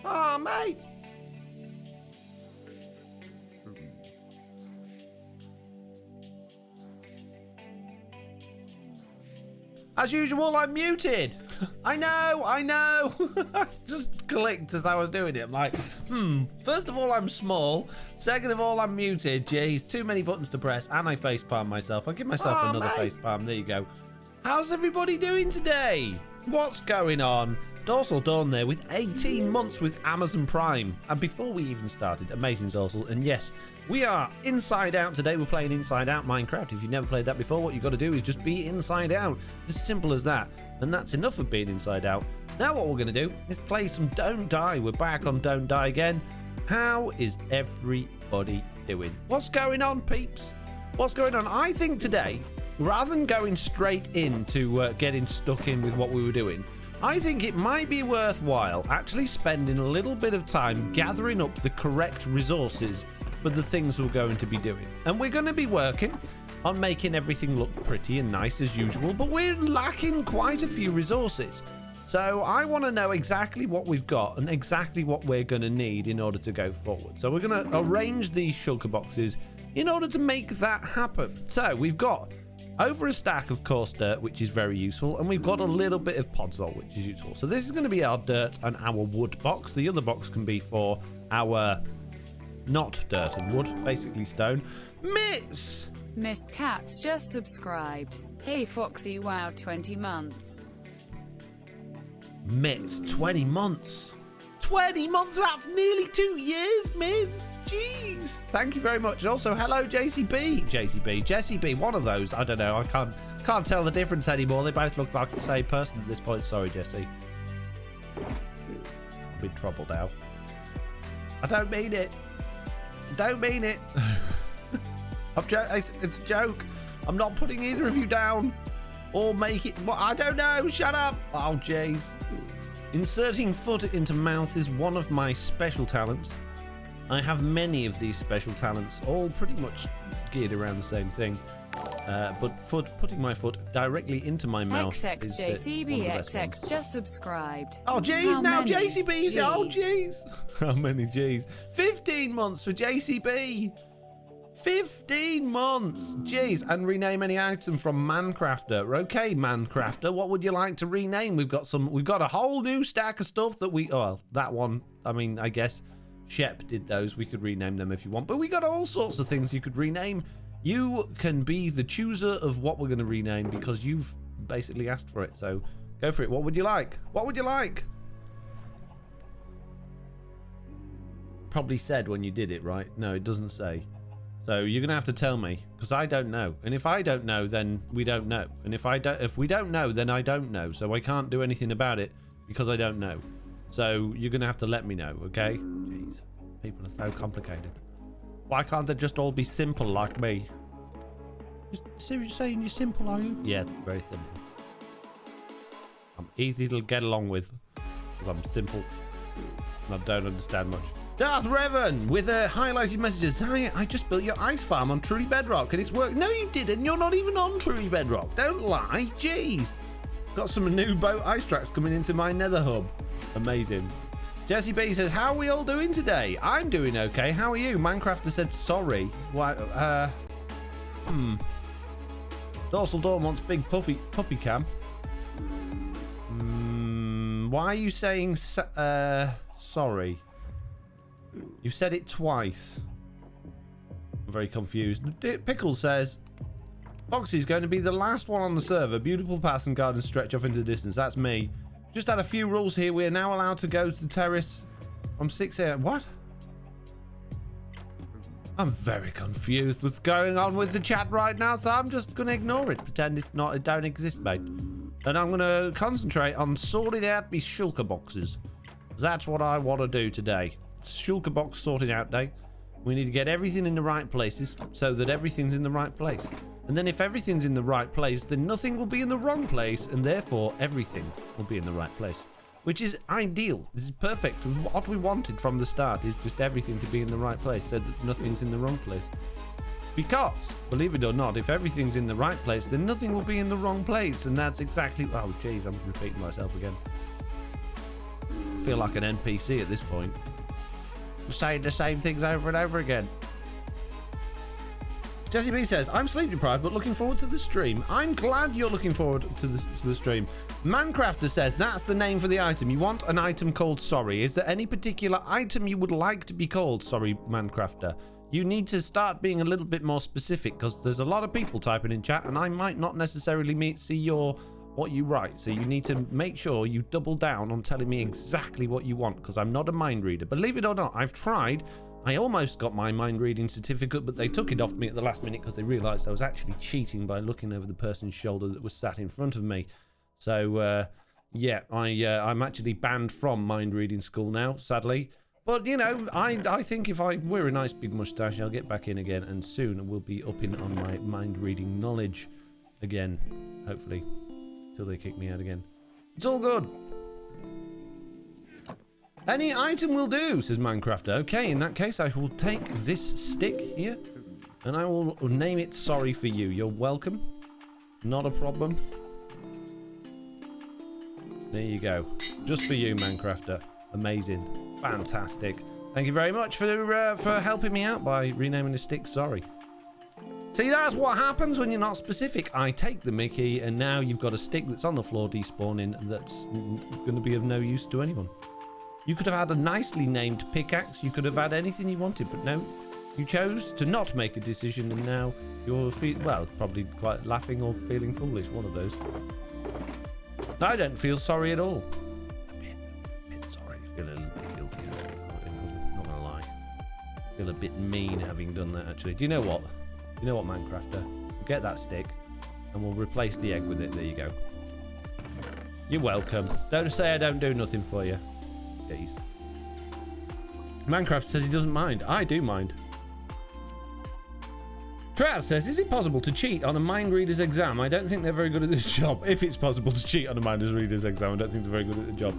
Oh, mate. As usual, I'm muted. I know. Just clicked as I was doing it. I'm like, first of all, I'm small. Second of all, I'm muted. Jeez, too many buttons to press. And I facepalm myself. I'll give myself another facepalm. There you go. How's everybody doing today? What's going on? Dorsal Dawn there with 18 months with Amazon Prime. And before we even started, amazing Dorsal. And yes, we are Inside Out today. We're playing Inside Out Minecraft. If you've never played that before, what you've got to do is just be Inside Out. As simple as that. And that's enough of being Inside Out. Now what we're going to do is play some Don't Die. We're back on Don't Die again. How is everybody doing? What's going on, peeps? What's going on? I think today, rather than going straight into getting stuck in with what we were doing, I think it might be worthwhile actually spending a little bit of time gathering up the correct resources for the things we're going to be doing. And we're going to be working on making everything look pretty and nice as usual, but we're lacking quite a few resources. So I want to know exactly what we've got and exactly what we're going to need in order to go forward. So we're going to arrange these shulker boxes in order to make that happen. So we've got over a stack of coarse dirt, which is very useful, and we've got a little bit of podzol, which is useful. So this is going to be our dirt and our wood box. The other box can be for our not dirt and wood, basically stone. Miss Cat's just subscribed. Hey Foxy, wow, 20 months. Miss, 20 months. 20 months, that's nearly 2 years, Miss. Jeez. Thank you very much. And also, hello, Jesse B, one of those. I don't know. I can't tell the difference anymore. They both look like the same person at this point. Sorry, Jesse. I'm in trouble now. I don't mean it. It's a joke. I'm not putting either of you down or make it. Well, I don't know. Shut up. Oh, jeez. Inserting foot into mouth is one of my special talents. I have many of these special talents, all pretty much geared around the same thing. But putting my foot directly into my mouth XXJCBXX just subscribed. Oh, jeez, now JCB's. G. Oh, jeez. How many G's? 15 months for JCB. 15 months. Jeez. And rename any item from Mancrafter. Okay, Mancrafter, what would you like to rename? We've got a whole new stack of stuff that that one, I mean, I guess Shep did those. We could rename them if you want, but we got all sorts of things you could rename. You can be the chooser of what we're going to rename because you've basically asked for it. So go for it. What would you like? What would you like? Probably said when you did it, right? No, it doesn't say. So you're gonna have to tell me because I don't know. And if I don't know, then we don't know. And if we don't know, then I don't know. So I can't do anything about it because I don't know. So you're gonna have to let me know, okay? Jeez, people are so complicated. Why can't they just all be simple like me? You're saying you're simple, are you? Yeah, very simple. I'm easy to get along with because I'm simple and I don't understand much. Darth Revan with highlighted messages. Hi, I just built your ice farm on Truly Bedrock and it's worked. No, you didn't. You're not even on Truly Bedrock. Don't lie. Jeez. Got some new boat ice tracks coming into my nether hub. Amazing. Jesse B says, how are we all doing today? I'm doing okay. How are you? Minecrafter said sorry. Why? Dorsal Dawn wants big puppy cam. Why are you saying sorry? You said it twice. I'm very confused. Pickle says, Foxy's going to be the last one on the server. Beautiful pass and gardens stretch off into the distance. That's me. Just had a few rules here. We are now allowed to go to the terrace from 6 a.m. What? I'm very confused with what's going on with the chat right now, so I'm just going to ignore it. Pretend it don't exist, mate. And I'm going to concentrate on sorting out these shulker boxes. That's what I want to do today. Shulker box sorting out day. We need to get everything in the right places so that everything's in the right place. And then if everything's in the right place, then nothing will be in the wrong place, and therefore everything will be in the right place. Which is ideal. This is perfect. What we wanted from the start is just everything to be in the right place so that nothing's in the wrong place. Because, believe it or not, if everything's in the right place, then nothing will be in the wrong place. And that's exactly... Oh, jeez, I'm repeating myself again. feel like an NPC at this point. Just saying the same things over and over again. Jesse B says, I'm sleep deprived, but looking forward to the stream. I'm glad you're looking forward to the stream. Mancrafter says, that's the name for the item. You want an item called Sorry. Is there any particular item you would like to be called? Sorry, Mancrafter. You need to start being a little bit more specific, because there's a lot of people typing in chat, and I might not necessarily see what you write. So you need to make sure you double down on telling me exactly what you want, because I'm not a mind reader. Believe it or not, I've tried. I almost got my mind reading certificate, but they took it off me at the last minute because they realized I was actually cheating by looking over the person's shoulder that was sat in front of me. So yeah, I'm actually banned from mind reading school now, sadly. But you know, I think if I wear a nice big mustache, I'll get back in again, and soon we'll be upping on my mind reading knowledge again, hopefully, till they kick me out again. It's all good. Any item will do, says Minecrafter. Okay, in that case, I will take this stick here, and I will name it Sorry for You. You're welcome. Not a problem. There you go. Just for you, Minecrafter. Amazing. Fantastic. Thank you very much for helping me out by renaming the stick Sorry. See, that's what happens when you're not specific. I take the mickey, and now you've got a stick that's on the floor despawning that's going to be of no use to anyone. You could have had a nicely named pickaxe. You could have had anything you wanted, but no. You chose to not make a decision, and now you're well, probably quite laughing or feeling foolish. One of those. I don't feel sorry at all. A bit sorry. I feel a little bit guilty. I'm not gonna lie. I feel a bit mean having done that, actually. Do you know what? You know what, Minecrafter? Get that stick, and we'll replace the egg with it. There you go. You're welcome. Don't say I don't do nothing for you. Jeez. Minecraft says he doesn't mind. I do mind. Traz says, is it possible to cheat on a mind reader's exam? I don't think they're very good at this job. If it's possible to cheat on a mind reader's exam, I don't think they're very good at the job.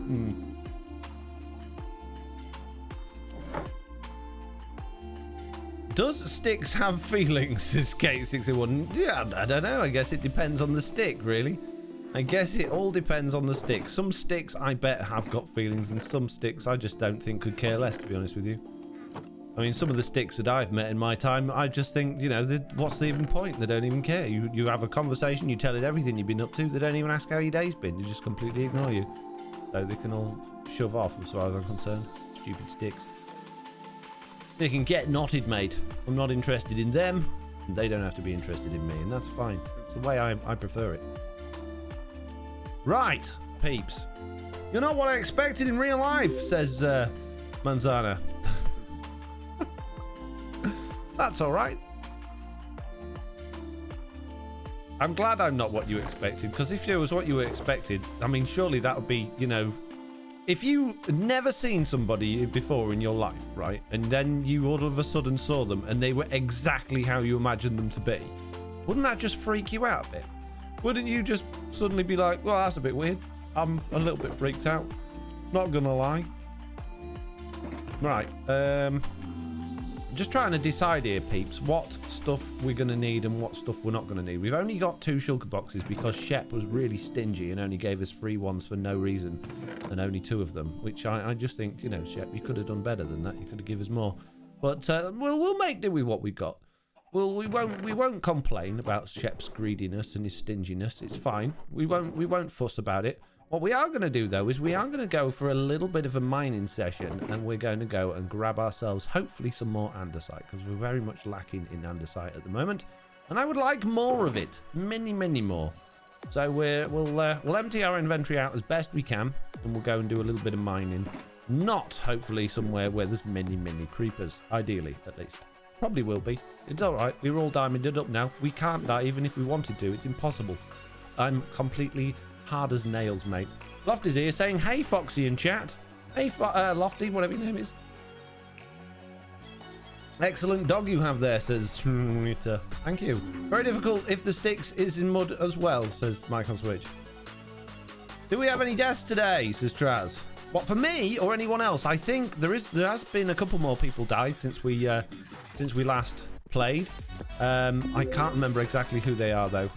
Does sticks have feelings, says Kate61? Yeah, I don't know. I guess it depends on the stick, really. I guess it all depends on the stick. Some sticks, I bet, have got feelings, and some sticks I just don't think could care less, to be honest with you. I mean, some of the sticks that I've met in my time, I just think, you know, what's the even point? They don't even care. You have a conversation, you tell it everything you've been up to. They don't even ask how your day's been. They just completely ignore you. So they can all shove off, as far as I'm concerned. Stupid sticks. They can get knotted, mate. I'm not interested in them, and they don't have to be interested in me, and that's fine. It's the way I prefer it. Right, peeps. You're not what I expected in real life, says Manzana. That's all right. I'm glad I'm not what you expected, because if it was what you were expected, I mean, surely that would be, you know, if you never seen somebody before in your life, right, and then you all of a sudden saw them and they were exactly how you imagined them to be, wouldn't that just freak you out a bit? Wouldn't you just suddenly be like, well, that's a bit weird. I'm a little bit freaked out. Not gonna lie. Right. Just trying to decide here, peeps, what stuff we're gonna need and what stuff we're not gonna need. We've only got 2 shulker boxes because Shep was really stingy and only gave us 3 ones for no reason, and only 2 of them, which I just think, you know, Shep, you could have done better than that. You could have given us more. But we'll make do with what we got. Well, we won't complain about Shep's greediness and his stinginess. It's fine. We won't fuss about it. What we are going to do, though, is we are going to go for a little bit of a mining session, and we're going to go and grab ourselves, hopefully, some more andesite, because we're very much lacking in andesite at the moment, and I would like more of it. Many, many more. So we'll empty our inventory out as best we can, and we'll go and do a little bit of mining. Not, hopefully, somewhere where there's many, many creepers. Ideally, at least. Probably will be. It's alright. We're all diamonded up now. We can't die even if we wanted to. It's impossible. I'm completely hard as nails, mate. Lofty's here saying, hey, Foxy in chat. Hey, Lofty, whatever your name is. Excellent dog you have there, says thank you. Very difficult if the sticks is in mud as well, says Mike on Switch. Do we have any deaths today, says Traz? What, for me or anyone else? I think there has been a couple more people died since we last played. I can't remember exactly who they are though.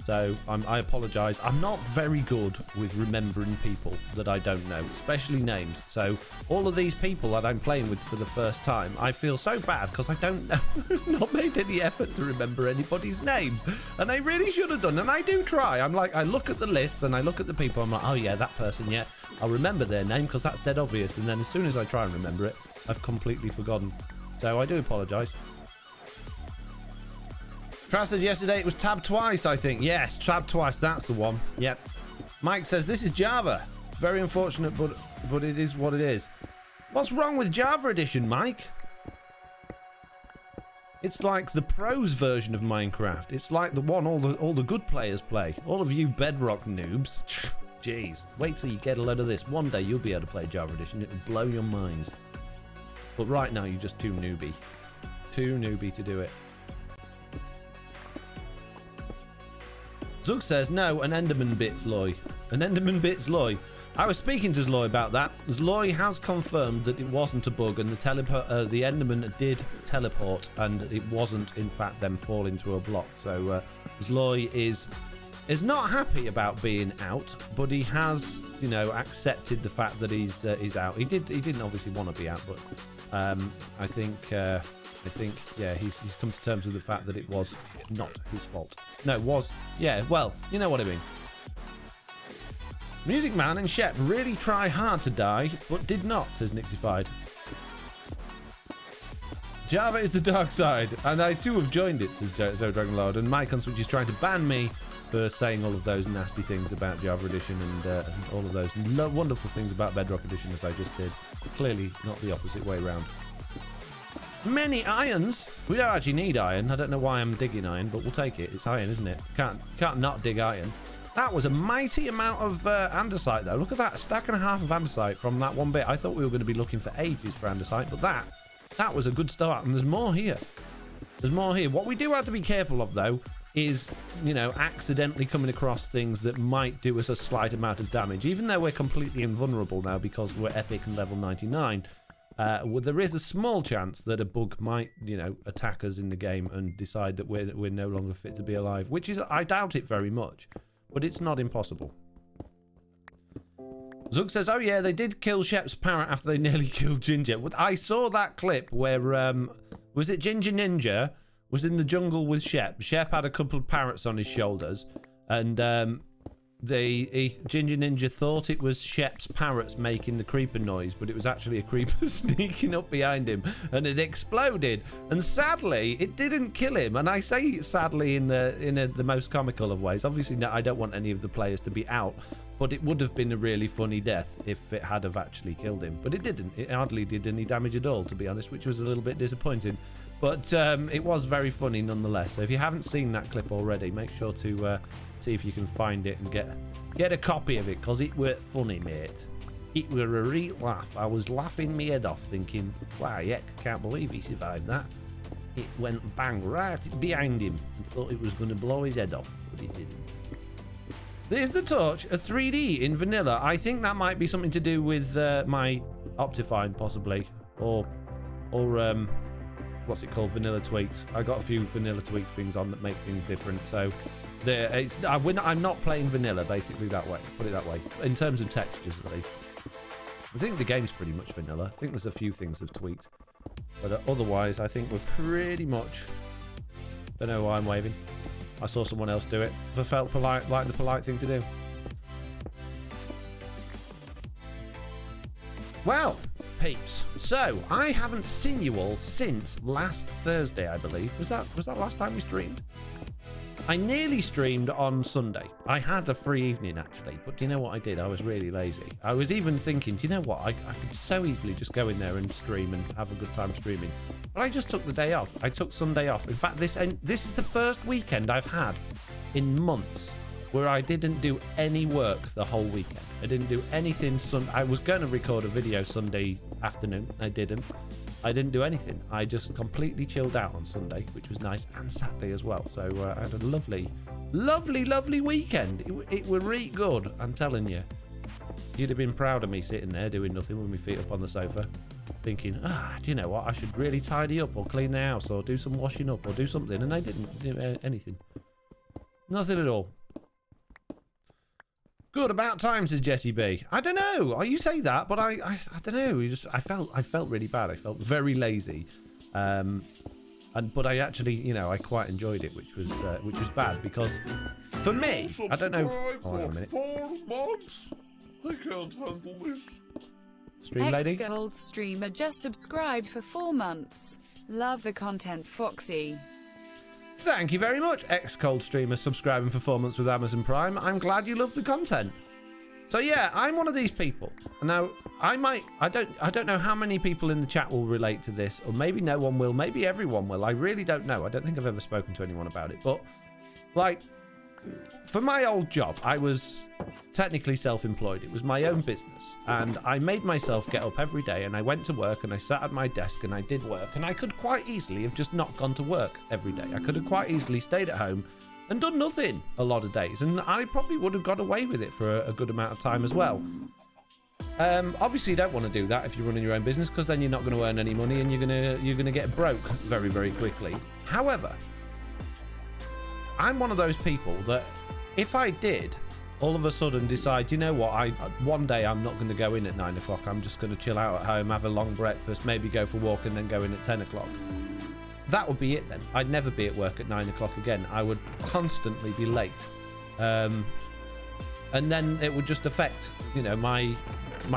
So I apologise. I'm not very good with remembering people that I don't know, especially names. So all of these people that I'm playing with for the first time, I feel so bad because I don't know, not made any effort to remember anybody's names. And I really should have done. And I do try. I'm like, I look at the lists and I look at the people. I'm like, oh yeah, that person, yeah. I'll remember their name because that's dead obvious. And then as soon as I try and remember it, I've completely forgotten. So I do apologise. Trav said yesterday it was tabbed twice, I think. Yes, tabbed twice. That's the one. Yep. Mike says this is Java. It's very unfortunate, but it is what it is. What's wrong with Java Edition, Mike? It's like the pros version of Minecraft. It's like the one all the good players play. All of you Bedrock noobs. Jeez. Wait till you get a load of this. One day you'll be able to play Java Edition. It will blow your minds. But right now you're just too newbie. Too newbie to do it. Zug says, no, an Enderman bits, Loy. An Enderman bits, Loy. I was speaking to Zloy about that. Zloy has confirmed that it wasn't a bug and the Enderman did teleport and it wasn't, in fact, them falling through a block. So Zloy is not happy about being out, but he has, you know, accepted the fact that he's out. He didn't obviously want to be out, but I think, yeah, he's come to terms with the fact that it was not his fault. No, it was. Yeah, well, you know what I mean. Music Man and Shep really try hard to die, but did not, says Nixified. Java is the dark side, and I too have joined it, says Zo Dragonlord, and Mike on Switch is trying to ban me for saying all of those nasty things about Java Edition and all of those wonderful things about Bedrock Edition as I just did. Clearly not the opposite way around. Many irons. We don't actually need iron. I don't know why I'm digging iron, but we'll take it. It's iron, isn't it? Can't not dig iron. That was a mighty amount of andesite, though. Look at that, a stack and a half of andesite from that one bit. I thought we were going to be looking for ages for andesite, but that was a good start, and there's more here. There's more here. What we do have to be careful of, though, is, you know, accidentally coming across things that might do us a slight amount of damage. Even though we're completely invulnerable now because we're epic and level 99, well, there is a small chance that a bug might, you know, attack us in the game and decide that we're no longer fit to be alive, which is, I doubt it very much, but it's not impossible. Zug says, oh yeah, they did kill Shep's parrot after they nearly killed Ginger. I saw that clip where, was it Ginger Ninja was in the jungle with Shep. Shep had a couple of parrots on his shoulders, and Ginger Ninja thought it was Shep's parrots making the creeper noise, but it was actually a creeper sneaking up behind him, and it exploded. And sadly, it didn't kill him. And I say sadly in the most comical of ways. Obviously, no, I don't want any of the players to be out, but it would have been a really funny death if it had have actually killed him. But it didn't. It hardly did any damage at all, to be honest, which was a little bit disappointing. But it was very funny nonetheless. So if you haven't seen that clip already, make sure to see if you can find it and get a copy of it, because it were funny, mate. It were a real laugh. I was laughing my head off thinking, wow, yeah, can't believe he survived that. It went bang right behind him and thought it was going to blow his head off, but it didn't. There's the torch, a 3D in vanilla. I think that might be something to do with my Optifine, possibly, or what's it called, vanilla tweaks. I got a few vanilla tweaks things on that make things different. So I'm not playing vanilla, basically, that way. Put it that way, in terms of textures at least. I think the game's pretty much vanilla. I think there's a few things they've tweaked, but otherwise, I think we're pretty much. Don't know why I'm waving. I saw someone else do it. If I felt polite, like the polite thing to do. Well, peeps. So I haven't seen you all since last Thursday, I believe. Was that last time we streamed? I nearly streamed on Sunday. I had a free evening, actually, but do you know what I did? I was really lazy. I was even thinking, do you know what? I could so easily just go in there and stream and have a good time streaming. But I just took the day off. I took Sunday off. In fact, this is the first weekend I've had in months where I didn't do any work the whole weekend. I didn't do anything. I was going to record a video Sunday afternoon. I didn't do anything. I just completely chilled out on Sunday, which was nice, and Saturday as well. So I had a lovely, lovely, lovely weekend. It were really good, I'm telling you. You'd have been proud of me sitting there doing nothing with my feet up on the sofa, thinking, do you know what? I should really tidy up or clean the house or do some washing up or do something. And I didn't do anything. Nothing at all. Good, about time, says Jessie B. I don't know. Oh, you say that, but I don't know. I felt really bad. I felt very lazy. But I actually, you know, I quite enjoyed it, which was bad because for me, I don't know. Oh, hang on a minute. 4 months? I can't handle this. Stream lady. Ex-gold streamer just subscribed for 4 months. Love the content, Foxy. Thank you very much, ex-cold streamer subscribing for 4 months with Amazon Prime. I'm glad you love the content. So yeah, I'm one of these people. Now, I don't know how many people in the chat will relate to this, or maybe no one will, maybe everyone will. I really don't know. I don't think I've ever spoken to anyone about it. But like, for my old job, I was technically self-employed. It was my own business, and I made myself get up every day, and I went to work, and I sat at my desk, and I did work, and I could quite easily have just not gone to work every day. I could have quite easily stayed at home and done nothing a lot of days, and I probably would have got away with it for a good amount of time as well. Obviously, you don't want to do that if you're running your own business, because then you're not going to earn any money, and you're gonna get broke very, very quickly. However, I'm one of those people that if I did all of a sudden decide, you know what, one day I'm not going to go in at 9 o'clock, I'm just going to chill out at home, have a long breakfast, maybe go for a walk and then go in at 10 o'clock. That would be it then. I'd never be at work at 9 o'clock again. I would constantly be late. And then it would just affect, you know, my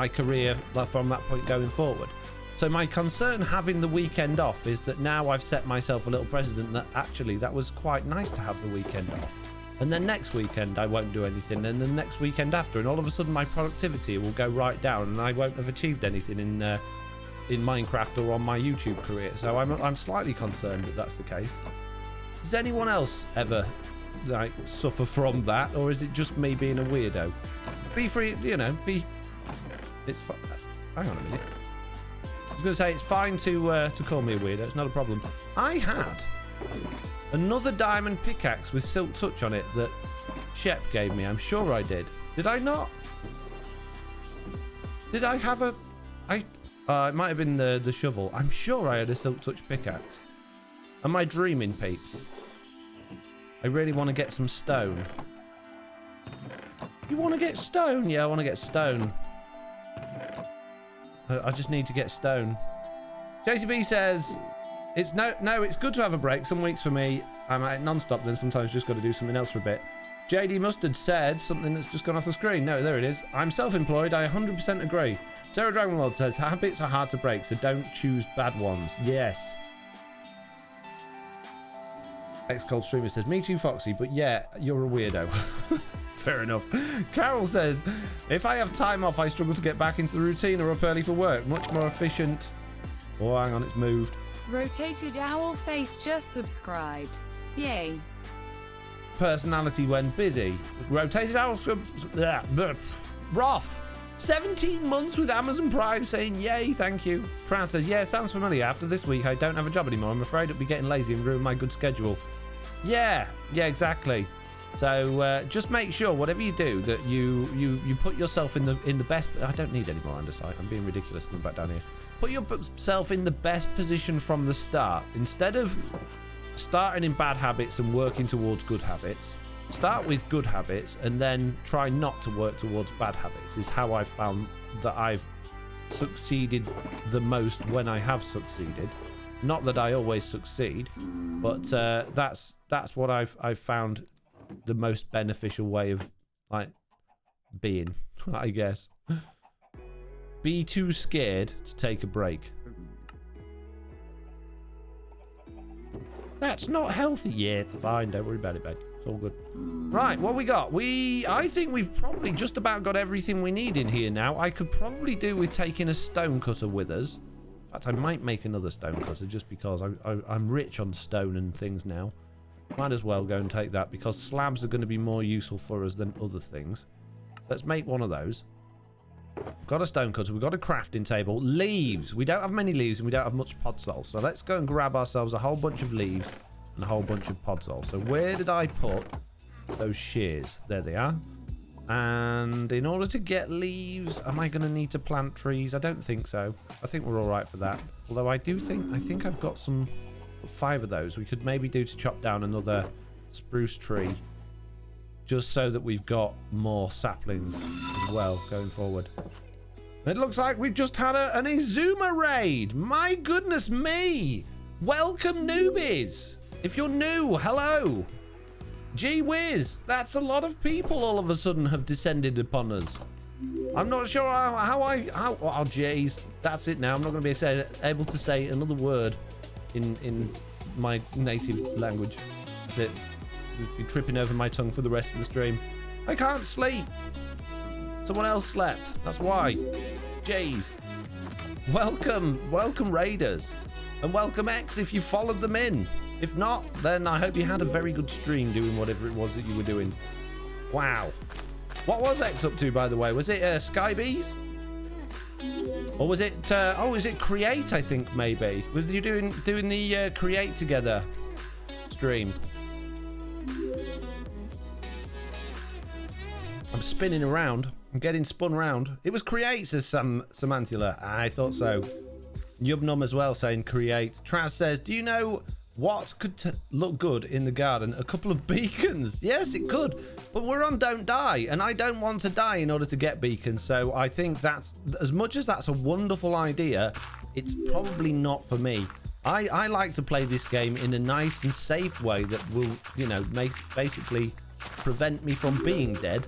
career from that point going forward. So my concern having the weekend off is that now I've set myself a little precedent that actually that was quite nice to have the weekend off. And then next weekend I won't do anything, and the next weekend after, and all of a sudden my productivity will go right down, and I won't have achieved anything in Minecraft or on my YouTube career. So I'm slightly concerned that that's the case. Does anyone else ever like suffer from that, or is it just me being a weirdo? Be free, you know. It's hang on a minute. I was going to say it's fine to call me a weirdo. It's not a problem. I had another diamond pickaxe with silk touch on it that Shep gave me. I'm sure I did. Did I not? Did I have a... it might have been the shovel. I'm sure I had a silk touch pickaxe. Am I dreaming, peeps? I really want to get some stone. You want to get stone? Yeah, I want to get stone. I just need to get stone. JCB says... it's good to have a break. Some weeks for me, I'm at non-stop, then sometimes just got to do something else for a bit. JD Mustard said something that's just gone off the screen. No, there it is. I'm self-employed. I 100% agree. Sarah Dragonlord says, habits are hard to break, so don't choose bad ones. Yes. Ex-Cold Streamer says, me too, Foxy, but yeah, you're a weirdo. Fair enough. Carol says, if I have time off, I struggle to get back into the routine or up early for work. Much more efficient. Oh, hang on, it's moved. Rotated Owl Face just subscribed. Yay. Personality when busy. Rotated Owl... Roth. 17 months with Amazon Prime saying yay, thank you. Tran says, yeah, sounds familiar. After this week, I don't have a job anymore. I'm afraid I'll be getting lazy and ruin my good schedule. Yeah, exactly. So just make sure, whatever you do, that you put yourself in the best... I don't need any more undersight. I'm being ridiculous. Come back down here. Put yourself in the best position from the start. Instead of starting in bad habits and working towards good habits, start with good habits and then try not to work towards bad habits, is how I've found that I've succeeded the most when I have succeeded. Not that I always succeed, but that's what I've found the most beneficial way of like being, I guess. Be too scared to take a break. That's not healthy. Yeah, it's fine. Don't worry about it, babe. It's all good. Right, what we got? I think we've probably just about got everything we need in here now. I could probably do with taking a stone cutter with us. In fact, I might make another stone cutter just because I'm rich on stone and things now. Might as well go and take that because slabs are going to be more useful for us than other things. Let's make one of those. Got a stone cutter. We've got a crafting table. Leaves. We don't have many leaves and we don't have much podzol. So let's go and grab ourselves a whole bunch of leaves and a whole bunch of podzol. So where did I put those shears? There they are. And in order to get leaves, am I going to need to plant trees? I don't think so. I think we're all right for that. Although I think I've got 5 of those. We could maybe do to chop down another spruce tree. just so that we've got more saplings as well going forward. It looks like we've just had an Izuma raid. My goodness me. Welcome, newbies. If you're new, hello. Gee whiz, that's a lot of people all of a sudden have descended upon us. I'm not sure how oh, jeez. That's it now. I'm not going to be able to say another word in my native language. That's it. Just be tripping over my tongue for the rest of the stream. I can't sleep. Someone else slept. That's why. Jeez. Welcome raiders. And welcome X if you followed them in. If not, then I hope you had a very good stream doing whatever it was that you were doing. Wow. What was X up to, by the way? Was it Sky Bees? Or was it is it Create, I think, maybe? Was you doing the Create Together stream? I'm spinning around. I'm getting spun round. It was Create, says Samanthula. I thought so. Yubnum as well saying Create. Traz says, do you know what could look good in the garden? A couple of beacons. Yes, it could. But we're on Don't Die, and I don't want to die in order to get beacons. So I think that's, as much as that's a wonderful idea, it's probably not for me. I like to play this game in a nice and safe way that will, you know, basically prevent me from being dead.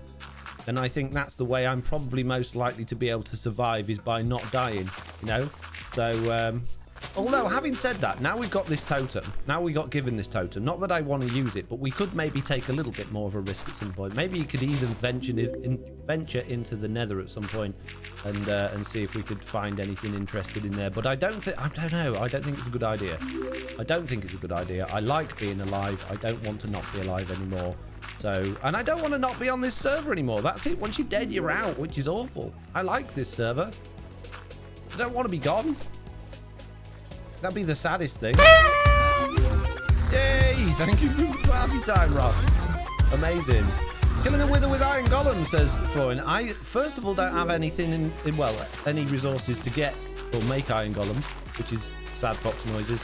And I think that's the way I'm probably most likely to be able to survive, is by not dying, you know? So, although having said that, now we've got this totem. Now we got given this totem. Not that I want to use it, but we could maybe take a little bit more of a risk at some point. Maybe you could even venture into the nether at some point and see if we could find anything interested in there. But I don't know. I don't think it's a good idea. I don't think it's a good idea. I like being alive. I don't want to not be alive anymore. So, and I don't want to not be on this server anymore. That's it. Once you're dead, you're out, which is awful. I like this server. I don't want to be gone. That'd be the saddest thing. Yay! Thank you for party time, Rob. Amazing. Killing a wither with iron golem, says Florian. I, first of all, don't have anything well, any resources to get or make iron golems, which is sad fox noises.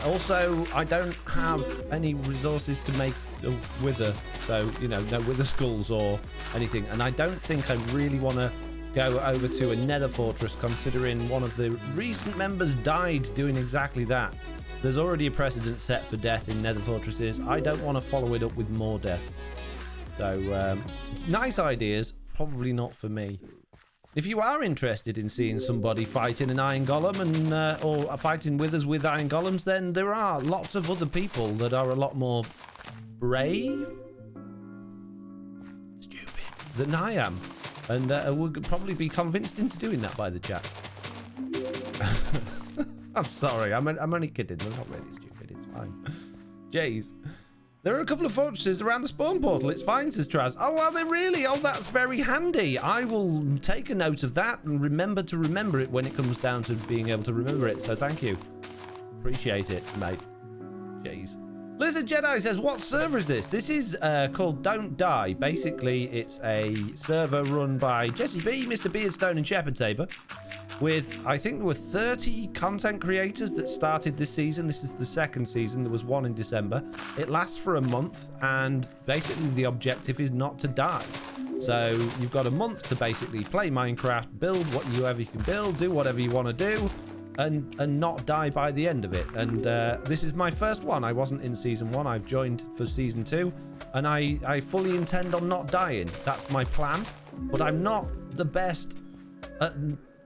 Also, I don't have any resources to make a wither, so, you know, no wither skulls or anything. And I don't think I really want to go over to a nether fortress, considering one of the recent members died doing exactly that. There's already a precedent set for death in nether fortresses. I don't want to follow it up with more death. So, nice ideas, probably not for me. If you are interested in seeing somebody fighting an iron golem and or fighting withers with iron golems, then there are lots of other people that are a lot more brave, stupid than I am, and would probably be convinced into doing that by the chat. I'm sorry, I'm only kidding. They're not really stupid. It's fine. Jeez. There are a couple of fortresses around the spawn portal. It's fine, says Traz. Oh, are they really? Oh, that's very handy. I will take a note of that and remember to remember it when it comes down to being able to remember it. So thank you. Appreciate it, mate. Jeez. Lizard Jedi says, what server is this? This is called Don't Die. Basically, it's a server run by Jesse B, Mr. Beardstone, and Shepherd Saber. With, I think there were 30 content creators that started this season. This is the second season. There was one in December. It lasts for a month, and basically the objective is not to die. So you've got a month to basically play Minecraft, build whatever you can build, do whatever you want to do, and not die by the end of it. And this is my first one. I wasn't in season 1. I've joined for season 2, and I fully intend on not dying. That's my plan, but I'm not the best at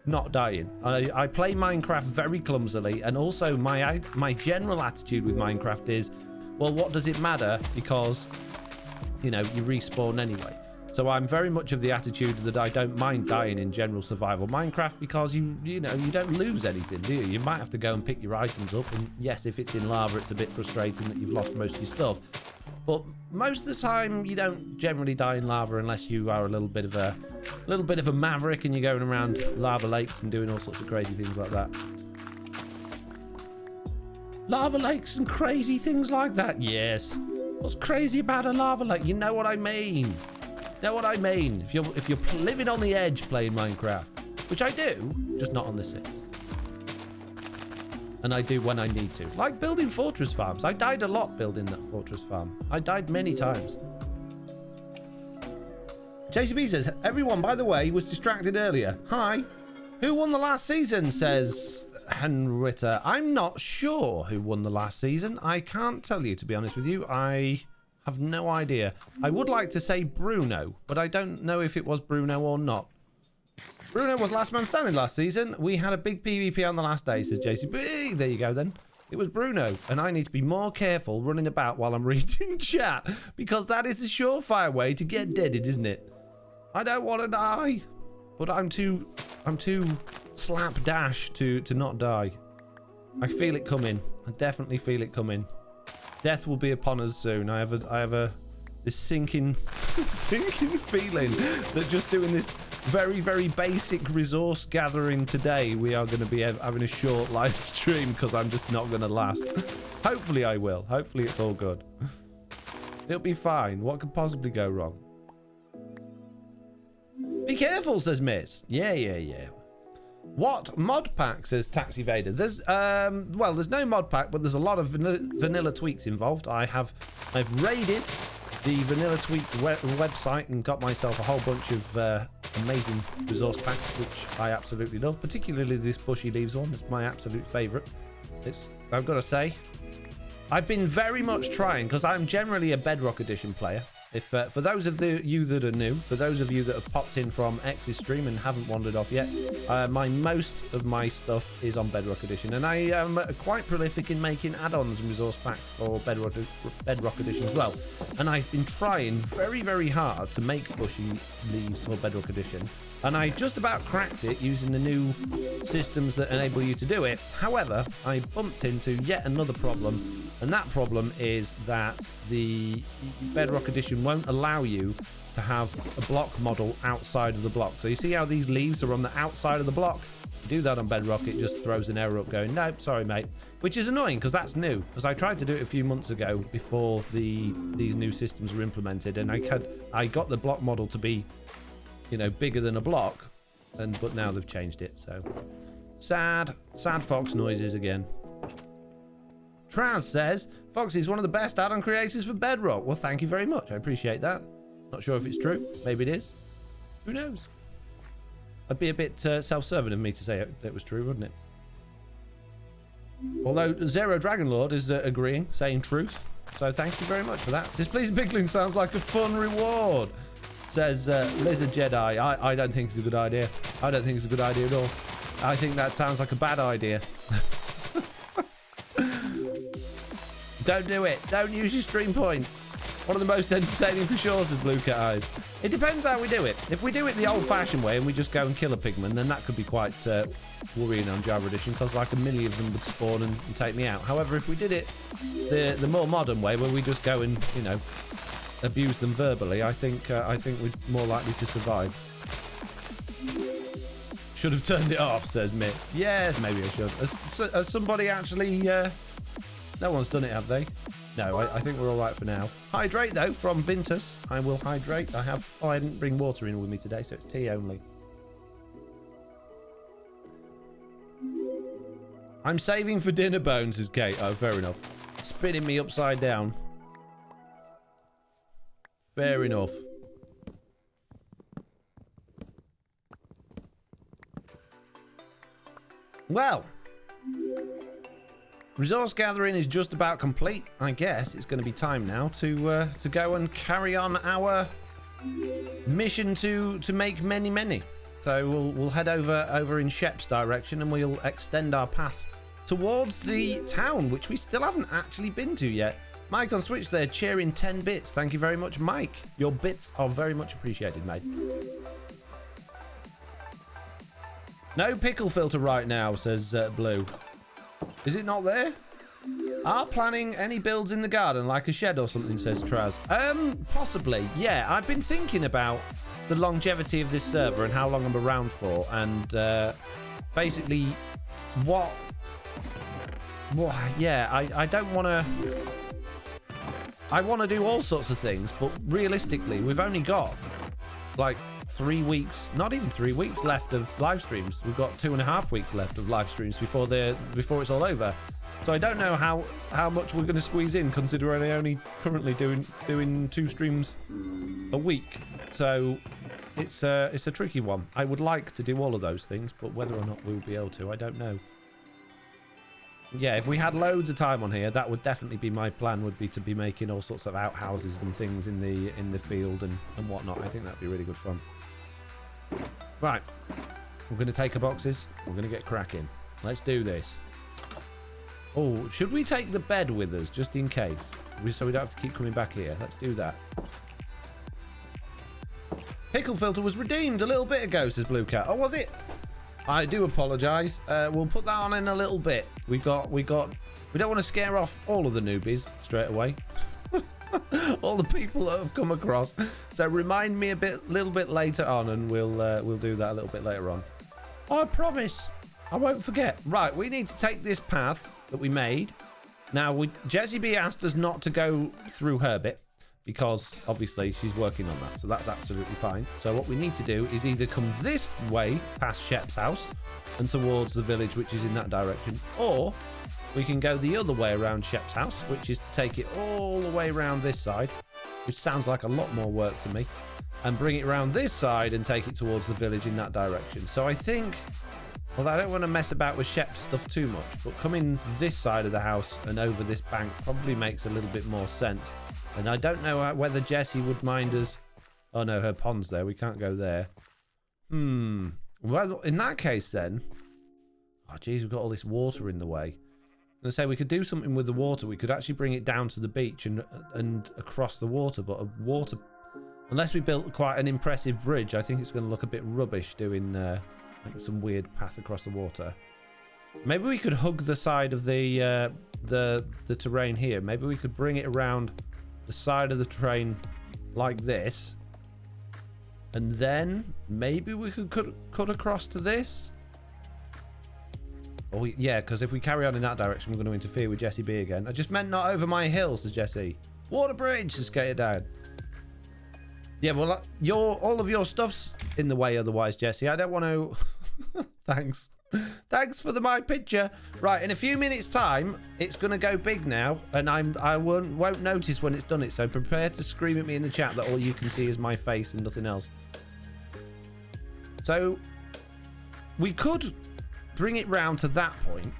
not dying. I play Minecraft very clumsily, and also my general attitude with Minecraft is, well, what does it matter, because, you know, you respawn anyway. So I'm very much of the attitude that I don't mind dying in general survival Minecraft, because you know, you don't lose anything, do you? You might have to go and pick your items up, and yes, if it's in lava, it's a bit frustrating that you've lost most of your stuff. But most of the time, you don't generally die in lava unless you are a little bit of a maverick and you're going around lava lakes and doing all sorts of crazy things like that. Lava lakes and crazy things like that, yes. What's crazy about a lava lake? You know what I mean. You know what I mean. If you're living on the edge playing Minecraft, which I do, just not on the Sims. And I do when I need to. Like building fortress farms. I died a lot building that fortress farm. I died many times. JCB says, everyone, by the way, was distracted earlier. Hi. Who won the last season, says Henrietta. I'm not sure who won the last season. I can't tell you, to be honest with you. I have no idea. I would like to say Bruno, but I don't know if it was Bruno or not. Bruno was last man standing last season. We had a big PvP on the last day, says JCB. There you go, then. It was Bruno, and I need to be more careful running about while I'm reading chat, because that is a surefire way to get deaded, isn't it? I don't want to die, but I'm too slapdash to not die. I feel it coming. I definitely feel it coming. Death will be upon us soon. I have this sinking feeling that just doing this very, very basic resource gathering today, we are going to be having a short live stream because I'm just not going to last. Hopefully I will. Hopefully it's all good. It'll be fine. What could possibly go wrong? Be careful, says Miss. Yeah. What mod pack, says Taxi Vader? There's well, there's no mod pack, but there's a lot of vanilla tweaks involved. I've raided the vanilla tweak website and got myself a whole bunch of amazing resource packs, which I absolutely love. Particularly this bushy leaves one. It's my absolute favorite. I've got to say, I've been very much trying, because I'm generally a Bedrock Edition player. If for those of you that are new, for those of you that have popped in from X's stream and haven't wandered off yet, most of my stuff is on Bedrock Edition, and I am quite prolific in making add-ons and resource packs for Bedrock Edition as well. And I've been trying very, very hard to make bushy leaves for Bedrock Edition, and I just about cracked it using the new systems that enable you to do it. However, I bumped into yet another problem. And that problem is that the Bedrock Edition won't allow you to have a block model outside of the block. So you see how these leaves are on the outside of the block? If you do that on Bedrock, it just throws an error up going, nope, sorry, mate. Which is annoying, because that's new. Because I tried to do it a few months ago before these new systems were implemented. And I got the block model to be, you know, bigger than a block. But now they've changed it. So sad fox noises again. Traz says, Foxy is one of the best add-on creators for Bedrock. Well, thank you very much. I appreciate that. Not sure if it's true. Maybe it is. Who knows? It'd be a bit self-serving of me to say it was true, wouldn't it? Although Zero Dragon Lord is agreeing, saying truth. So thank you very much for that. Displeasing Pickling sounds like a fun reward, says Lizard Jedi. I don't think it's a good idea. I don't think it's a good idea at all. I think that sounds like a bad idea. Don't do it. Don't use your stream points. One of the most entertaining for sure, says Blue Cat Eyes. It depends how we do it. If we do it the old-fashioned way and we just go and kill a pigman, then that could be quite worrying on Java Edition, because like a million of them would spawn and take me out. However, if we did it the more modern way, where we just go and, you know, abuse them verbally, I think we're more likely to survive. Should have turned it off, says Mitz. Yes, maybe I should. Has somebody actually... No one's done it, have they? No, I think we're all right for now. Hydrate, though, from Vintus. I will hydrate. I didn't bring water in with me today, so it's tea only. I'm saving for dinner bones, says Kate. Oh, fair enough. Spinning me upside down. Fair enough. Well... resource gathering is just about complete. I guess it's going to be time now to go and carry on our mission to make many. So we'll head over in Shep's direction, and we'll extend our path towards the town, which we still haven't actually been to yet. Mike on Switch there, cheering 10 bits. Thank you very much, Mike. Your bits are very much appreciated, mate. No pickle filter right now, says Blue. Is it not there? Are planning any builds in the garden, like a shed or something, says Traz. Possibly, yeah. I've been thinking about the longevity of this server and how long I'm around for, and basically yeah, I don't want to... I want to do all sorts of things, but realistically, we've only got like 3 weeks, not even 3 weeks left of live streams. We've got 2.5 weeks left of live streams before it's all over. So I don't know how much we're going to squeeze in, considering I only currently doing 2 streams a week. So it's a tricky one. I would like to do all of those things, but whether or not we'll be able to, I don't know. Yeah, if we had loads of time on here, that would definitely be my plan, would be to be making all sorts of outhouses and things in the field and whatnot. I think that'd be really good fun. Right. We're going to take our boxes. We're going to get cracking. Let's do this. Oh, should we take the bed with us, just in case? So we don't have to keep coming back here. Let's do that. Pickle filter was redeemed a little bit ago, says Blue Cat. Oh, was it? I do apologise. We'll put that on in a little bit. We don't want to scare off all of the newbies straight away. All the people that have come across. So remind me little bit later on, and we'll do that a little bit later on. I promise. I won't forget. Right, we need to take this path that we made. Now, Jessie B asked us not to go through her bit, because obviously she's working on that, so that's absolutely fine. So what we need to do is either come this way past Shep's house and towards the village, which is in that direction, or we can go the other way around Shep's house, which is to take it all the way around this side, which sounds like a lot more work to me, and bring it around this side and take it towards the village in that direction. So I think, well, I don't want to mess about with Shep's stuff too much, but coming this side of the house and over this bank probably makes a little bit more sense. And I don't know whether Jessie would mind us... Oh no, her pond's there. We can't go there. Well, in that case then... Oh geez, we've got all this water in the way. I'm going to say we could do something with the water. We could actually bring it down to the beach and across the water. But a water... Unless we built quite an impressive bridge, I think it's going to look a bit rubbish doing some weird path across the water. Maybe we could hug the side of the terrain here. Maybe we could bring it around the side of the train like this, and then maybe we could cut across to this. Oh yeah, because if we carry on in that direction, we're going to interfere with Jessie B again. I just meant not over my hill, says Jessie. Water bridge to skate it down. Yeah, well, all of your stuff's in the way otherwise, Jessie. I don't want to... Thanks. Thanks for my picture. Right, in a few minutes' time, it's going to go big now, and I won't notice when it's done it, so prepare to scream at me in the chat that all you can see is my face and nothing else. So, we could bring it round to that point,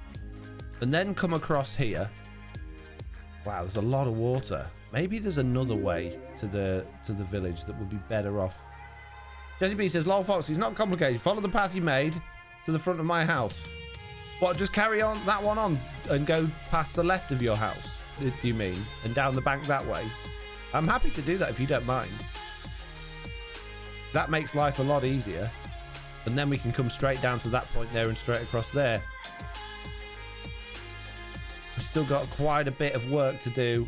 and then come across here. Wow, there's a lot of water. Maybe there's another way to the village that would be better off. Jessie B says, lol, Foxy, it's not complicated. Follow the path you made to the front of my house. What, just carry on that one on and go past the left of your house, do you mean? And down the bank that way? I'm happy to do that if you don't mind. That makes life a lot easier. And then we can come straight down to that point there and straight across there. We've still got quite a bit of work to do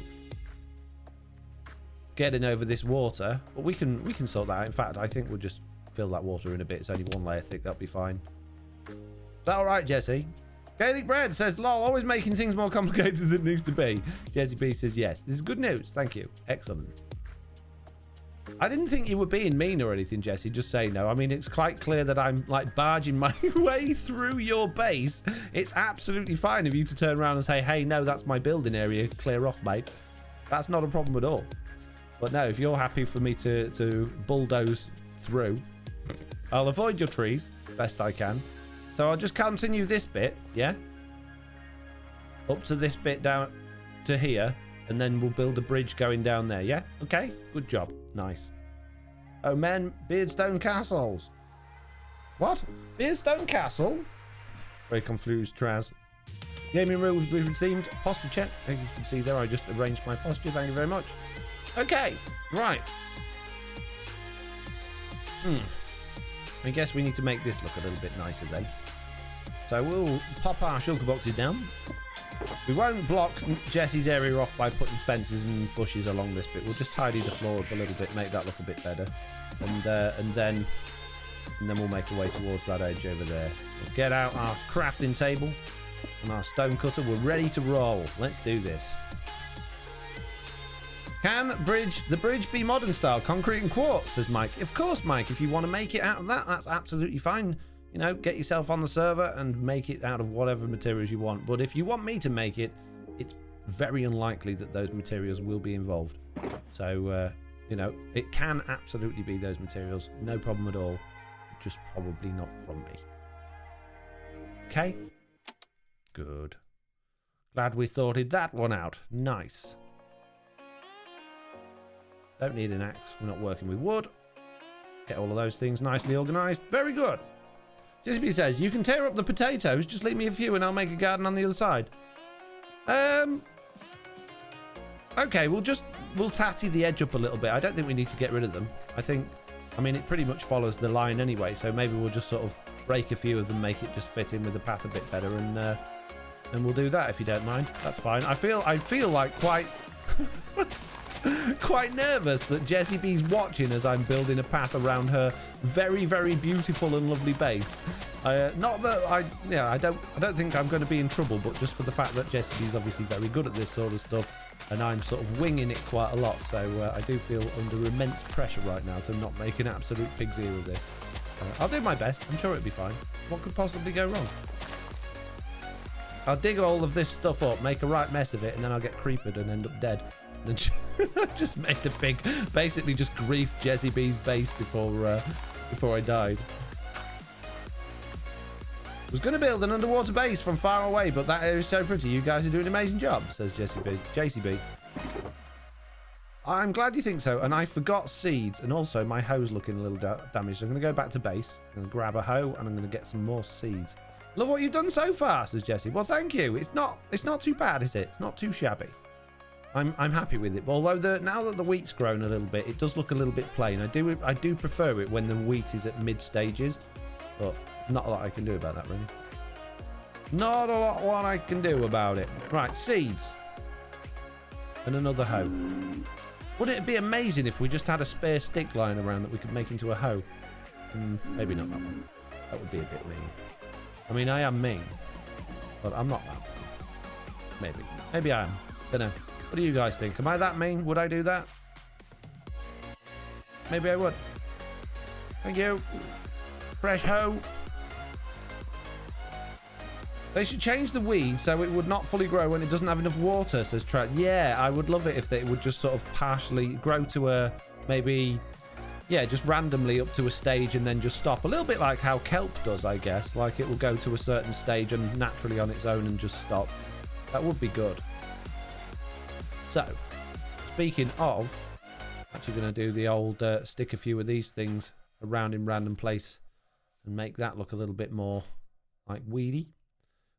getting over this water, but we can sort that out. In fact, I think we'll just fill that water in a bit. It's only one layer thick. That'll be fine. Is that all right, Jessie? Gaelic Bread says, lol, always making things more complicated than it needs to be. Jessie B says, yes. This is good news. Thank you. Excellent. I didn't think you were being mean or anything, Jessie. Just say no. I mean, it's quite clear that I'm like barging my way through your base. It's absolutely fine of you to turn around and say, hey, no, that's my building area. Clear off, mate. That's not a problem at all. But no, if you're happy for me to bulldoze through, I'll avoid your trees best I can. So I'll just continue this bit, yeah? Up to this bit down to here, and then we'll build a bridge going down there, yeah? Okay, good job. Nice. Oh, man, Beardstone Castles. What? Beardstone Castle? Very confused, Traz. Gaming rules we've received. Posture check. As you can see there, I just arranged my posture. Thank you very much. Okay, right. I guess we need to make this look a little bit nicer then. So we'll pop our shulker boxes down. We won't block Jessie's area off by putting fences and bushes along this bit. We'll just tidy the floor up a little bit, make that look a bit better. And then we'll make our way towards that edge over there. We'll get out our crafting table and our stone cutter. We're ready to roll. Let's do this. Can the bridge be modern style, concrete and quartz, says Mike. Of course, Mike, if you want to make it out of that, that's absolutely fine. You know, get yourself on the server and make it out of whatever materials you want. But if you want me to make it, it's very unlikely that those materials will be involved. So You know, it can absolutely be those materials. No problem at all. Just probably not from me. Okay. Good. Glad we sorted that one out. Nice. Don't need an axe. We're not working with wood. Get all of those things nicely organised. Very good. Jessica says, you can tear up the potatoes. Just leave me a few and I'll make a garden on the other side. Okay, we'll tatty the edge up a little bit. I don't think we need to get rid of them. I mean, it pretty much follows the line anyway, so maybe we'll just sort of break a few of them, make it just fit in with the path a bit better, and we'll do that if you don't mind. That's fine. I feel like quite quite nervous that Jessie B's watching as I'm building a path around her very, very beautiful and lovely base. Not that I don't think I'm going to be in trouble, but just for the fact that Jessie B's obviously very good at this sort of stuff, and I'm sort of winging it quite a lot. So I do feel under immense pressure right now to not make an absolute pig's ear of this. I'll do my best. I'm sure it'll be fine. What could possibly go wrong? I'll dig all of this stuff up, make a right mess of it, and then I'll get creepered and end up dead. And just made a big, basically just griefed Jessie B's base before I died. Was going to build an underwater base from far away, but that area is so pretty. You guys are doing an amazing job, says Jessie B. I'm glad you think so, and I forgot seeds, and also my hoe's looking a little damaged. So I'm going to go back to base, I'm going to grab a hoe, and I'm going to get some more seeds. Love what you've done so far, says Jessie. Well, thank you. It's not too bad, is it? It's not too shabby. I'm happy with it. But although now that the wheat's grown a little bit, it does look a little bit plain. I do prefer it when the wheat is at mid stages, but not a lot I can do about that, really. Not a lot what I can do about it. Right, seeds. And another hoe. Wouldn't it be amazing if we just had a spare stick lying around that we could make into a hoe? Maybe not that one. That would be a bit mean. I mean, I am mean, but I'm not that. Maybe I am. Don't know. What do you guys think? Am I that mean? Would I do that? Maybe I would. Thank you. Fresh hoe. They should change the weed so it would not fully grow when it doesn't have enough water, says Trout. Yeah, I would love it if they would just sort of partially grow to a, maybe, yeah, just randomly up to a stage and then just stop. A little bit like how kelp does, I guess. Like it will go to a certain stage and naturally on its own and just stop. That would be good. So, speaking of, actually going to do the old stick a few of these things around in random place and make that look a little bit more like weedy.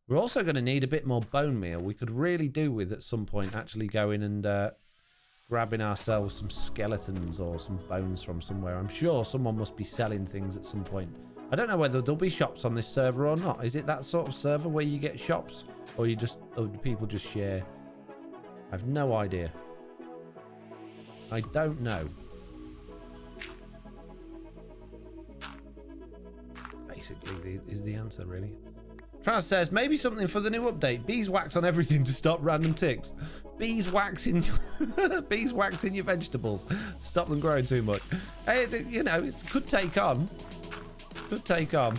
We're also going to need a bit more bone meal. We could really do with at some point actually going and grabbing ourselves some skeletons or some bones from somewhere. I'm sure someone must be selling things at some point. I don't know whether there'll be shops on this server or not. Is it that sort of server where you get shops, or do people just share? I have no idea. I don't know. Basically, is the answer, really. Trans says, maybe something for the new update. Beeswax on everything to stop random ticks. Beeswax in your vegetables. Stop them growing too much. Hey, you know, it could take on. Could take on.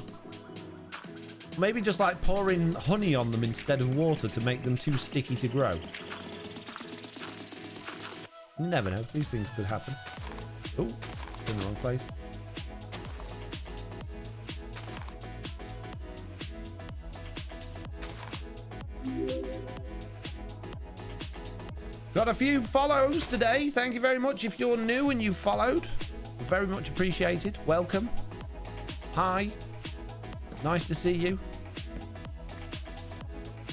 Maybe just like pouring honey on them instead of water to make them too sticky to grow. You never know. These things could happen. Oh, in the wrong place. Got a few follows today. Thank you very much. If you're new and you've followed, very much appreciated. Welcome. Hi. Nice to see you.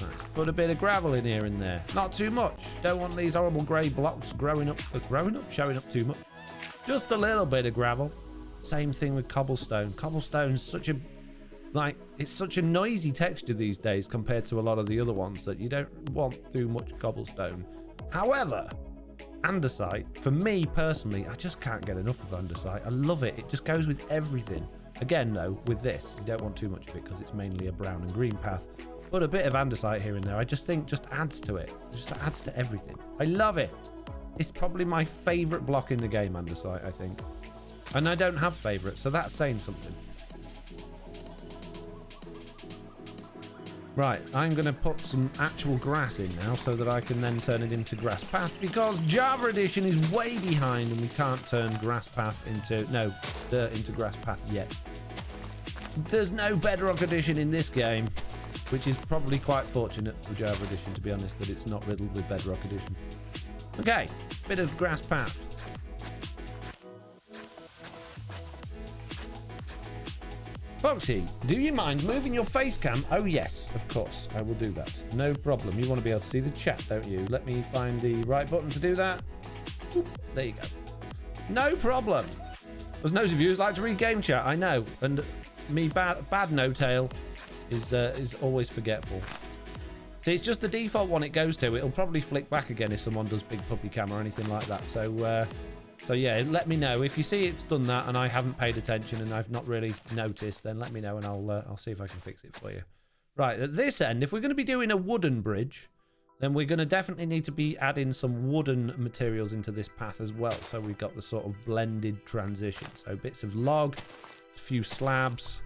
Let's put a bit of gravel in here and there. Not too much. Don't want these horrible grey blocks showing up too much. Just a little bit of gravel. Same thing with cobblestone. Cobblestone's such a noisy texture these days compared to a lot of the other ones that you don't want too much cobblestone. However, andesite, for me personally, I just can't get enough of andesite. I love it. It just goes with everything. Again, though, with this, you don't want too much of it because it's mainly a brown and green path. But a bit of andesite here and there, I just think just adds to it. It just adds to everything. I love it. It's probably my favourite block in the game, andesite, I think. And I don't have favourites, so that's saying something. Right, I'm going to put some actual grass in now so that I can then turn it into grass path, because Java Edition is way behind and we can't turn grass path into, no, dirt into grass path yet. There's no Bedrock Edition in this game, which is probably quite fortunate for Java Edition, to be honest, that it's not riddled with Bedrock Edition. Okay, bit of grass path. Foxy, do you mind moving your face cam? Oh yes, of course, I will do that. No problem. You want to be able to see the chat, don't you? Let me find the right button to do that. Oop, there you go. No problem. There's loads of you who like to read game chat, I know. And me, bad no-tail, is always forgetful. See, it's just the default one it goes to. It'll probably flick back again if someone does big puppy cam or anything like that. So yeah, let me know if you see it's done that and I haven't paid attention and I've not really noticed. Then let me know and I'll see if I can fix it for you. Right, at this end, if we're going to be doing a wooden bridge, then we're going to definitely need to be adding some wooden materials into this path as well. So we've got the sort of blended transition. So bits of log, a few slabs,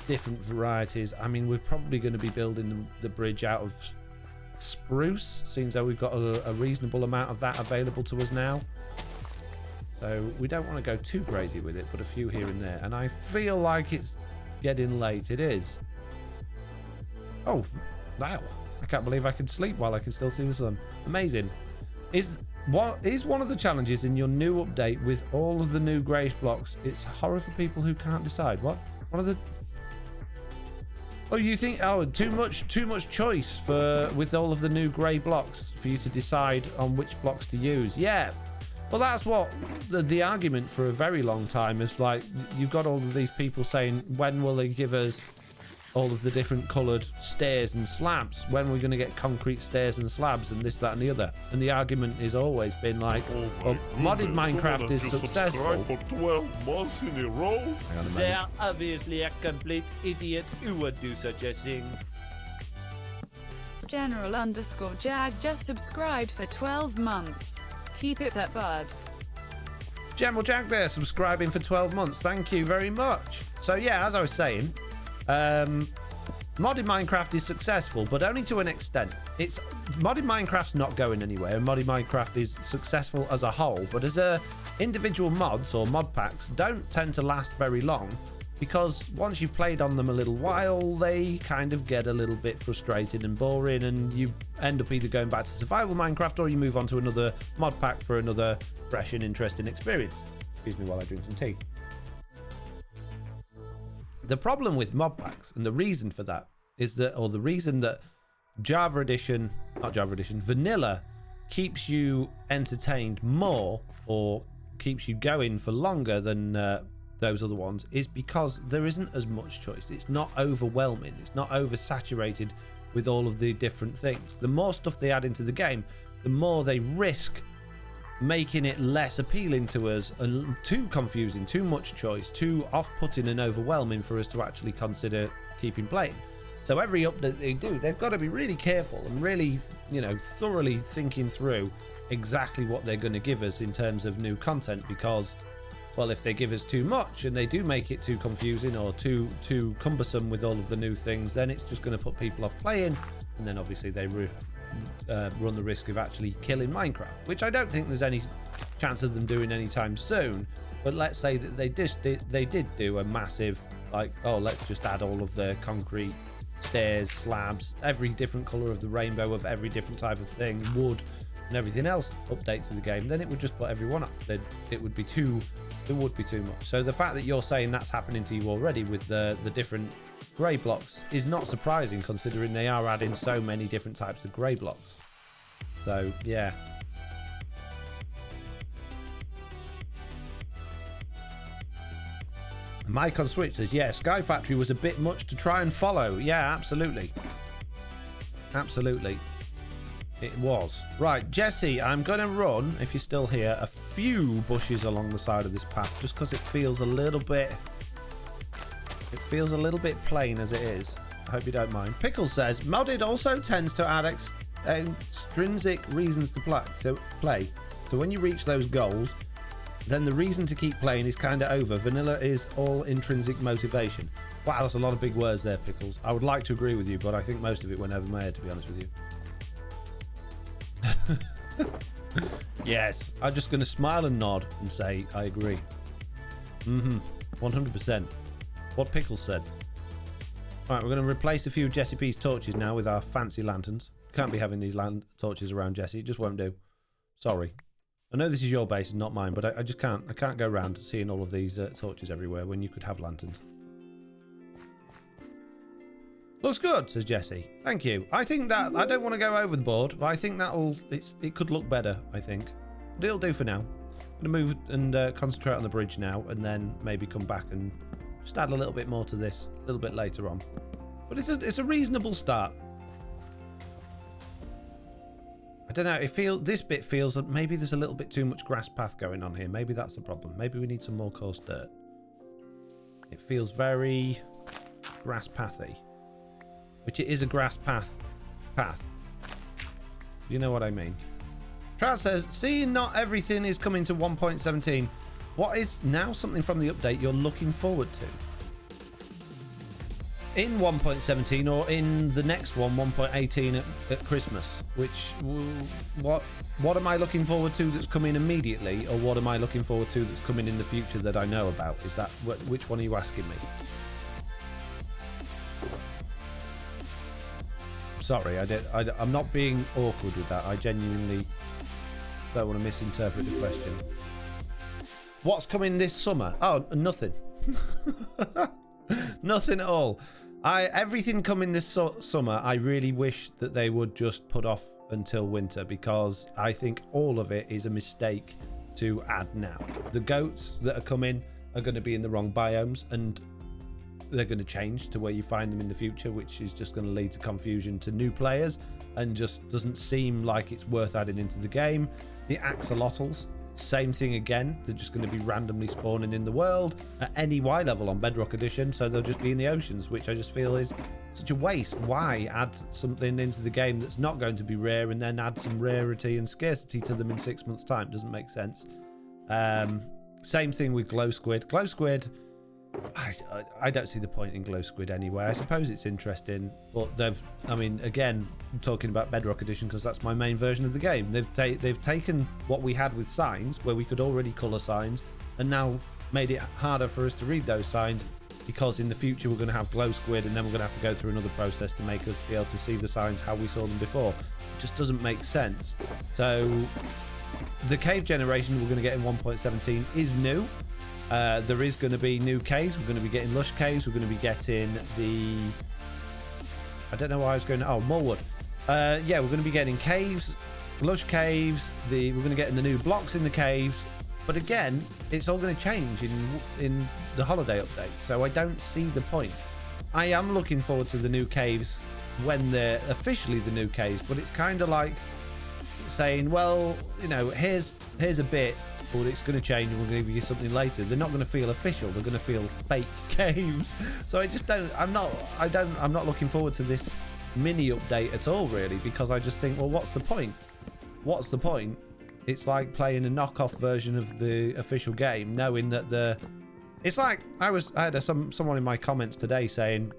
different varieties. I mean, we're probably going to be building the bridge out of spruce, seeing as though we've got a reasonable amount of that available to us now. So we don't want to go too crazy with it, but a few here and there. And I feel like it's getting late. It is. Oh, wow. I can't believe I can sleep while I can still see the sun. Amazing. What is one of the challenges in your new update with all of the new greyish blocks? It's horror for people who can't decide. What? One of the... Oh, you think... Oh, too much choice with all of the new grey blocks for you to decide on which blocks to use. Yeah. Well, that's what the argument for a very long time is. Like, you've got all of these people saying, when will they give us all of the different coloured stairs and slabs? When are we going to get concrete stairs and slabs and this, that and the other? And the argument has always been like, well, modded Minecraft is successful. For 12 months in a row? They're obviously a complete idiot who would do such a thing. General_Jag just subscribed for 12 months. Keep it up, bud. General Jack there, subscribing for 12 months. Thank you very much. So yeah, as I was saying, modded Minecraft is successful, but only to an extent. Modded Minecraft's not going anywhere. Modded Minecraft is successful as a whole, but as individual mods or mod packs don't tend to last very long, because once you've played on them a little while, they kind of get a little bit frustrated and boring, and you end up either going back to survival Minecraft or you move on to another mod pack for another fresh and interesting experience. Excuse me while I drink some tea. The problem with mod packs, and the reason for that, is that, or the reason that vanilla keeps you entertained more or keeps you going for longer than those other ones, is because there isn't as much choice. It's not overwhelming. It's not oversaturated with all of the different things. The more stuff they add into the game, the more they risk making it less appealing to us and too confusing, too much choice, too off-putting and overwhelming for us to actually consider keeping playing. So every update they do, they've got to be really careful and really, thoroughly thinking through exactly what they're going to give us in terms of new content, because, well, if they give us too much and they do make it too confusing or too cumbersome with all of the new things, then it's just going to put people off playing, and then obviously they run the risk of actually killing Minecraft, which I don't think there's any chance of them doing anytime soon. But let's say that they did do a massive, like, oh, let's just add all of the concrete stairs, slabs, every different color of the rainbow of every different type of thing, wood and everything else update to the game, then it would just put everyone up. It would be too much. So the fact that you're saying that's happening to you already with the different grey blocks is not surprising, considering they are adding so many different types of grey blocks. So yeah. Mike on Switch says, yeah, Sky Factory was a bit much to try and follow. Yeah, absolutely. Absolutely. It was. Right, Jesse, I'm going to run, if you're still here, a few bushes along the side of this path, just because it feels a little bit plain as it is. I hope you don't mind. Pickles says, modded also tends to add extrinsic reasons to play. So when you reach those goals, then the reason to keep playing is kind of over. Vanilla is all intrinsic motivation. Wow, that's a lot of big words there, Pickles. I would like to agree with you, but I think most of it went over my head, to be honest with you. Yes, I'm just going to smile and nod and say I agree. 100%. What Pickles said. All right, we're going to replace a few Jessie P's torches now with our fancy lanterns. Can't be having these torches around Jessie. It just won't do. Sorry. I know this is your base and not mine, but I just can't. I can't go around seeing all of these torches everywhere when you could have lanterns. Looks good, says Jessie. Thank you. I think that I don't want to go over the board, but I think it could look better. I think it'll do for now. I'm gonna move and concentrate on the bridge now, and then maybe come back and just add a little bit more to this a little bit later on. But it's a reasonable start. I don't know. This bit feels that maybe there's a little bit too much grass path going on here. Maybe that's the problem. Maybe we need some more coarse dirt. It feels very grass pathy, which it is a grass path. You know what I mean. Trout says, seeing not everything is coming to 1.17, what is now something from the update you're looking forward to? In 1.17 or in the next one, 1.18 at Christmas? What am I looking forward to that's coming immediately, or what am I looking forward to that's coming in the future that I know about? Is that which one are you asking me? Sorry, I'm not being awkward with that. I genuinely don't want to misinterpret the question. What's coming this summer? Oh, nothing. Nothing at all. Everything coming this summer, I really wish that they would just put off until winter, because I think all of it is a mistake to add now. The goats that are coming are going to be in the wrong biomes, and they're going to change to where you find them in the future, which is just going to lead to confusion to new players and just doesn't seem like it's worth adding into the game. The axolotls, same thing again. They're just going to be randomly spawning in the world at any Y level on Bedrock Edition, so they'll just be in the oceans, which I just feel is such a waste. Why add something into the game that's not going to be rare and then add some rarity and scarcity to them in 6 months' time? Doesn't make sense. Same thing with glow squid. Glow squid, I don't see the point in glow squid anyway. I suppose it's interesting, but again, I'm talking about Bedrock Edition because that's my main version of the game. They've taken what we had with signs, where we could already colour signs, and now made it harder for us to read those signs, because in the future we're going to have glow squid, and then we're going to have to go through another process to make us be able to see the signs how we saw them before. It just doesn't make sense. So the cave generation we're going to get in 1.17 is new. There is going to be new caves. We're going to be getting lush caves. We're going to be getting the... I don't know why I was going... Oh, more wood. Yeah, we're going to be getting caves, lush caves. We're going to get the new blocks in the caves. But again, it's all going to change in the holiday update. So I don't see the point. I am looking forward to the new caves when they're officially the new caves. But it's kind of like saying, well, you know, here's a bit, but it's going to change and we're going to give you something later. They're not going to feel official. They're going to feel fake caves. So I just don't. I'm not looking forward to this mini update at all, really, because I just think, well, what's the point? What's the point? It's like playing a knockoff version of the official game, knowing that it's like I had someone in my comments today saying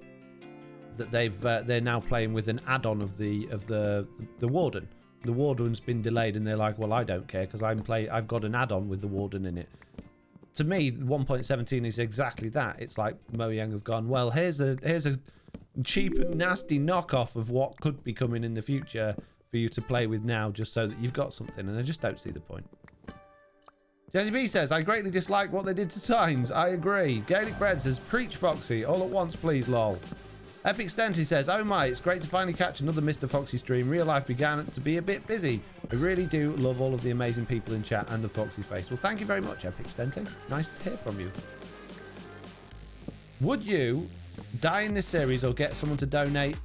that they're now playing with an add-on of the warden. The warden's been delayed, and they're like, well, I don't care because I've got an add-on with the warden in it. To me, 1.17 is exactly that. It's like Mojang have gone, well, here's a cheap and nasty knockoff of what could be coming in the future for you to play with now, just so that you've got something, and I just don't see the point. Jesse B says, I greatly dislike what they did to signs. I agree. Gaelic Bread says, preach Foxy, all at once please, lol. Epic Stenty says, oh my, it's great to finally catch another Mr. Foxy stream. Real life began to be a bit busy. I really do love all of the amazing people in chat and the Foxy face. Well, thank you very much, Epic Stenty. Nice to hear from you. Would you die in this series or get someone to donate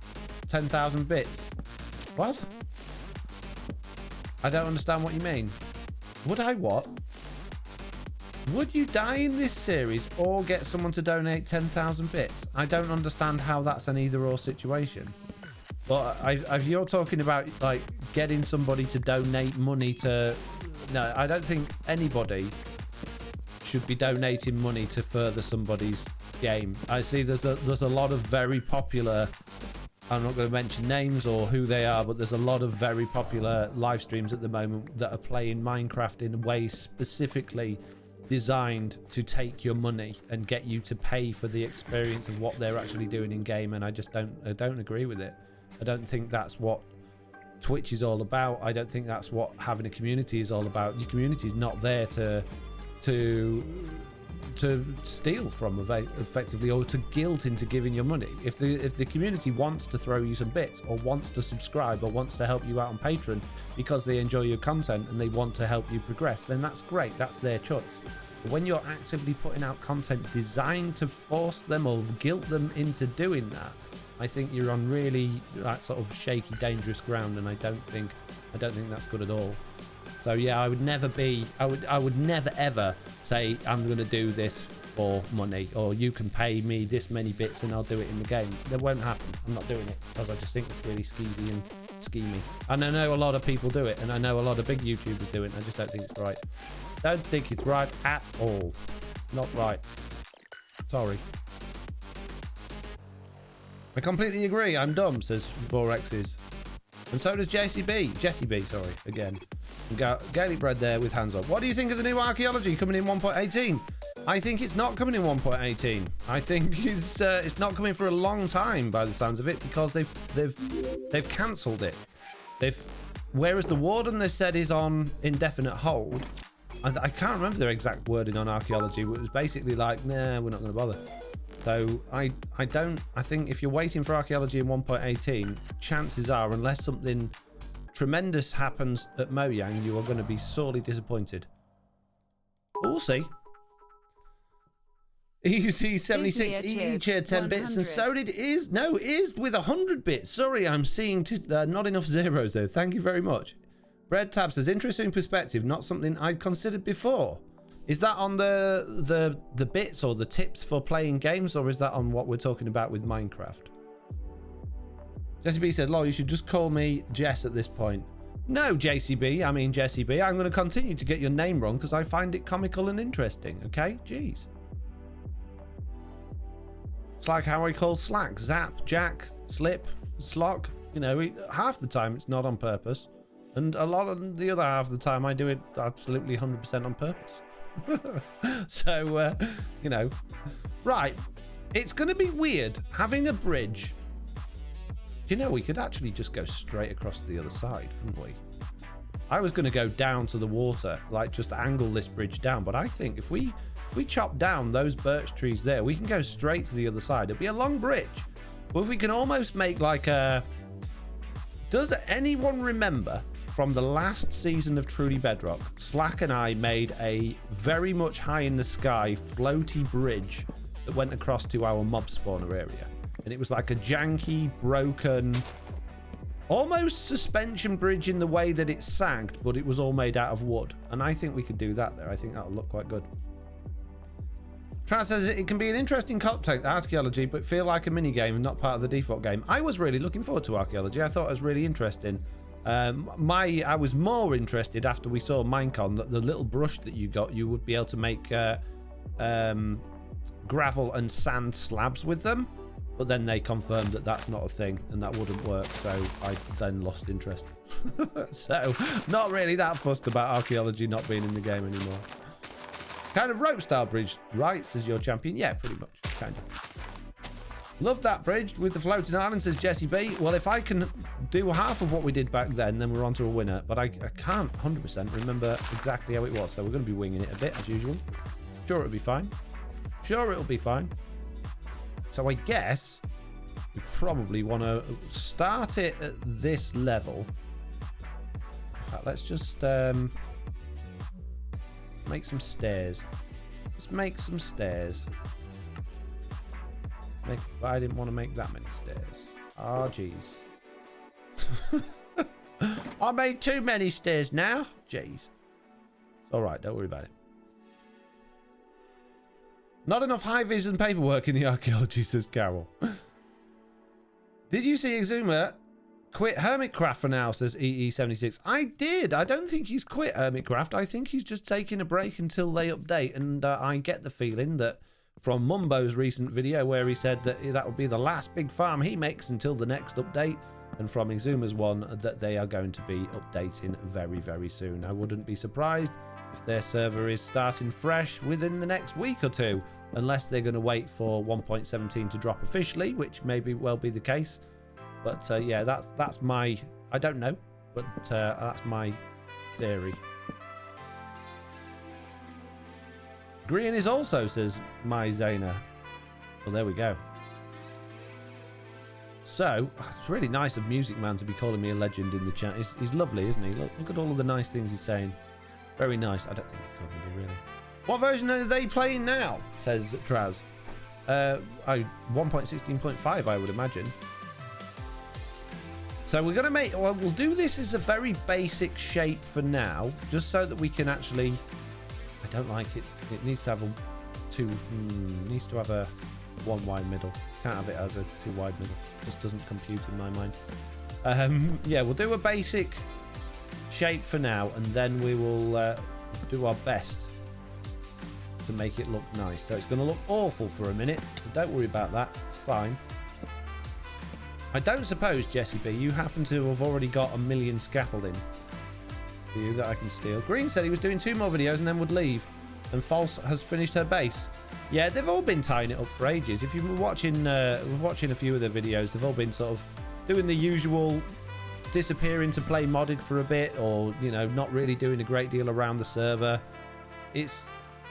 10,000 bits? What? I don't understand what you mean. Would I what? Would you die in this series or get someone to donate 10,000 bits? I don't understand how that's an either-or situation. But if you're talking about like getting somebody to donate money to... No, I don't think anybody should be donating money to further somebody's game. I see there's a lot of very popular, I'm not going to mention names or who they are, but there's a lot of very popular live streams at the moment that are playing Minecraft in ways specifically designed to take your money and get you to pay for the experience of what they're actually doing in game. And I don't agree with it. I don't think that's what Twitch is all about. I don't think that's what having a community is all about. Your community is not there to steal from, effectively, or to guilt into giving your money. If the community wants to throw you some bits, or wants to subscribe, or wants to help you out on Patreon because they enjoy your content and they want to help you progress, then that's great. That's their choice. But when you're actively putting out content designed to force them or guilt them into doing that, I think you're on really that sort of shaky, dangerous ground, and I don't think that's good at all. So yeah, I would never ever say I'm going to do this for money, or you can pay me this many bits and I'll do it in the game. That won't happen. I'm not doing it because I just think it's really skeezy and schemy. And I know a lot of people do it, and I know a lot of big YouTubers do it, and I just don't think it's right. Don't think it's right at all. Not right. Sorry. I completely agree. I'm dumb, says 4X's. And so does JCB. Jesse B, sorry, again. We got Gaelic Bread there with hands up. What do you think of the new archaeology coming in 1.18? I think it's not coming in 1.18. I think it's not coming for a long time by the sounds of it, because they've cancelled it. Whereas the Warden, they said, is on indefinite hold. I can't remember their exact wording on archaeology, but it was basically like, nah, we're not going to bother. So I think if you're waiting for archaeology in 1.18, chances are, unless something tremendous happens at Mojang, you are going to be sorely disappointed. But we'll see. Easy 76 each 10 bits, and so did Is with 100 bits. Sorry, I'm seeing not enough zeros though. Thank you very much. Bread Tab says, interesting perspective, not something I'd considered before. Is that on the bits or the tips for playing games, or is that on what we're talking about with Minecraft? Jesse B said, lol, you should just call me Jess at this point. No, JCB, I mean Jesse B. I'm going to continue to get your name wrong because I find it comical and interesting, okay? Jeez. It's like how I call Slack, Zap, Jack, Slip, Slock. You know, half the time it's not on purpose. And a lot of the other half of the time I do it absolutely 100% on purpose. So, you know. Right. It's going to be weird having a bridge. You know, we could actually just go straight across to the other side, couldn't we? I was going to go down to the water, like just angle this bridge down. But I think if we chop down those birch trees there, we can go straight to the other side. It'll be a long bridge. But we can almost make like a... Does anyone remember from the last season of Truly Bedrock, Slack and I made a very much high in the sky floaty bridge that went across to our mob spawner area? And it was like a janky, broken, almost suspension bridge in the way that it sagged, but it was all made out of wood. And I think we could do that there. I think that'll look quite good. Tran says it can be an interesting content, archaeology, but feel like a mini game and not part of the default game. I was really looking forward to archaeology. I thought it was really interesting. I was more interested after we saw Minecon that the little brush that you got, you would be able to make gravel and sand slabs with them. But then they confirmed that that's not a thing and that wouldn't work. So I then lost interest. So not really that fussed about archaeology not being in the game anymore. Kind of rope style bridge, right? Says your champion. Yeah, pretty much. Kind of. Love that bridge with the floating island, says Jesse B. Well, if I can do half of what we did back then we're on to a winner. But I can't 100% remember exactly how it was. So we're going to be winging it a bit as usual. Sure, it'll be fine. Sure, it'll be fine. So I guess we probably want to start it at this level. In fact, let's just make some stairs. Let's make some stairs. I didn't want to make that many stairs. Oh, jeez. I made too many stairs now. Jeez. It's all right. Don't worry about it. Not enough high vis and paperwork in the archaeology, says Carol. Did you see Exuma Quit Hermitcraft for now, says EE76. I did. I don't think he's quit Hermitcraft. I think he's just taking a break until they update. And I get the feeling that from Mumbo's recent video where he said that that would be the last big farm he makes until the next update. And from Exuma's one, that they are going to be updating very, very soon. I wouldn't be surprised if their server is starting fresh within the next week or two. Unless they're going to wait for 1.17 to drop officially, which may well be the case. But yeah, that's my... I don't know, but that's my theory. Green is also, says my Zayna. Well, there we go. So, it's really nice of Music Man to be calling me a legend in the chat. He's lovely, isn't he? Look at all of the nice things he's saying. Very nice. I don't think he's talking to me, really. What version are they playing now? Says Traz. 1.16.5, I would imagine. So we're going to make... Well, we'll do this as a very basic shape for now, just so that we can actually... I don't like it. It needs to have a needs to have a one wide middle. Can't have it as a two wide middle. Just doesn't compute in my mind. Yeah, we'll do a basic shape for now, and then we will do our best to make it look nice. So it's going to look awful for a minute, so don't worry about that. It's fine. I don't suppose, Jesse B, you happen to have already got 1 million scaffolding, do you, that I can steal? Green said he was doing 2 more videos and then would leave, and False has finished her base. Yeah, they've all been tying it up for ages. If you were watching a few of their videos, they've all been sort of doing the usual disappearing to play modded for a bit, or, you know, not really doing a great deal around the server. It's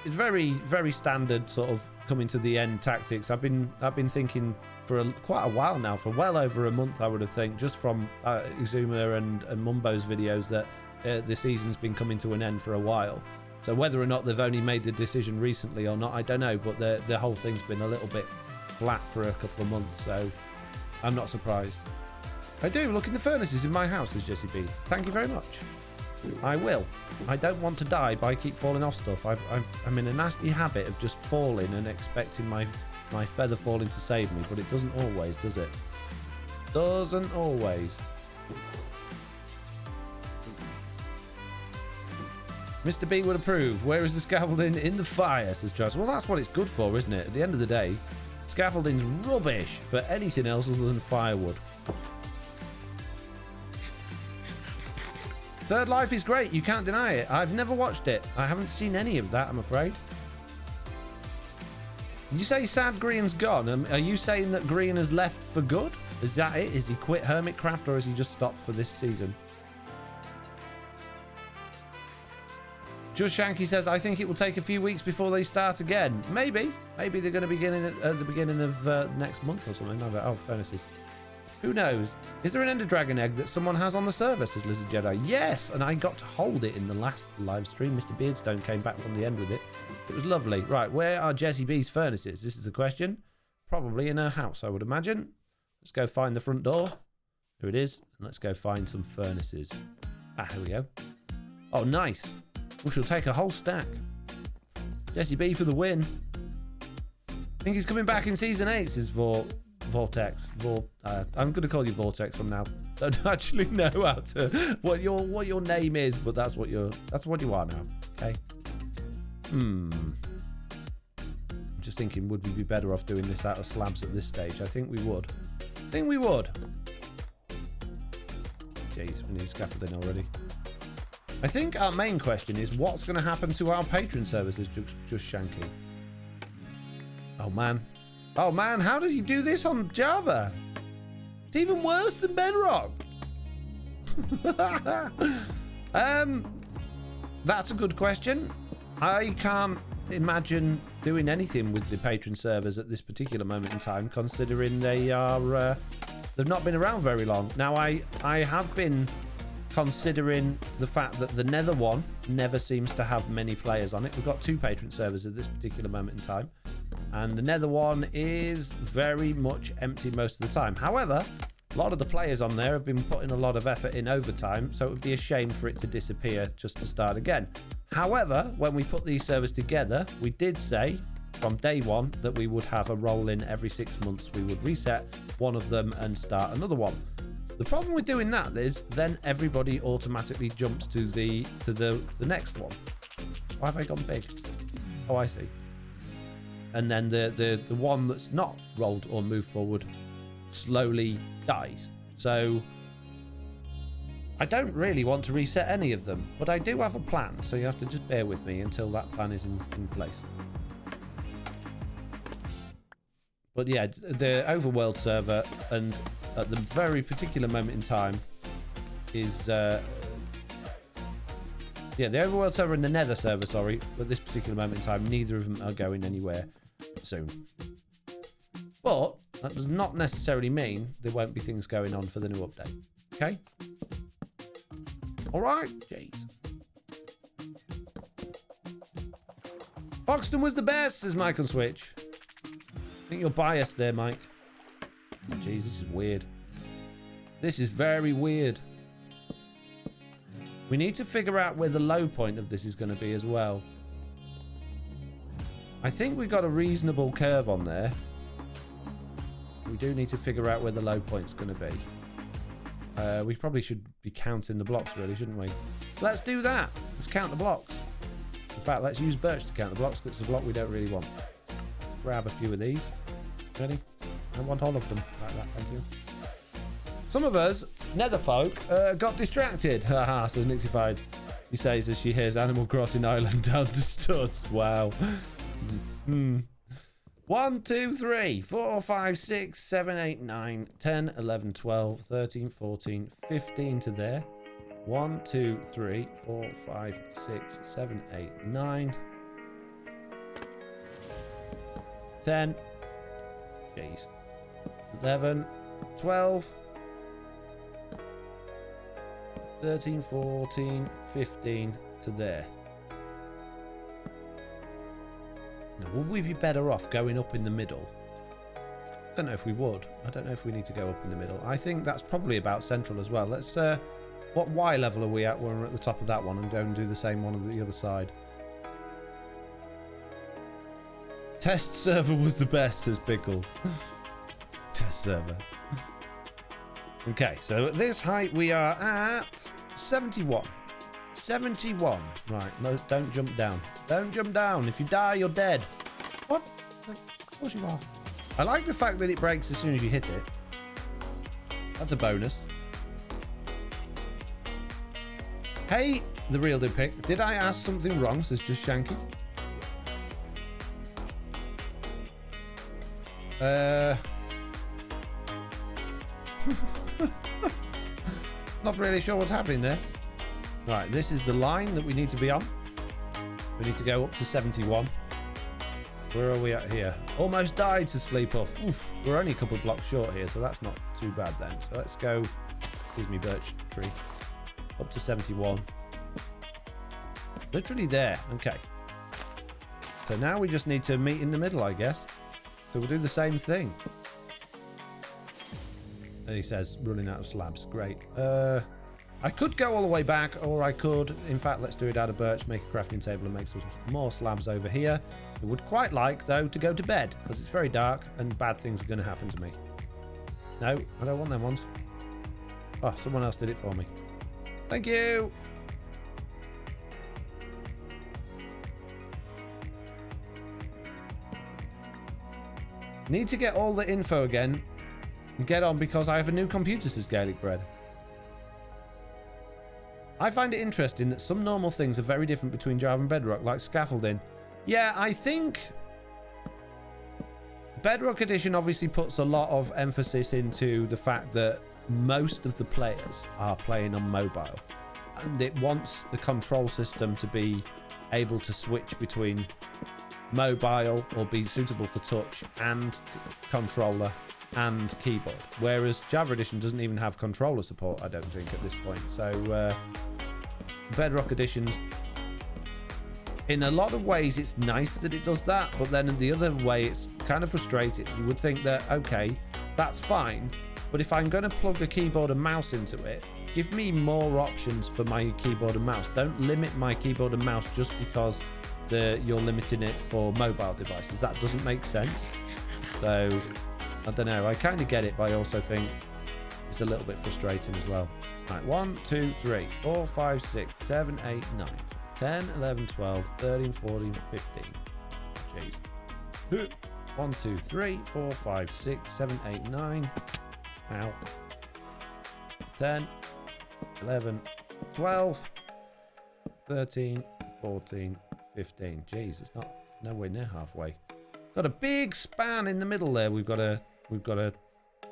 very, very standard sort of coming to the end tactics. I've been thinking for quite a while now, for well over a month, I would have think, just from Exuma and Mumbo's videos, that the season's been coming to an end for a while. So whether or not they've only made the decision recently or not, I don't know, but the whole thing's been a little bit flat for a couple of months, so I'm not surprised. I do look in the furnaces in my house, says Jesse B. Thank you very much. I will. I don't want to die, but I keep falling off stuff. I'm in a nasty habit of just falling and expecting my feather falling to save me, but it doesn't always, does it? Doesn't always. Mr. B would approve. Where is the scaffolding? In the fire, says Travis. Well, that's what it's good for, isn't it? At the end of the day, scaffolding's rubbish for anything else other than firewood. Third Life is great. You can't deny it. I've never watched it. I haven't seen any of that, I'm afraid. Did you say Sad Green's gone? Are you saying that Green has left for good? Is that it? Is he quit Hermitcraft, or has he just stopped for this season? Just Shanky says, I think it will take a few weeks before they start again. Maybe. Maybe they're going to begin at the beginning of next month or something. Oh, furnaces. Who knows? Is there an Ender Dragon egg that someone has on the server, says Lizard Jedi? Yes, and I got to hold it in the last live stream. Mr. Beardstone came back from the end with it. It was lovely. Right, where are Jessie B's furnaces? This is the question. Probably in her house, I would imagine. Let's go find the front door. Here it is. And let's go find some furnaces. Ah, here we go. Oh, nice. We shall take a whole stack. Jessie B for the win. I think he's coming back in Season 8, says Vortex. I'm going to call you Vortex from now. Don't actually know how to what your name is, but that's what you are now. Okay. I'm just thinking, would we be better off doing this out of slabs at this stage? I think we would. Jeez, we need scaffolding already. I think our main question is what's going to happen to our patron services, just Shanky. Oh man, how did you do this on Java? It's even worse than Bedrock. That's a good question. I can't imagine doing anything with the patron servers at this particular moment in time, considering they've not been around very long. Now, I have been considering the fact that the Nether one never seems to have many players on it. We've got 2 patron servers at this particular moment in time, and the Nether one is very much empty most of the time. However, a lot of the players on there have been putting a lot of effort in over time, so it would be a shame for it to disappear just to start again. However, when we put these servers together, we did say from day one that we would have a roll in every 6 months. We would reset one of them and start another one. The problem with doing that is then everybody automatically jumps to the next one. Why have I gone big? Oh, I see. And then the one that's not rolled or moved forward slowly dies. So I don't really want to reset any of them, but I do have a plan, so you have to just bear with me until that plan is in place. But yeah, the overworld server, and at the very particular moment in time, is yeah, the overworld server and the nether server, sorry, at this particular moment in time, neither of them are going anywhere soon. But that does not necessarily mean there won't be things going on for the new update. Okay? Alright, jeez. Foxton was the best, says Michael Switch. I think you're biased there, Mike. Jeez, this is weird. This is very weird. We need to figure out where the low point of this is going to be as well. I think we've got a reasonable curve on there. We do need to figure out where the low point's going to be. We probably should be counting the blocks, really, shouldn't we? Let's do that. Let's count the blocks. In fact, let's use birch to count the blocks, because it's a block we don't really want. Grab a few of these. Ready? I want all of them. Like that, thank you. Some of us, nether folk, got distracted. Haha, says Nixified. He says as she hears Animal Crossing Island down to studs. Wow. 1, 2, 3, 4, 5, 6, 7, 8, 9, 10, 11, 12, 13, 14, 15 to there. 1, 2, 3, 4, 5, 6, 7, 8, 9. 10. Jeez. 11, 12. 13, 14, 15 to there. Now, would we be better off going up in the middle? I don't know if we would. I don't know if we need to go up in the middle. I think that's probably about central as well. Let's, what Y level are we at when we're at the top of that one, and go and do the same one on the other side? Test server was the best, says Pickles. Test server. Okay, so at this height we are at 71. 71. Right, no, don't jump down. Don't jump down. If you die, you're dead. What? Of course you are. I like the fact that it breaks as soon as you hit it. That's a bonus. Hey, the real Depict. Did I ask something wrong, says Just Shanky? Not really sure what's happening there. Right, this is the line that we need to be on. We need to go up to 71. Where are we at here? Almost died, says Fleepuff. Oof, we're only a couple of blocks short here, so that's not too bad then. So let's go, excuse me, birch tree, up to 71. Literally there. Okay. So now we just need to meet in the middle, I guess. So we'll do the same thing. And he says, running out of slabs. Great. I could go all the way back, or I could, in fact, let's do it out of birch, make a crafting table and make some more slabs over here. I would quite like, though, to go to bed, because it's very dark and bad things are going to happen to me. No, I don't want them ones. Oh, someone else did it for me. Thank you. Need to get all the info again and get on, because I have a new computer, says Gaelic Bread. I find it interesting that some normal things are very different between Java and Bedrock, like scaffolding. Yeah, I think Bedrock Edition obviously puts a lot of emphasis into the fact that most of the players are playing on mobile, and it wants the control system to be able to switch between mobile or be suitable for touch and controller and keyboard, whereas Java Edition doesn't even have controller support, I don't think, at this point. So Bedrock Edition's, in a lot of ways it's nice that it does that, but then in the other way it's kind of frustrating. You would think that, okay, that's fine, but if I'm going to plug a keyboard and mouse into it, give me more options for my keyboard and mouse. Don't limit my keyboard and mouse just because you're limiting it for mobile devices. That doesn't make sense. So I don't know, I kind of get it, but I also think it's a little bit frustrating as well. Right, 1, 2, 3, 4, 5, 6, 7, 8, 9, 10, 11, 12, 13, 14, 15. Jeez. 1, 2, 3, 4, 5, 6, 7, 8, 9. Ow. 10, 11, 12, 13, 14, 15. Jeez, it's not nowhere near halfway. Got a big span in the middle there. We've got to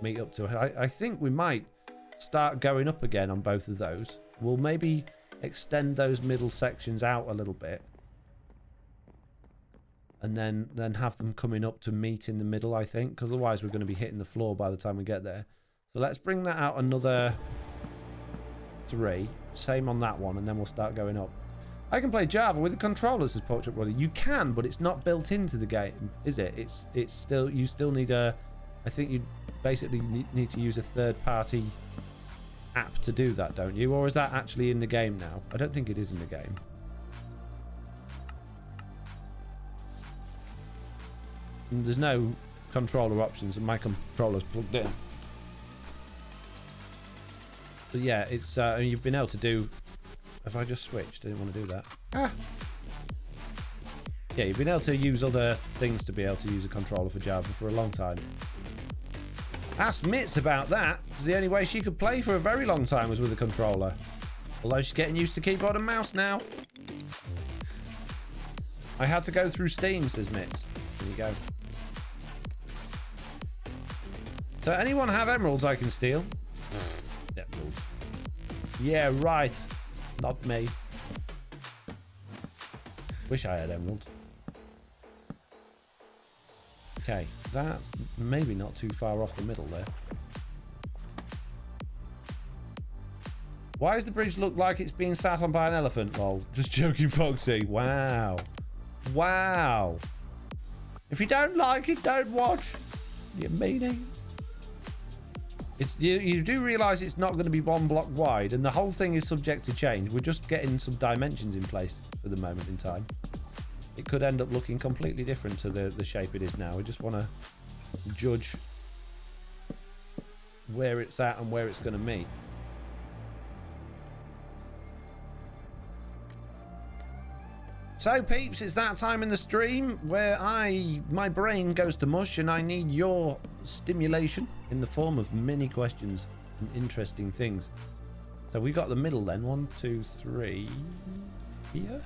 meet up to. I think we might start going up again on both of those. We'll maybe extend those middle sections out a little bit, and then have them coming up to meet in the middle, I think, because otherwise we're going to be hitting the floor by the time we get there. So let's bring that out another 3. Same on that one, and then we'll start going up. I can play Java with the controllers, says Portrait Brother. You can, but it's not built into the game, is it? It's still, you still need a, I think you basically need to use a third-party app to do that, don't you? Or is that actually in the game now? I don't think it is in the game. And there's no controller options, and my controller's plugged in. But yeah, it's you've been able to do. Have I just switched? I didn't want to do that. Ah. Yeah, you've been able to use other things to be able to use a controller for Java for a long time. Ask Mitz about that. It's the only way she could play for a very long time was with a controller. Although she's getting used to keyboard and mouse now. I had to go through Steam, says Mitz. There you go. So anyone have emeralds I can steal? Emeralds. Yeah, right. Not me. Wish I had emeralds. Okay, that's maybe not too far off the middle there. Why does the bridge look like it's being sat on by an elephant? Well, just joking, Foxy. Wow. Wow. If you don't like it, don't watch. You meanie. It's, you do realise it's not going to be 1 block wide, and the whole thing is subject to change. We're just getting some dimensions in place for the moment in time. It could end up looking completely different to the shape it is now. We just want to judge where it's at and where it's going to meet. So peeps, it's that time in the stream where my brain goes to mush and I need your stimulation in the form of many questions and interesting things. So we got the middle then, 1, 2, 3 here.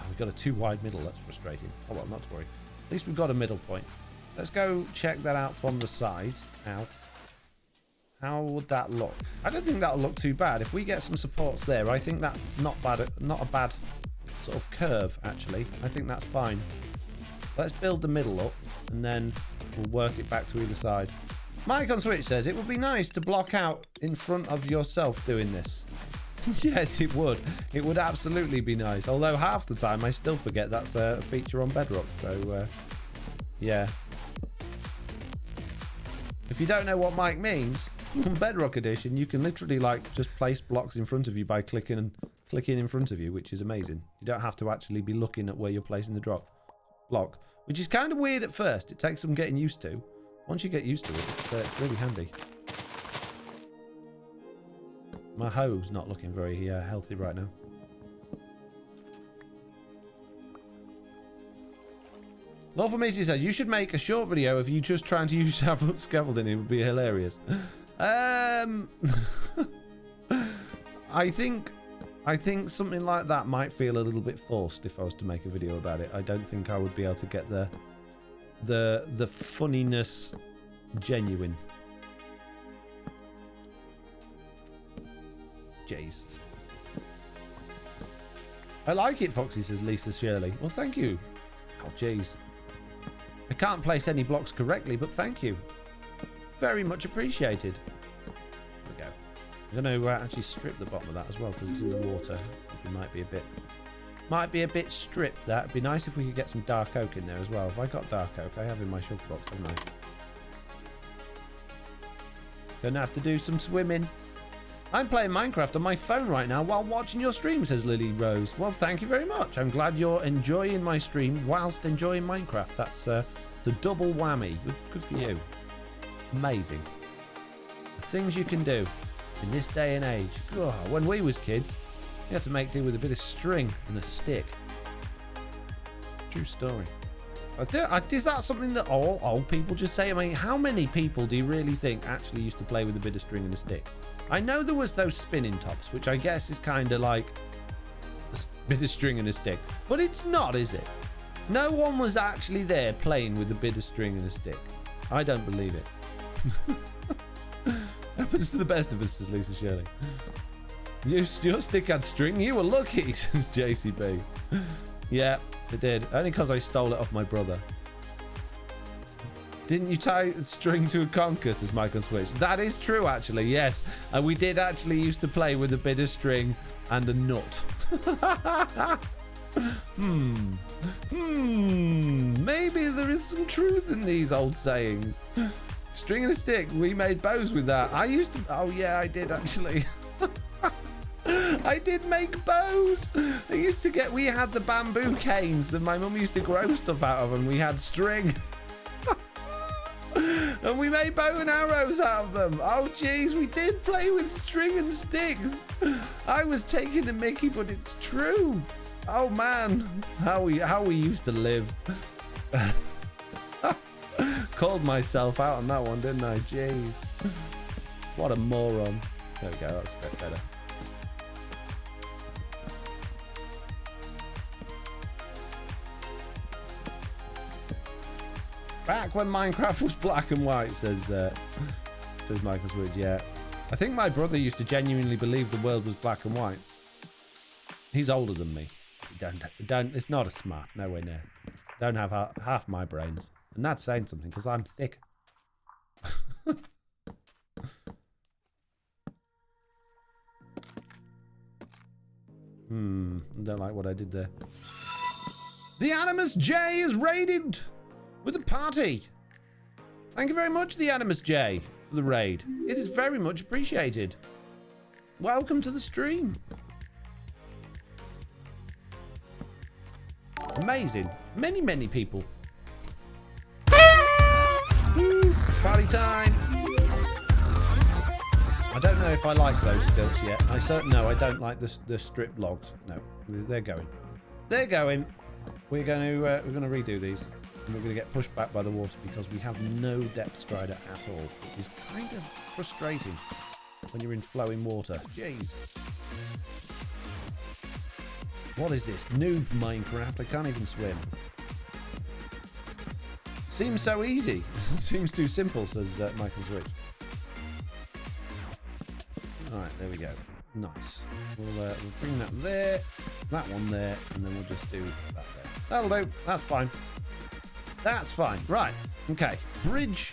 Oh, we got a too wide middle, that's frustrating. Oh well, not to worry. At least we've got a middle point. Let's go check that out from the sides. Ow. How would that look? I don't think that'll look too bad. If we get some supports there, I think that's not a bad sort of curve, actually. I think that's fine. Let's build the middle up and then we'll work it back to either side. Mike on Switch says it would be nice to block out in front of yourself doing this. Yes, it would. It would absolutely be nice. Although half the time I still forget that's a feature on Bedrock. So, yeah. If you don't know what Mike means, on Bedrock Edition, you can literally like just place blocks in front of you by clicking in front of you, which is amazing. You don't have to actually be looking at where you're placing the block, which is kind of weird at first. It takes some getting used to. Once you get used to it, it's really handy. My hoe's not looking very healthy right now. Lawful Meaty says, you should make a short video of you just trying to use scaffolding. It would be hilarious. I think something like that might feel a little bit forced if I was to make a video about it. I don't think I would be able to get the funniness genuine. Jeez. I like it, Foxy, says Lisa Shirley. Well, thank you. Oh, jeez. I can't place any blocks correctly, but thank you. Very much appreciated. There we go. I'm going to actually strip the bottom of that as well because it's in the water. It might be a bit stripped. That'd be nice if we could get some dark oak in there as well. Have I got dark oak? I have in my shove box, haven't I? Gonna have to do some swimming. I'm playing Minecraft on my phone right now while watching your stream, says Lily Rose. Well, thank you very much. I'm glad you're enjoying my stream whilst enjoying Minecraft. That's the double whammy. Good for you. Amazing. things you can do in this day and age. God, when we was kids, you had to make do with a bit of string and a stick. True story. Is that something that all old people just say? I mean, how many people do you really think actually used to play with a bit of string and a stick? I know there was those spinning tops, which I guess is kind of like a bit of string and a stick. But it's not, is it? No one was actually there playing with a bit of string and a stick. I don't believe it. Happens to the best of us, says Lisa Shirley. Your stick had string? You were lucky, says JCB. Yeah, it did. Only because I stole it off my brother. Didn't you tie a string to a conker, says Michael Switch? That is true, actually, yes. And we did actually used to play with a bit of string and a nut. Maybe there is some truth in these old sayings. String and a stick, we made bows with that. I used to... Oh, yeah, I did, actually. I did make bows. I used to get... We had the bamboo canes that my mum used to grow stuff out of, and we had string. And we made bow and arrows out of them. Oh, jeez, we did play with string and sticks. I was taking the mickey, but it's true. Oh, man. How we used to live. Called myself out on that one, didn't I? Jeez. What a moron. There we go. That's a bit better. Back when Minecraft was black and white, says Michael Switch. Yeah, I think my brother used to genuinely believe the world was black and white. He's older than me. Don't. It's not as smart. Nowhere near. Don't have half my brains, and that's saying something because I'm thick. I don't like what I did there. The Animus J is raided with a party. Thank you very much, the Animus J, for the raid. It is very much appreciated. Welcome to the stream. Amazing. Many people. Woo, it's party time. I don't know if I like those stilts yet. No, I don't like the strip logs. No, they're going. They're going. We're going to redo these. And we're going to get pushed back by the water because we have no depth strider at all. It is kind of frustrating when you're in flowing water. Jeez. What is this? Noob Minecraft? I can't even swim. Seems so easy. Seems too simple, says Michael Switch. Alright, there we go. Nice. We'll bring that there, that one there, and then we'll just do that there. That'll do. That's fine. That's fine. Right. Okay. Bridge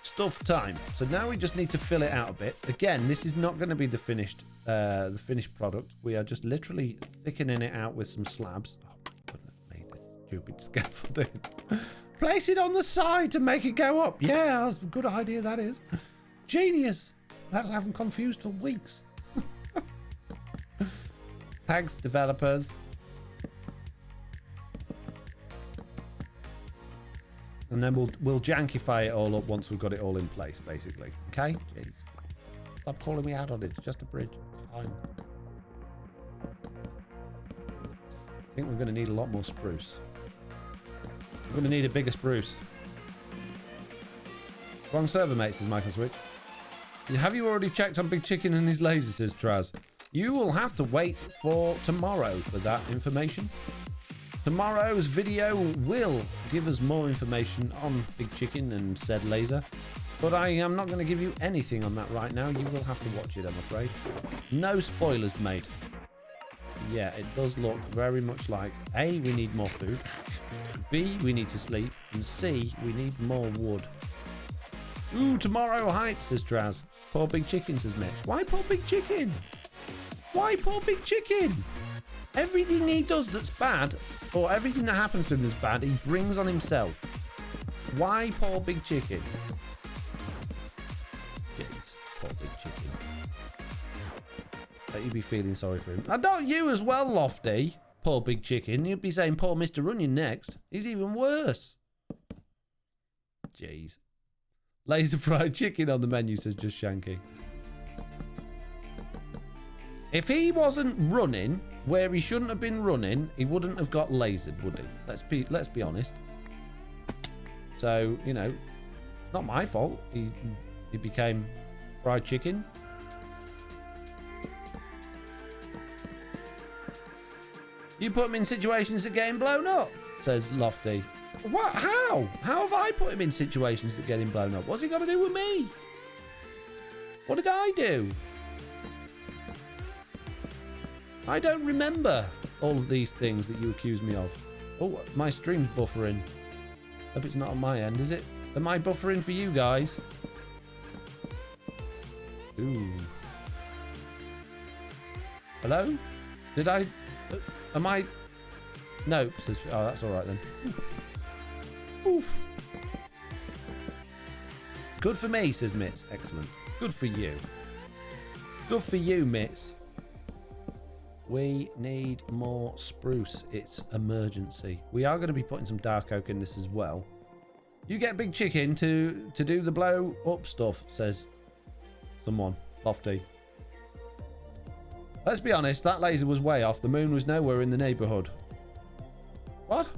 stuff time. So now we just need to fill it out a bit. Again, this is not going to be the finished product. We are just literally thickening it out with some slabs. Oh, I couldn't have made this stupid scaffolding. Place it on the side to make it go up. Yeah, that's a good idea, that is. Genius. That'll have them confused for weeks. Thanks, developers. And then we'll jankify it all up once we've got it all in place, basically. Okay? Jeez. Stop calling me out on it. It's just a bridge. It's fine. I think we're going to need a lot more spruce. We're going to need a bigger spruce. Wrong server, mate, says Michael Switch. Have you already checked on Big Chicken and his laser, says Traz. You will have to wait for tomorrow for that information. Tomorrow's video will give us more information on Big Chicken and said laser, but I am not going to give you anything on that right now. You will have to watch it, I'm afraid. No spoilers made. Yeah, it does look very much like A, we need more food, B, we need to sleep, and C, we need more wood. Ooh, tomorrow hype, says Traz. Poor Big Chicken, says Mitch. Why poor Big Chicken? Why poor Big Chicken? Everything he does that's bad, or everything that happens to him that's bad, he brings on himself. Why poor Big Chicken? Jeez, poor Big Chicken. Bet you'd be feeling sorry for him. I don't you as well, Lofty. Poor Big Chicken. You'd be saying poor Mr. Onion next. He's even worse. Jeez. Laser fried chicken on the menu, says Just Shanky. If he wasn't running where he shouldn't have been running, he wouldn't have got lasered, would he? Let's be honest. So, you know, not my fault. He became fried chicken. You put him in situations that get him blown up, says Lofty. What? How? How have I put him in situations that get him blown up? What's he got to do with me? What did I do? I don't remember all of these things that you accuse me of. Oh, my stream's buffering. Hope it's not on my end, is it? Am I buffering for you guys? Ooh. Hello? Did I... am I... Nope. Says, oh, that's all right then. Oof. Good for me, says Mitz. Excellent. Good for you. Good for you, Mitz. We need more spruce. It's emergency. We are going to be putting some dark oak in this as well. You get Big Chicken to do the blow up stuff, says someone. Lofty. Let's be honest, that laser was way off. The moon was nowhere in the neighborhood. What?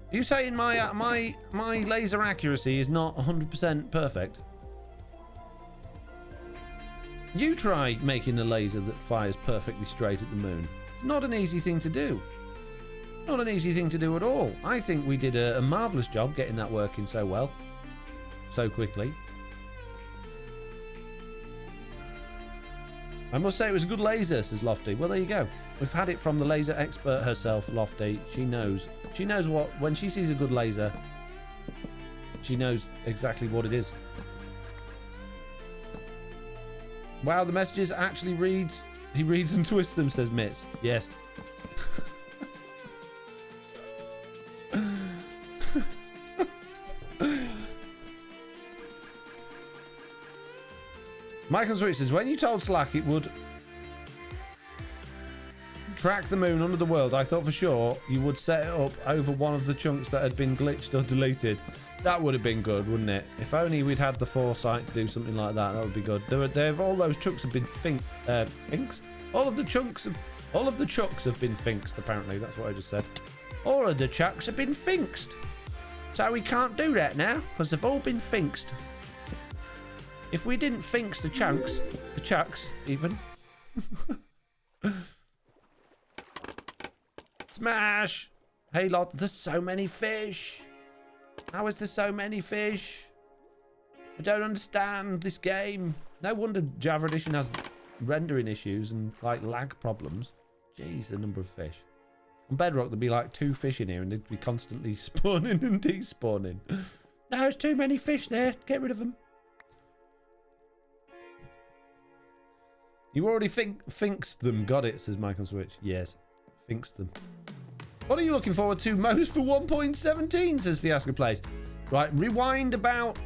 Are you saying my laser accuracy is not 100% perfect? You try making a laser that fires perfectly straight at the moon. It's not an easy thing to do. Not an easy thing to do at all. I think we did a marvellous job getting that working so well. So quickly. I must say it was a good laser, says Lofty. Well, there you go. We've had it from the laser expert herself, Lofty. She knows. She knows what... When she sees a good laser, she knows exactly what it is. Wow, the messages actually reads... He reads and twists them, says Mitz. Yes. Michael Switch says, when you told Slack it would track the moon under the world, I thought for sure you would set it up over one of the chunks that had been glitched or deleted. That would have been good, wouldn't it? If only we'd had the foresight to do something like that, that would be good. All those chunks have been finxed. All of the chunks have been finxed, apparently. That's what I just said. All of the chunks have been finxed. So we can't do that now, because they've all been finxed. If we didn't finx the chucks, even. Smash! Hey, lot, there's so many fish. How is there so many fish? I don't understand this game. No wonder Java Edition has rendering issues and, like, lag problems. Jeez, the number of fish. On Bedrock, there'd be, like, 2 fish in here and they'd be constantly spawning and despawning. No, there's too many fish there. Get rid of them. You already finxed them. Got it, says Michael Switch. Yes, finxed them. What are you looking forward to most for 1.17, says Fiasco Plays. Right, rewind about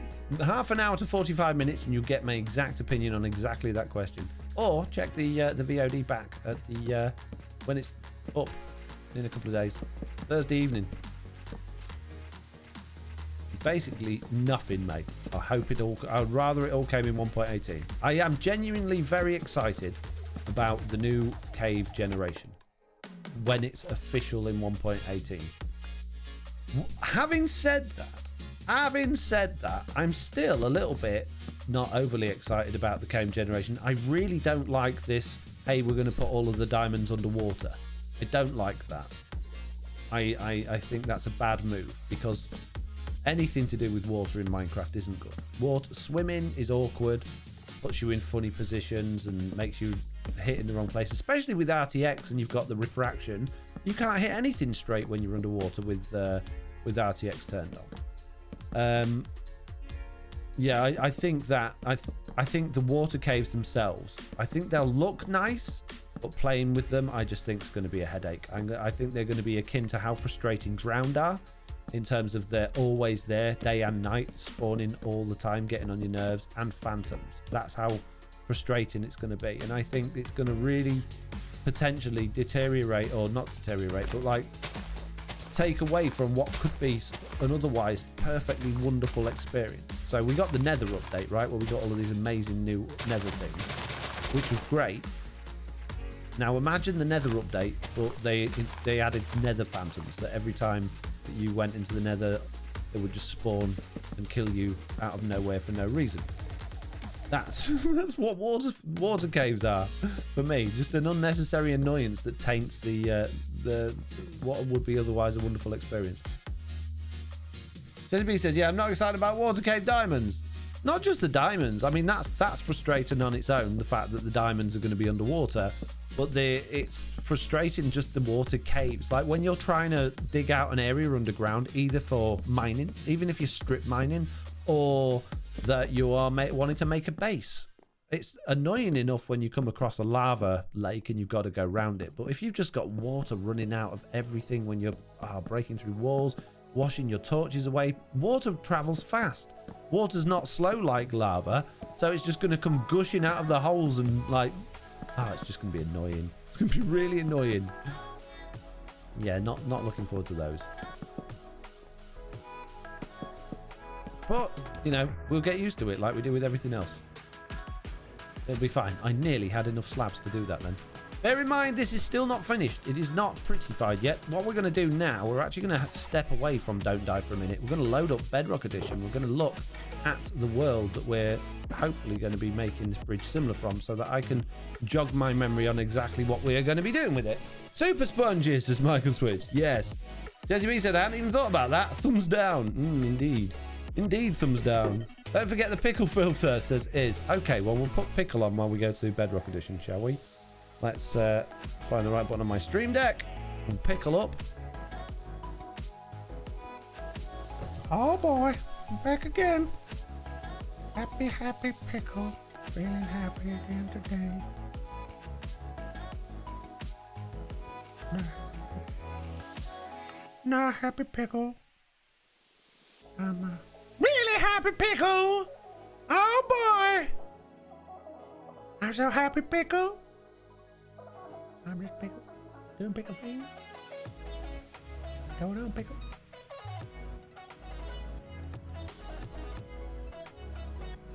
half an hour to 45 minutes and you'll get my exact opinion on exactly that question. Or check the VOD back at the when it's up in a couple of days. Thursday evening. Basically nothing, mate. I'd rather it all came in 1.18. I am genuinely very excited about the new cave generation when it's official in 1.18. Having said that, I'm still a little bit not overly excited about the cave generation. I really don't like this, hey, we're going to put all of the diamonds underwater. I don't like that. I think that's a bad move because anything to do with water in Minecraft isn't good. Swimming is awkward, puts you in funny positions and makes you hit in the wrong place, especially with RTX and you've got the refraction. You can't hit anything straight when you're underwater with RTX turned on. Yeah, I think that I think the water caves themselves, I think they'll look nice, but playing with them, I just think it's going to be a headache. I think they're going to be akin to how frustrating ground are, in terms of they're always there, day and night, spawning all the time, getting on your nerves, and phantoms. That's how frustrating it's going to be. And I think it's going to really potentially deteriorate, or not deteriorate, but like take away from what could be an otherwise perfectly wonderful experience. So we got the Nether update, right, where we got all of these amazing new Nether things, which was great. Now imagine the Nether update, but they added Nether phantoms, that every time that you went into the Nether, it would just spawn and kill you out of nowhere for no reason. That's what water caves are for me. Just an unnecessary annoyance that taints the what would be otherwise a wonderful experience. JB says, yeah, I'm not excited about water cave diamonds. Not just the diamonds. I mean, that's frustrating on its own, the fact that the diamonds are going to be underwater. But it's frustrating just the water caves. Like when you're trying to dig out an area underground, either for mining, even if you're strip mining, or that you are wanting to make a base. It's annoying enough when you come across a lava lake and you've got to go around it. But if you've just got water running out of everything when you're breaking through walls, washing your torches away, water travels fast. Water's not slow like lava, so it's just going to come gushing out of the holes and like, it's just going to be annoying. It's going to be really annoying. Yeah, not looking forward to those. But, you know, we'll get used to it like we do with everything else. It'll be fine. I nearly had enough slabs to do that then. Bear in mind, this is still not finished. It is not prettified yet. What we're going to do now, we're actually going to step away from Don't Die for a minute. We're going to load up Bedrock Edition. We're going to look at the world that we're hopefully going to be making this bridge similar from, so that I can jog my memory on exactly what we are going to be doing with it. Super sponges, says Michael Switch. Yes. Jesse B said, I hadn't even thought about that. Thumbs down. Indeed. Indeed, thumbs down. Don't forget the pickle filter, says Iz. Okay, well, we'll put pickle on while we go to Bedrock Edition, shall we? Let's find the right button on my stream deck and pickle up. Oh boy, I'm back again. Happy, happy pickle. Feeling happy again today. Nah, happy pickle. I'm a really happy pickle. Oh boy. I'm so happy pickle. I'm just pickle. Doing pickle things. Going on, pickle.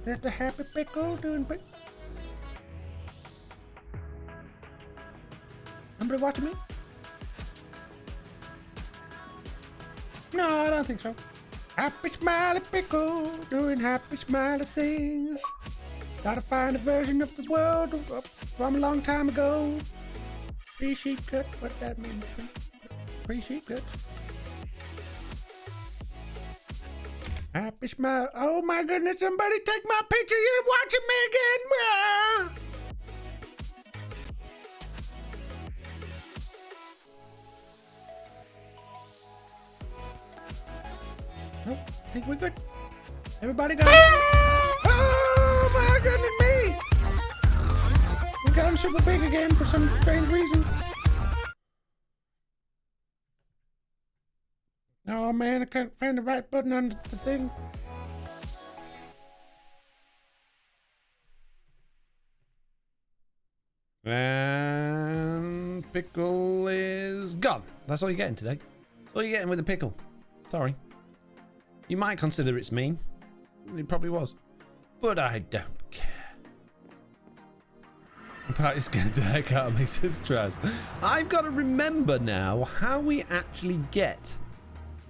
Just a happy pickle doing pickle. Somebody watching me? No, I don't think so. Happy smiley pickle, doing happy smiley things. Gotta find a version of the world from a long time ago. Pre-sheet cut, what that means? Pre-sheet cut. Happy smile. Oh my goodness, somebody take my picture. You're watching me again. Nope, I think we're good. Everybody go. Oh my goodness me. We got him super big again for some strange reason. Oh man, I can't find the right button on the thing. And pickle is gone. That's all you're getting today. All you're getting with the pickle. Sorry. You might consider it's mean. It probably was. But I don't care. Party scared the heck out of me, says Trash. I've got to remember now how we actually get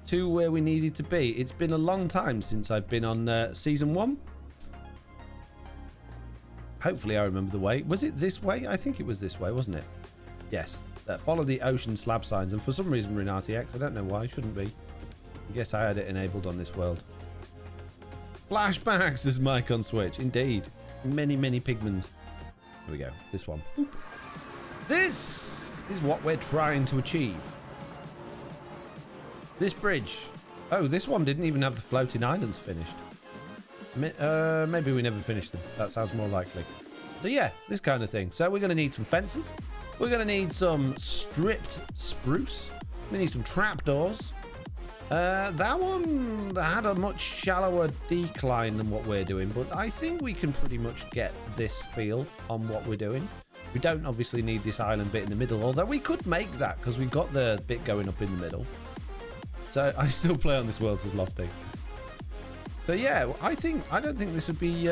to where we needed to be. It's been a long time since I've been on season 1. Hopefully I remember the way. Was it this way? I think it was this way, wasn't it? Yes. Follow the ocean slab signs. And for some reason we're in RTX. I don't know why. Shouldn't be. I guess I had it enabled on this world. Flashbacks, says Mike on Switch. Indeed. Many, many pigments. Here we go. This one. This is what we're trying to achieve. This bridge. Oh, this one didn't even have the floating islands finished. Maybe we never finished them. That sounds more likely. So yeah, this kind of thing. So we're going to need some fences. We're going to need some stripped spruce. We need some trapdoors. That one had a much shallower decline than what we're doing, but I think we can pretty much get this feel on what we're doing. We don't obviously need this island bit in the middle, although we could make that because we've got the bit going up in the middle. So I still play on this world, says Lofty. So yeah, I don't think this would be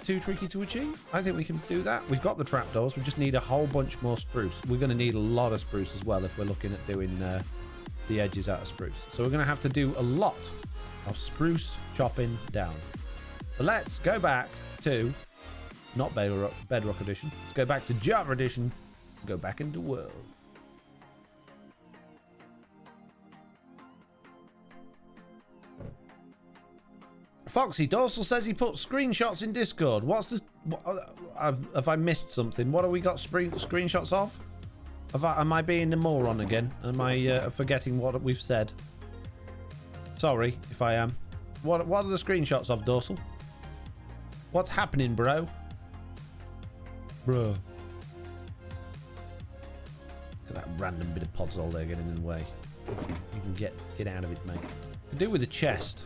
too tricky to achieve. I think we can do that. We've got the trapdoors. We just need a whole bunch more spruce. We're going to need a lot of spruce as well if we're looking at doing the edges out of spruce. So we're going to have to do a lot of spruce chopping down. But let's go back to, not Bedrock Edition. Let's go back to Java Edition. Go back into world. Foxy, Dorsal says he put screenshots in Discord. What's the... have I missed something? What have we got screenshots of? Am I being a moron again? Am I forgetting what we've said? Sorry if I am. What are the screenshots of, Dorsal? What's happening, bro? Bro. Look at that random bit of pods all there getting in the way. You can get out of it, mate. Could do with a chest.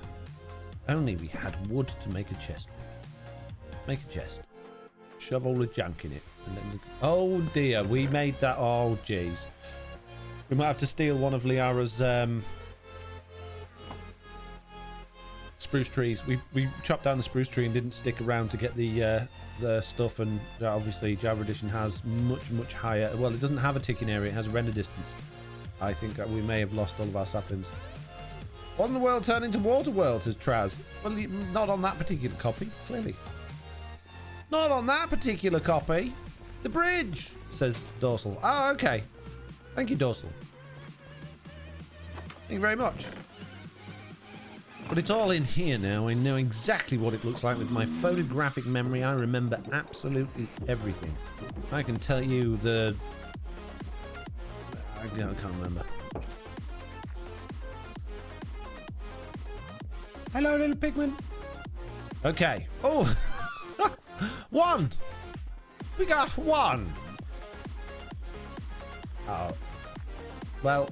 Only we had wood to make a chest. Make a chest. Shove all the junk in it. And then oh dear, we made that. Oh jeez. We might have to steal one of Liara's spruce trees. We chopped down the spruce tree and didn't stick around to get the stuff. And obviously Java Edition has much higher. Well, it doesn't have a ticking area. It has a render distance. I think that we may have lost all of our saplings. Wasn't the world turned into water world, says Traz? Well, not on that particular copy, clearly. Not on that particular copy. The bridge, says Dorsal. Oh, okay. Thank you, Dorsal. Thank you very much. But it's all in here now. I know exactly what it looks like with my photographic memory. I remember absolutely everything. I can tell you the... I can't remember. Hello, little pigman. Okay. Oh, one. We got one. Oh. Well,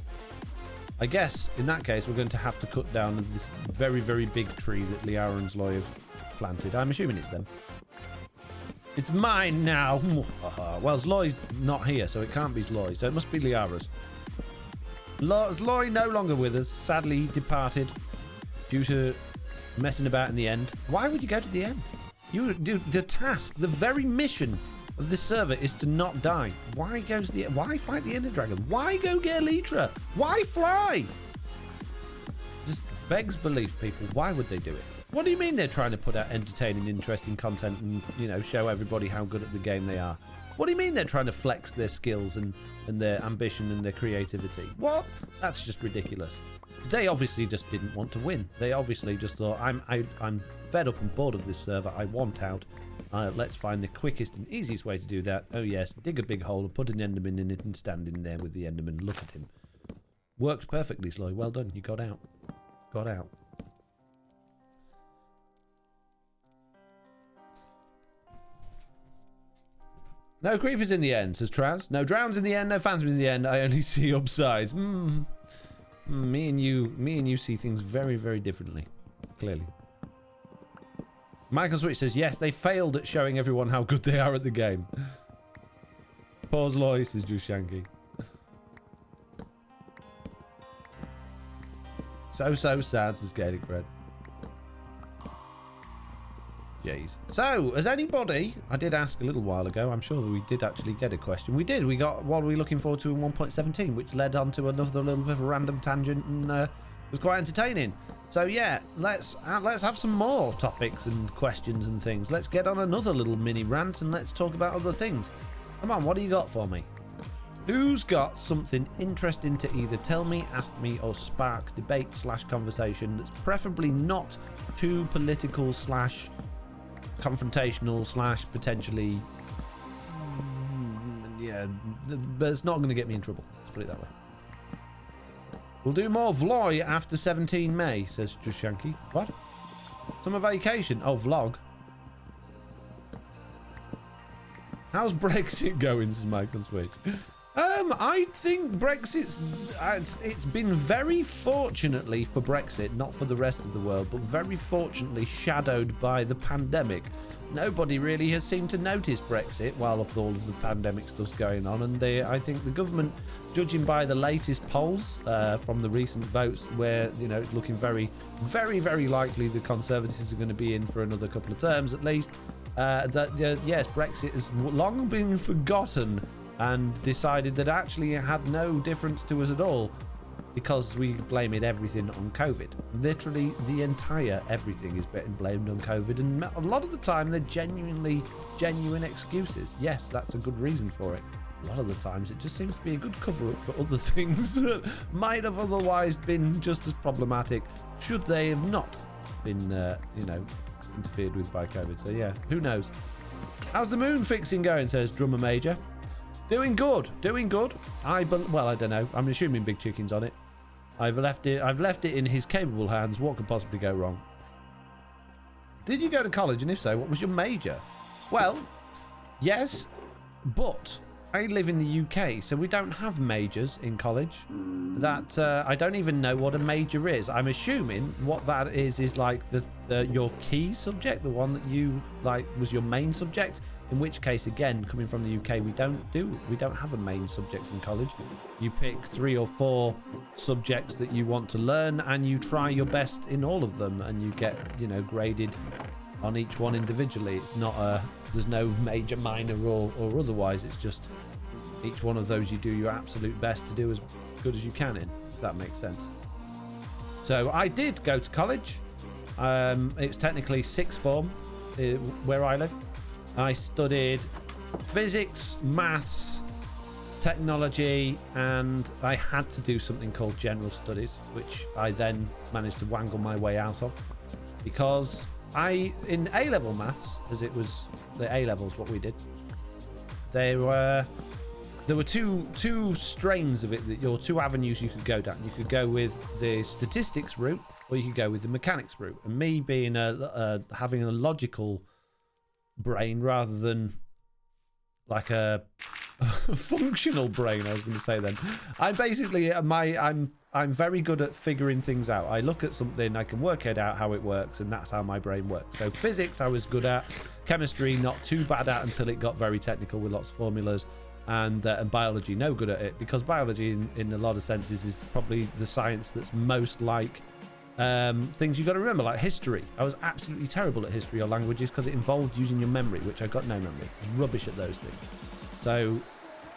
I guess in that case we're going to have to cut down this very, very big tree that Liara and Zloy have planted. I'm assuming it's them. It's mine now. Well, Zloy's not here, so it can't be Zloy. So it must be Liara's. Zloy no longer with us. Sadly departed due to messing about in the end. Why would you go to the end? The task, the very mission of this server is to not die. Why go to the... Why fight the Ender Dragon? Why go get Elytra? Why fly? Just begs belief, people. Why would they do it? What do you mean they're trying to put out entertaining, interesting content and, you know, show everybody how good at the game they are? What do you mean they're trying to flex their skills and their ambition and their creativity? What? That's just ridiculous. They obviously just didn't want to win. They obviously just thought, I'm fed up and bored of this server. I want out. Let's find the quickest and easiest way to do that. Oh yes, dig a big hole and put an Enderman in it and stand in there with the Enderman. Look at him. Worked perfectly, Sloy. Well done. You got out. Got out. No creepers in the end, says Traz. No drowns in the end. No phantoms in the end. I only see upsides. Me and you see things very, very differently. Clearly. Michael Switch says, yes, they failed at showing everyone how good they are at the game. Pause Loy, says Just Shanky. So sad, says Gaelic Bread. Jeez. So, has anybody... I did ask a little while ago. I'm sure that we did actually get a question. We did. We got what are we looking forward to in 1.17, which led on to another little bit of a random tangent and was quite entertaining. So, yeah, let's have some more topics and questions and things. Let's get on another little mini rant and let's talk about other things. Come on, what do you got for me? Who's got something interesting to either tell me, ask me, or spark debate / conversation that's preferably not too political / confrontational / potentially yeah, but it's not going to get me in trouble, let's put it that way. We'll do more vlog after 17 May, says Just Shanky. What? Summer vacation? Oh, vlog. How's Brexit going, says Michael Switch. I think Brexit's it's been very fortunately for Brexit, not for the rest of the world, but very fortunately shadowed by the pandemic. Nobody really has seemed to notice Brexit while all of the pandemic stuff's going on, and I think the government, judging by the latest polls from the recent votes, where it's looking very, very, very likely the Conservatives are going to be in for another couple of terms at least. Yes, Brexit has long been forgotten and decided that actually it had no difference to us at all because we blame everything on COVID. Literally the entire everything is being blamed on COVID, and a lot of the time they're genuine excuses. Yes, that's a good reason for it. A lot of the times it just seems to be a good cover-up for other things that might have otherwise been just as problematic should they have not been interfered with by COVID. So yeah, who knows? How's the moon fixing going, says Drummer Major. Doing good. Well, I don't know. I'm assuming Big Chicken's on it. I've left it in his capable hands. What could possibly go wrong? Did you go to college, and if so, what was your major? Well, yes, but I live in the UK, so we don't have majors in college. That I don't even know what a major is. I'm assuming what that is like your key subject, the one that you was your main subject. In which case, again, coming from the UK, we don't have a main subject in college. You pick 3 or 4 subjects that you want to learn, and you try your best in all of them, and you get graded on each one individually. It's not there's no major, minor, or otherwise. It's just each one of those you do your absolute best to do as good as you can in, if that makes sense. So I did go to college. It's technically sixth form where I live. I studied physics, maths, technology, and I had to do something called general studies, which I then managed to wangle my way out of, because in A-level maths, as it was the A-levels what we did, there were two strains of it, or 2 avenues you could go down. You could go with the statistics route, or you could go with the mechanics route. And me being having a logical brain rather than like a functional brain, I was going to say then. I'm basically I'm very good at figuring things out. I look at something, I can work it out how it works, and that's how my brain works. So physics I was good at, chemistry not too bad at until it got very technical with lots of formulas, and biology no good at it, because biology in a lot of senses is probably the science that's most like things you got to remember, like history. I was absolutely terrible at history or languages because it involved using your memory, which I got no memory. I was rubbish at those things. So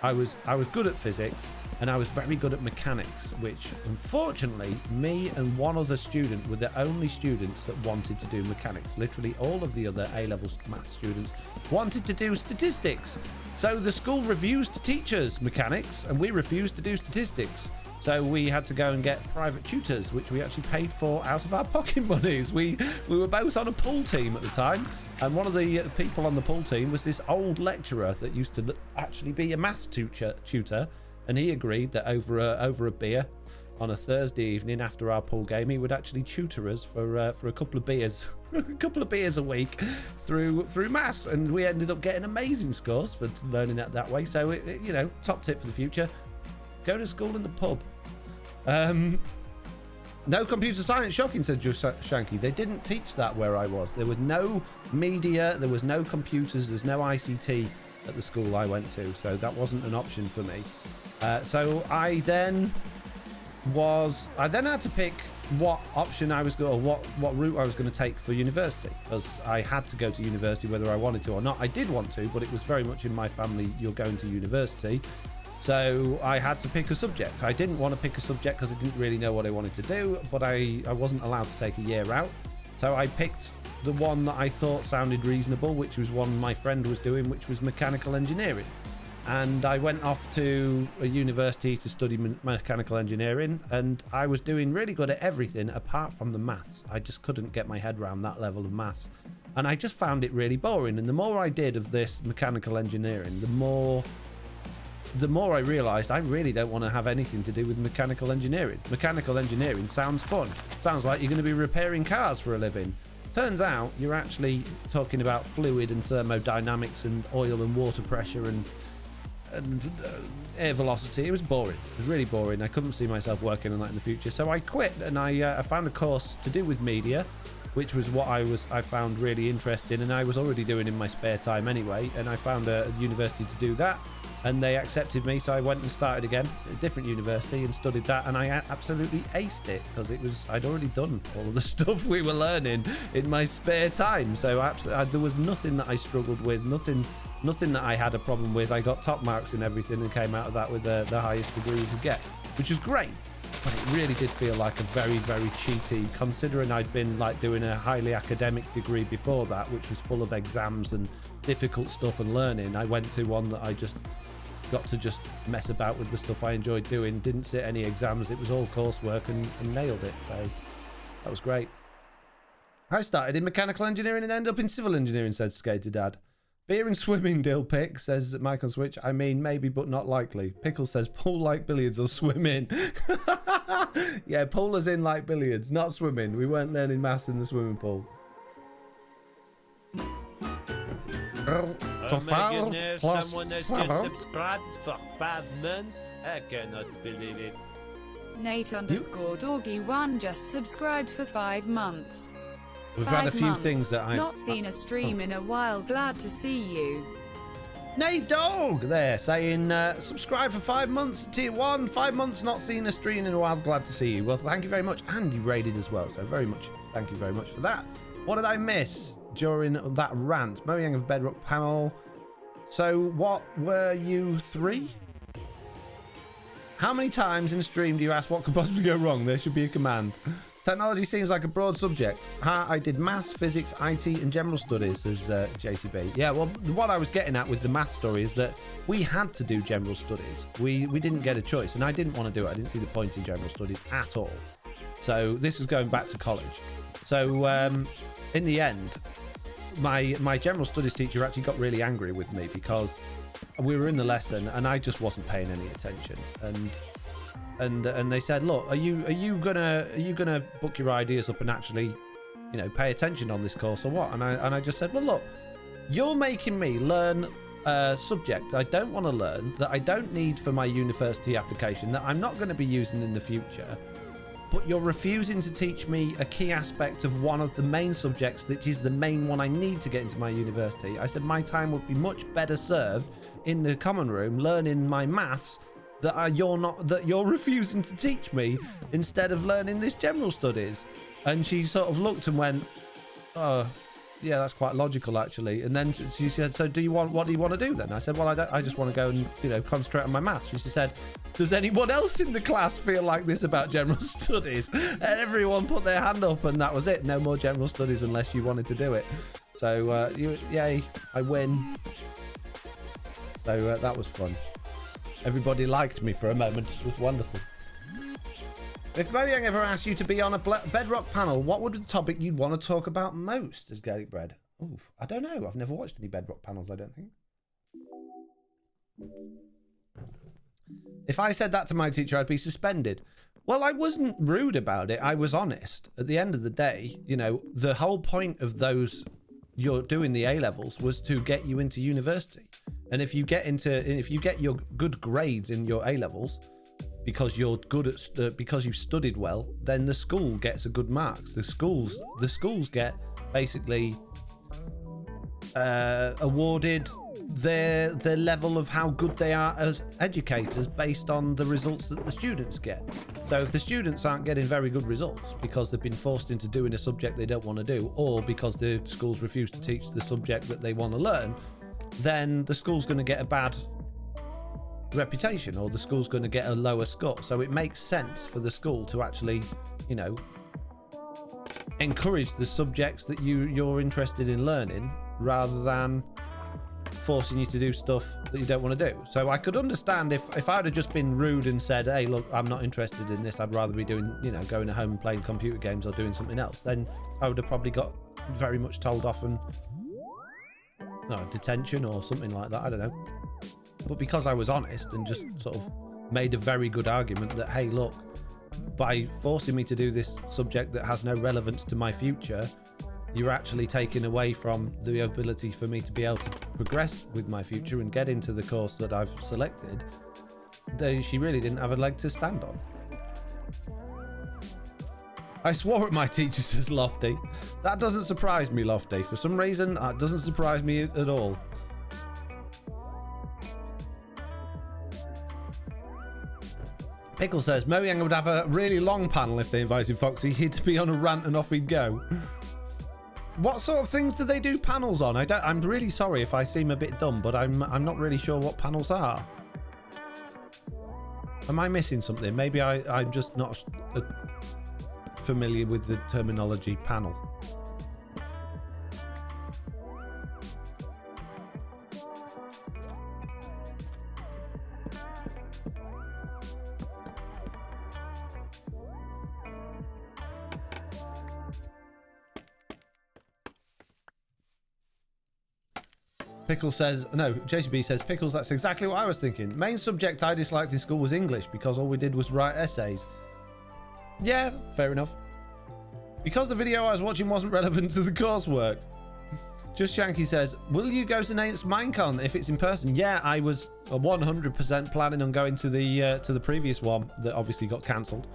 I was good at physics, and I was very good at mechanics, which unfortunately me and one other student were the only students that wanted to do mechanics. Literally all of the other A-level math students wanted to do statistics. So the school refused to teach us mechanics, and we refused to do statistics. So we had to go and get private tutors, which we actually paid for out of our pocket monies. We were both on a pool team at the time, and one of the people on the pool team was this old lecturer that used to actually be a maths tutor, and he agreed that over a beer on a Thursday evening after our pool game, he would actually tutor us for a couple of beers, a couple of beers a week through maths, and we ended up getting amazing scores for learning it that way. So top tip for the future: go to school in the pub. No computer science. Shocking, said Shanky. They didn't teach that where I was. There was no media, there was no computers, there's no ICT at the school I went to, so that wasn't an option for me. So I then had to pick what option I was going, or what route I was going to take for university, because I had to go to university whether I wanted to or not. I did want to, but it was very much in my family, you're going to university. So I had to pick a subject. I didn't want to pick a subject because I didn't really know what I wanted to do, but I wasn't allowed to take a year out. So I picked the one that I thought sounded reasonable, which was one my friend was doing, which was mechanical engineering. And I went off to a university to study mechanical engineering, and I was doing really good at everything apart from the maths. I just couldn't get my head around that level of maths, and I just found it really boring. And the more I did of this mechanical engineering, the more I realized I really don't want to have anything to do with mechanical engineering. Mechanical engineering sounds fun. Sounds like you're going to be repairing cars for a living. Turns out you're actually talking about fluid and thermodynamics and oil and water pressure and air velocity. It was boring. It was really boring. I couldn't see myself working on that in the future. So I quit, and I found a course to do with media, which was what I found really interesting, and I was already doing in my spare time anyway. And I found a university to do that, and they accepted me, so I went and started again at a different university and studied that, and I absolutely aced it because I'd already done all of the stuff we were learning in my spare time. So there was nothing that I struggled with, nothing that I had a problem with. I got top marks in everything and came out of that with the highest degree you could get, which is great. But it really did feel like a very, very cheaty, considering I'd been like doing a highly academic degree before that, which was full of exams and difficult stuff and learning. I went to one that I just got to just mess about with the stuff I enjoyed doing, didn't sit any exams, it was all coursework, and nailed it. So that was great. I started in mechanical engineering and ended up in civil engineering, said Skater Dad. Beer and swimming, Dill Pick, says Mike on Switch. I mean, maybe, but not likely. Pickle says, pool like billiards or swimming. Yeah, pool as in like billiards, not swimming. We weren't learning maths in the swimming pool. Oh my goodness, someone has just subscribed for 5 months? I cannot believe it. Nate_Doggy1 just subscribed for 5 months. We've had a few months. things that I've not seen a stream in a while. Glad to see you. Nate Dog there saying subscribe for 5 months, tier 1, 5 months not seen a stream in a while, glad to see you. Well, thank you very much, and you raided as well, so very much thank you very much for that. What did I miss during that rant? Mojang of Bedrock panel. So what were you 3? How many times in stream do you ask what could possibly go wrong? There should be a command. Technology seems like a broad subject. I did maths, physics, IT, and general studies, as JCB. Yeah, well, what I was getting at with the math story is that we had to do general studies. We didn't get a choice, and I didn't want to do it. I didn't see the point in general studies at all. So this was going back to college. So in the end, my general studies teacher actually got really angry with me because we were in the lesson and I just wasn't paying any attention. And they said, look, are you gonna book your ideas up and actually, you know, pay attention on this course or what? And I just said, well, look, you're making me learn a subject I don't want to learn, that I don't need for my university application, that I'm not going to be using in the future, but you're refusing to teach me a key aspect of one of the main subjects, that is the main one I need to get into my university. I said my time would be much better served in the common room learning my maths that you're refusing to teach me, instead of learning this general studies. And she sort of looked and went, oh yeah, that's quite logical actually. And then she said, so what do you want to do then? I said, well, I just want to go and, you know, concentrate on my maths. She said, does anyone else in the class feel like this about general studies? And everyone put their hand up, and that was it. No more general studies unless you wanted to do it. So yay, I win. So that was fun. Everybody liked me for a moment. It was wonderful. If Mojang ever asked you to be on a Bedrock panel, what would the topic you'd want to talk about most as Gaelic Bread? Oof, I don't know. I've never watched any Bedrock panels, I don't think. If I said that to my teacher, I'd be suspended. Well, I wasn't rude about it. I was honest. At the end of the day, you know, the whole point of those, you're doing the A-levels, was to get you into university. And if you get your good grades in your A-levels, because you're good at because you've studied well, then the school gets a good marks. The schools get basically awarded their level of how good they are as educators based on the results that the students get. So if the students aren't getting very good results because they've been forced into doing a subject they don't want to do, or because the schools refuse to teach the subject that they want to learn, then the school's going to get a bad reputation, or the school's going to get a lower score. So it makes sense for the school to actually, you know, encourage the subjects that you're interested in learning, rather than forcing you to do stuff that you don't want to do. So I could understand if I'd have just been rude and said, hey, look, I'm not interested in this, I'd rather be doing, you know, going home and playing computer games or doing something else, then I would have probably got very much told off and detention or something like that. I don't know. But because I was honest and just sort of made a very good argument that, hey, look, by forcing me to do this subject that has no relevance to my future, you're actually taking away from the ability for me to be able to progress with my future and get into the course that I've selected, then she really didn't have a leg to stand on. I swore at my teacher, says Lofty. That doesn't surprise me, Lofty. For some reason, that doesn't surprise me at all. Pickle says, Mojang would have a really long panel if they invited Foxy. He'd be on a rant and off he'd go. What sort of things do they do panels on? I'm really sorry if I seem a bit dumb, but I'm not really sure what panels are. Am I missing something? Maybe I'm just not familiar with the terminology panel. Pickles says, no, JCB says, Pickles, that's exactly what I was thinking. Main subject I disliked in school was English because all we did was write essays. Yeah, fair enough. Because the video I was watching wasn't relevant to the coursework. Just Shanky says, will you go to Nate's Minecon if it's in person? Yeah, I was 100% planning on going to the previous one that obviously got cancelled.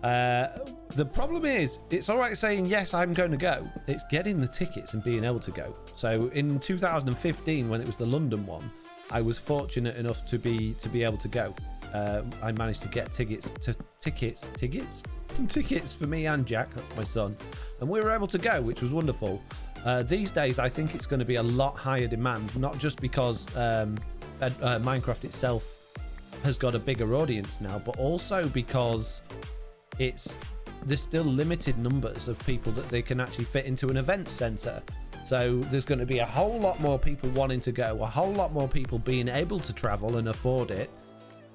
The problem is, it's all right saying yes, I'm going to go. It's getting the tickets and being able to go. So in 2015, when it was the London one, I was fortunate enough to be able to go. I managed to get tickets for me and Jack, that's my son, and we were able to go, which was wonderful. These days, I think it's going to be a lot higher demand, not just because Minecraft itself has got a bigger audience now, but also because there's still limited numbers of people that they can actually fit into an event center. So there's going to be a whole lot more people wanting to go, a whole lot more people being able to travel and afford it.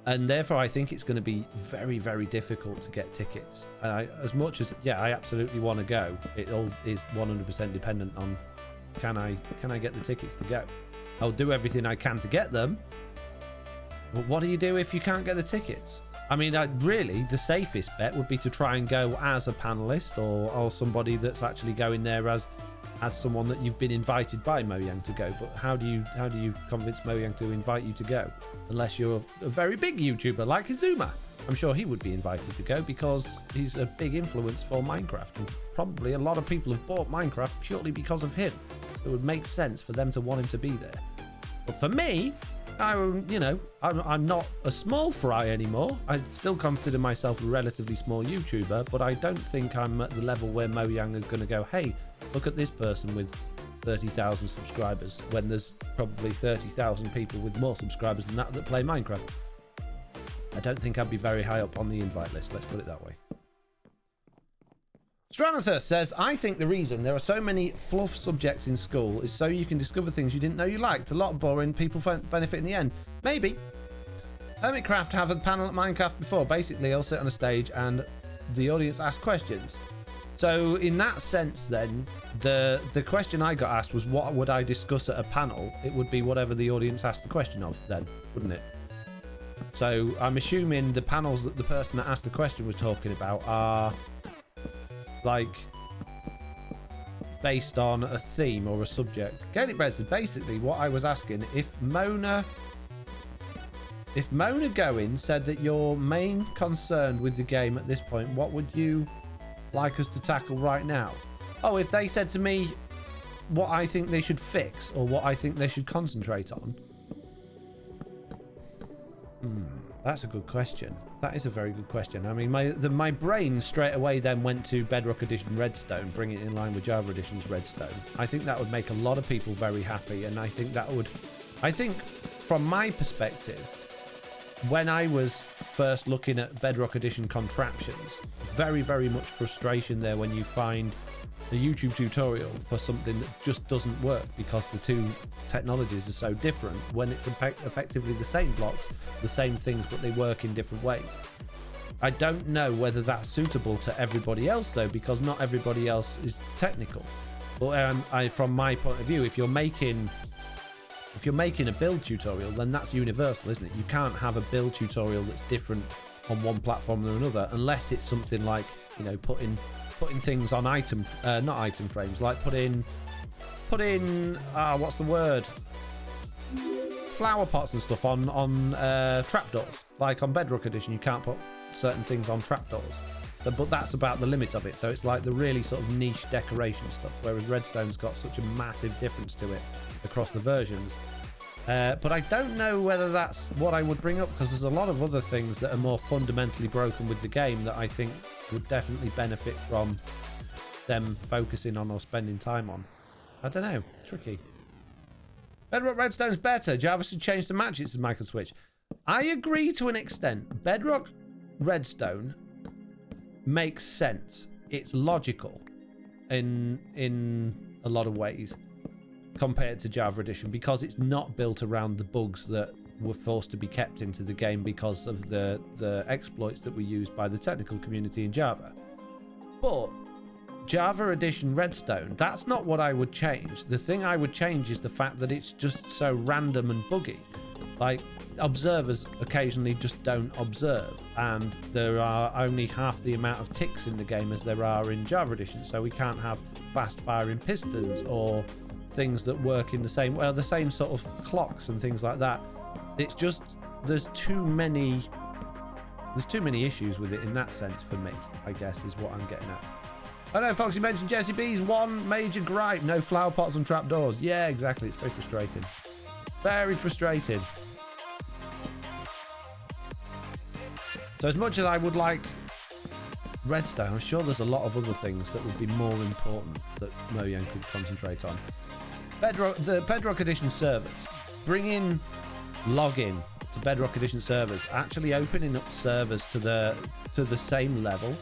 And therefore, I think it's going to be very, very difficult to get tickets. And as much as, yeah, I absolutely want to go, it all is 100% dependent on can I get the tickets to go. I'll do everything I can to get them. But what do you do if you can't get the tickets? I mean, really, the safest bet would be to try and go as a panelist or somebody that's actually going there as someone that you've been invited by Mojang to go. But how do you convince Mojang to invite you to go? Unless you're a very big YouTuber like Izuma. I'm sure he would be invited to go because he's a big influence for Minecraft. And probably a lot of people have bought Minecraft purely because of him. It would make sense for them to want him to be there. But for me, I'm not a small fry anymore. I still consider myself a relatively small YouTuber, but I don't think I'm at the level where Mojang is going to go, hey, look at this person with 30,000 subscribers, when there's probably 30,000 people with more subscribers than that play Minecraft. I don't think I'd be very high up on the invite list, let's put it that way. Stranathus says, I think the reason there are so many fluff subjects in school is so you can discover things you didn't know you liked. A lot of boring, people benefit in the end. Maybe. Hermitcraft have a panel at Minecraft before. Basically, I'll sit on a stage and the audience ask questions. So in that sense, then, the question I got asked was, what would I discuss at a panel? It would be whatever the audience asked the question of then, wouldn't it? So I'm assuming the panels that the person that asked the question was talking about are like based on a theme or a subject. Gaelic Bread says, basically what I was asking, if Mona Going said that your main concern with the game at this point, what would you like us to tackle right now? Oh, if they said to me what I think they should fix or what I think they should concentrate on. That's a good question. That is a very good question. I mean, my brain straight away then went to Bedrock Edition Redstone, bring it in line with Java Edition's Redstone. I think that would make a lot of people very happy, and I think from my perspective, when I was first looking at Bedrock Edition contraptions, very, very much frustration there when you find a YouTube tutorial for something that just doesn't work because the two technologies are so different, when it's effectively the same blocks, the same things, but they work in different ways. I don't know whether that's suitable to everybody else though, because not everybody else is technical. But from my point of view, if you're making a build tutorial, then that's universal, isn't it? You can't have a build tutorial that's different on one platform than another, unless it's something like, you know, putting putting things on not item frames, like put in what's the word? Flower pots and stuff on trapdoors. Like on Bedrock Edition, you can't put certain things on trapdoors. So, but that's about the limit of it. So it's like the really sort of niche decoration stuff, whereas Redstone's got such a massive difference to it across the versions. But I don't know whether that's what I would bring up, because there's a lot of other things that are more fundamentally broken with the game that I think would definitely benefit from them focusing on or spending time on. I don't know. Tricky. Bedrock Redstone's better. Java should change the matches, says Michael Switch. I agree to an extent. Bedrock Redstone makes sense. It's logical in a lot of ways compared to Java Edition, because it's not built around the bugs that were forced to be kept into the game because of the exploits that were used by the technical community in Java. But Java Edition Redstone, that's not what I would change. The thing I would change is the fact that it's just so random and buggy. Like, observers occasionally just don't observe, and there are only half the amount of ticks in the game as there are in Java Edition, so we can't have fast firing pistons or things that work in the same sort of clocks and things like that. It's just there's too many issues with it in that sense for me, I guess, is what I'm getting at. I know Foxy mentioned Jesse B's one major gripe: no flower pots and trapdoors. Yeah, exactly. It's very frustrating. Very frustrating. So as much as I would like Redstone, I'm sure there's a lot of other things that would be more important that Mojang could concentrate on. The Bedrock Edition servers, bringing login to Bedrock Edition servers, actually opening up servers to the same level.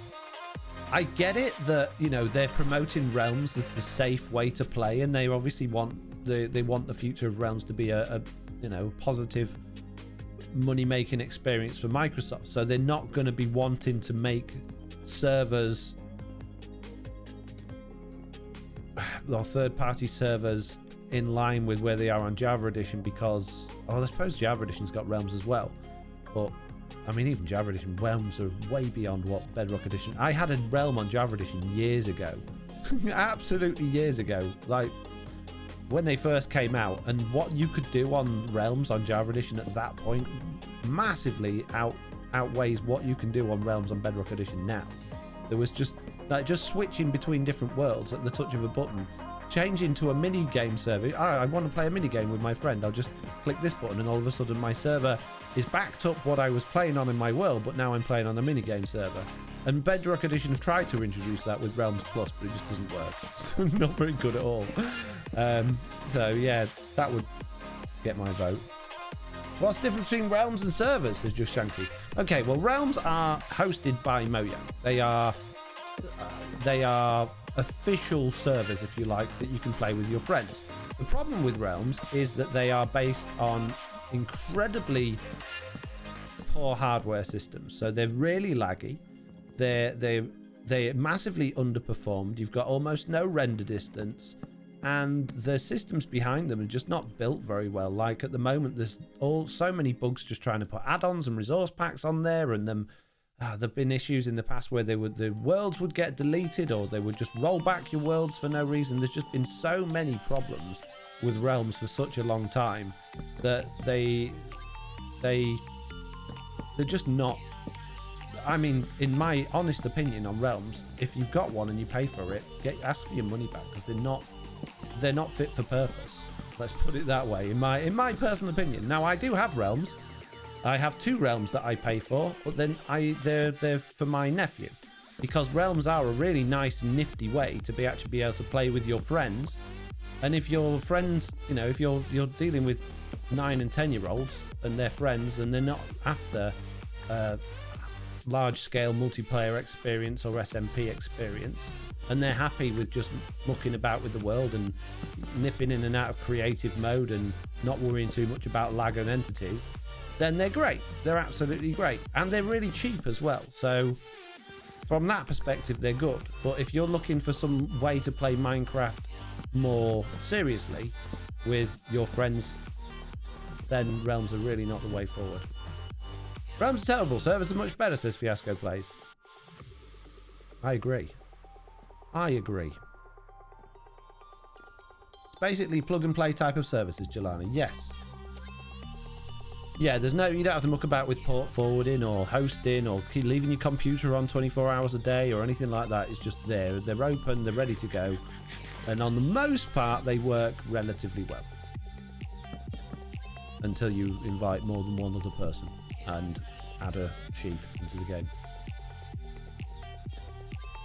I get it that, you know, they're promoting Realms as the safe way to play, and they obviously want the future of Realms to be a positive money-making experience for Microsoft. So they're not going to be wanting to make servers or third-party servers in line with where they are on Java Edition, because I suppose Java Edition's got Realms as well, but I mean, even Java Edition Realms are way beyond what Bedrock Edition. I had a Realm on Java Edition years ago. Absolutely years ago. Like, when they first came out, and what you could do on Realms on Java Edition at that point massively outweighs what you can do on Realms on Bedrock Edition now. There was just switching between different worlds at the touch of a button, changing to a mini game server. I want to play a mini game with my friend. I'll just click this button, and all of a sudden my server is backed up what I was playing on in my world, but now I'm playing on a mini game server. And Bedrock Edition have tried to introduce that with Realms Plus, but it just doesn't work. Not very good at all. So yeah, that would get my vote. What's the difference between Realms and servers? Says Just Shanky. Okay, well, Realms are hosted by Mojang. They are official servers, if you like, that you can play with your friends. The problem with Realms is that they are based on incredibly poor hardware systems, so they're really laggy. They're massively underperformed. You've got almost no render distance, and the systems behind them are just not built very well. Like, at the moment, there's so many bugs just trying to put add-ons and resource packs on there, and them there've been issues in the past where the worlds would get deleted, or they would just roll back your worlds for no reason. There's just been so many problems with Realms for such a long time that they're just not. I mean, in my honest opinion on Realms, if you've got one and you pay for it, ask for your money back, because they're not fit for purpose. Let's put it that way. In my personal opinion. Now, I do have Realms. I have 2 Realms that I pay for, but then they're for my nephew, because Realms are a really nice, nifty way to actually be able to play with your friends. And if your friends, you know, if you're dealing with 9 and 10-year-olds and they're friends and they're not after large-scale multiplayer experience or SMP experience, and they're happy with just mucking about with the world and nipping in and out of creative mode and not worrying too much about lag and entities, then they're great. They're absolutely great. And they're really cheap as well. So from that perspective, they're good. But if you're looking for some way to play Minecraft more seriously with your friends, then Realms are really not the way forward. Realms are terrible. Servers are much better, says Fiasco Plays. I agree. I agree. It's basically plug and play type of services, Jelani. Yes. Yeah, there's no, you don't have to muck about with port forwarding or hosting or leaving your computer on 24 hours a day or anything like that. It's just there. They're open, they're ready to go. And on the most part, they work relatively well. Until you invite more than one other person and add a sheep into the game.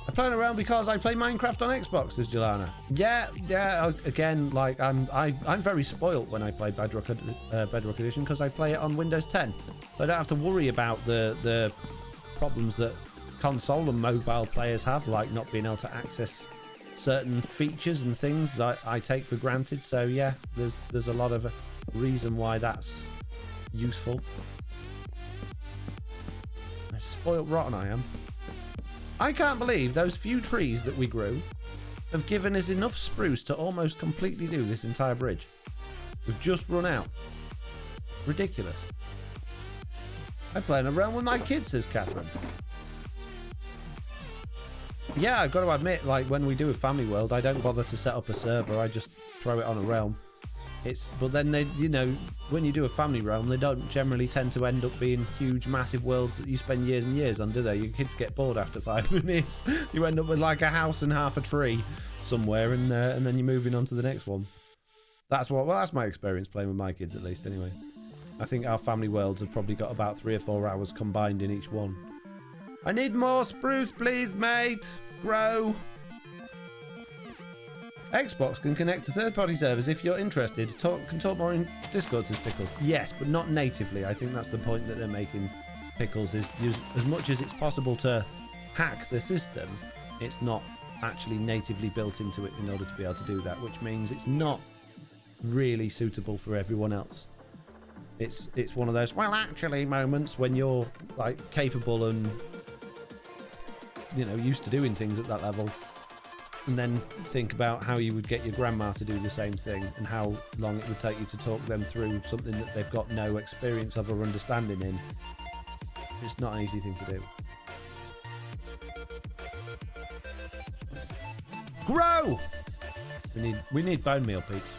I'm playing around because I play Minecraft on Xbox, says Jelana. Yeah. Again, like I'm very spoilt when I play Bedrock Edition because I play it on Windows 10. So I don't have to worry about the problems that console and mobile players have, like not being able to access certain features and things that I take for granted. So yeah, there's a lot of reason why that's useful. I'm spoilt rotten, I am. I can't believe those few trees that we grew have given us enough spruce to almost completely do this entire bridge. We've just run out. Ridiculous. I'm playing around with my kids, says Catherine. Yeah, I've got to admit, like when we do a Family World, I don't bother to set up a server. I just throw it on a realm. But then they, you know, when you do a family realm, they don't generally tend to end up being huge, massive worlds that you spend years and years on, do they? Your kids get bored after 5 minutes. You end up with like a house and half a tree somewhere, and then you're moving on to the next one. That's my experience playing with my kids, at least. Anyway, I think our family worlds have probably got about 3 or 4 hours combined in each one. I need more spruce, please, mate. Grow. Xbox can connect to third-party servers if you're interested. Can talk more in Discord, says Pickles. Yes, but not natively. I think that's the point that they're making, Pickles, is as much as it's possible to hack the system, it's not actually natively built into it in order to be able to do that, which means it's not really suitable for everyone else. It's one of those, well, actually moments when you're like capable and, you know, used to doing things at that level. And then think about how you would get your grandma to do the same thing and how long it would take you to talk them through something that they've got no experience of or understanding in. It's not an easy thing to do. Grow! We need bone meal, peeps.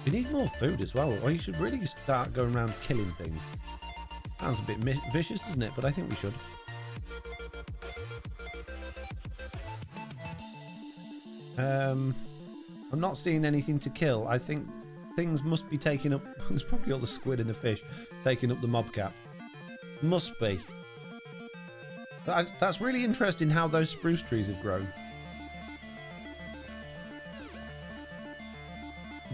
We need more food as well, or you should really start going around killing things. Sounds a bit vicious, doesn't it? But I think we should. I'm not seeing anything to kill. I think things must be taking up... There's probably all the squid and the fish taking up the mob cap. Must be. That's really interesting how those spruce trees have grown.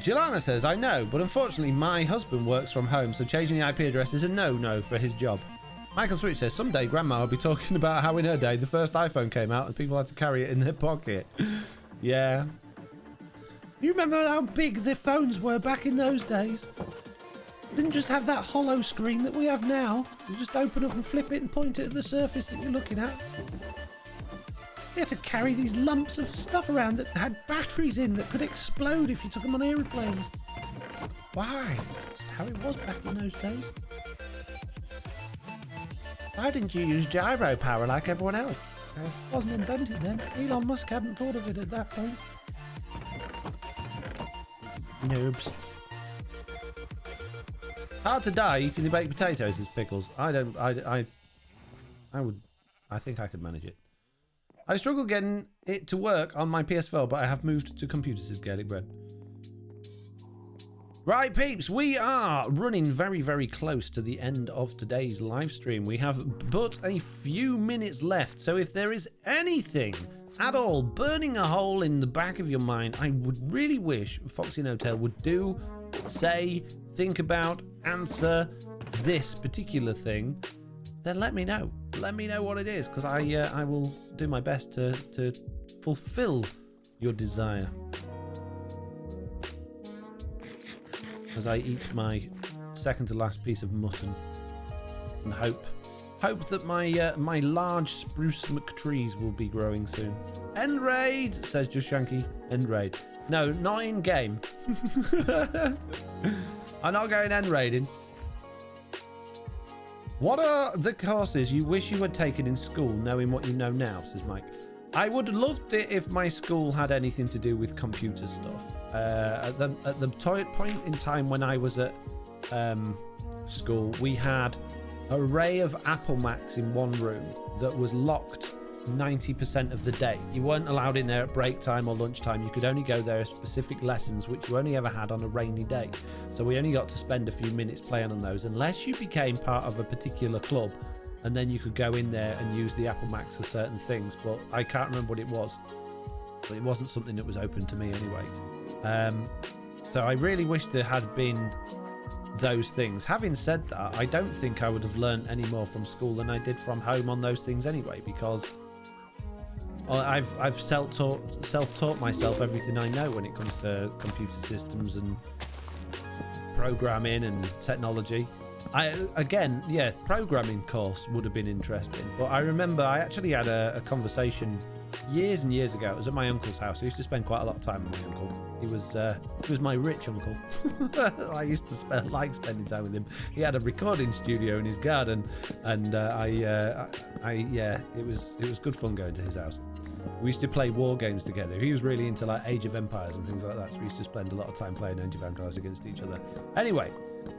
Jelana says, I know, but unfortunately my husband works from home, so changing the IP address is a no-no for his job. Michael Switch says, someday Grandma will be talking about how in her day the first iPhone came out and people had to carry it in their pocket. Yeah. You remember how big the phones were back in those days? Didn't just have that hollow screen that we have now. You just open up and flip it and point it at the surface that you're looking at. You had to carry these lumps of stuff around that had batteries in that could explode if you took them on aeroplanes. Why? That's how it was back in those days. Why didn't you use gyro power like everyone else? It wasn't invented then. Elon Musk hadn't thought of it at that point. Noobs. Hard to die eating the baked potatoes, is Pickles. I think I could manage it. I struggle getting it to work on my PS4, but I have moved to computers, says Gaelic Bread. Right, peeps, we are running very, very close to the end of today's live stream. We have but a few minutes left, so if there is anything at all burning a hole in the back of your mind, I would really wish FoxyNoTail would do, say, think about, answer this particular thing, then let me know. Let me know what it is, because I will do my best to fulfill your desire. As I eat my second to last piece of mutton, and hope that my large spruce McTrees will be growing soon. End raid, says Just Shanky. End raid. No, not in game. I'm not going end raiding. What are the courses you wish you had taken in school, knowing what you know now, says Mike? I would have loved it if my school had anything to do with computer stuff. At the point in time when I was at school, we had an array of Apple Macs in one room that was locked 90% of the day. You weren't allowed in there at break time or lunchtime. You could only go there at specific lessons, which you only ever had on a rainy day. So we only got to spend a few minutes playing on those, unless you became part of a particular club, and then you could go in there and use the Apple Macs for certain things. But I can't remember what it was. But it wasn't something that was open to me anyway. So I really wish there had been those things. Having said that, I don't think I would have learned any more from school than I did from home on those things anyway, because I've self-taught myself everything I know when it comes to computer systems and programming and technology. Programming course would have been interesting, but I remember I actually had a conversation years and years ago. It was at my uncle's house. I used to spend quite a lot of time with my uncle. He was my rich uncle. I used to like spending time with him. He had a recording studio in his garden, and it was good fun going to his house. We used to play war games together. He was really into like Age of Empires and things like that, so we used to spend a lot of time playing Age of Empires against each other. Anyway,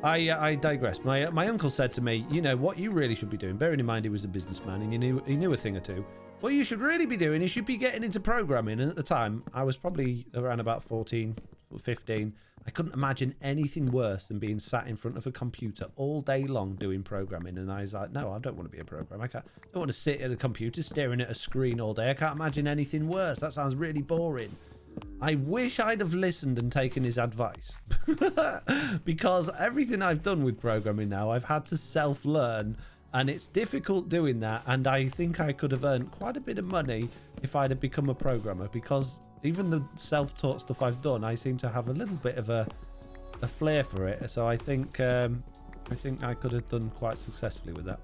I digress. My uncle said to me, you know what you really should be doing, bearing in mind he was a businessman and he knew a thing or two. What you should really be doing is you should be getting into programming. And at the time, I was probably around about 14 or 15. I couldn't imagine anything worse than being sat in front of a computer all day long doing programming. And I was like, no, I don't want to be a programmer. I don't want to sit at a computer staring at a screen all day. I can't imagine anything worse. That sounds really boring. I wish I'd have listened and taken his advice. Because everything I've done with programming now, I've had to self-learn. And it's difficult doing that. And I think I could have earned quite a bit of money if I'd have become a programmer. Because even the self-taught stuff I've done, I seem to have a little bit of a flair for it. So I think I could have done quite successfully with that.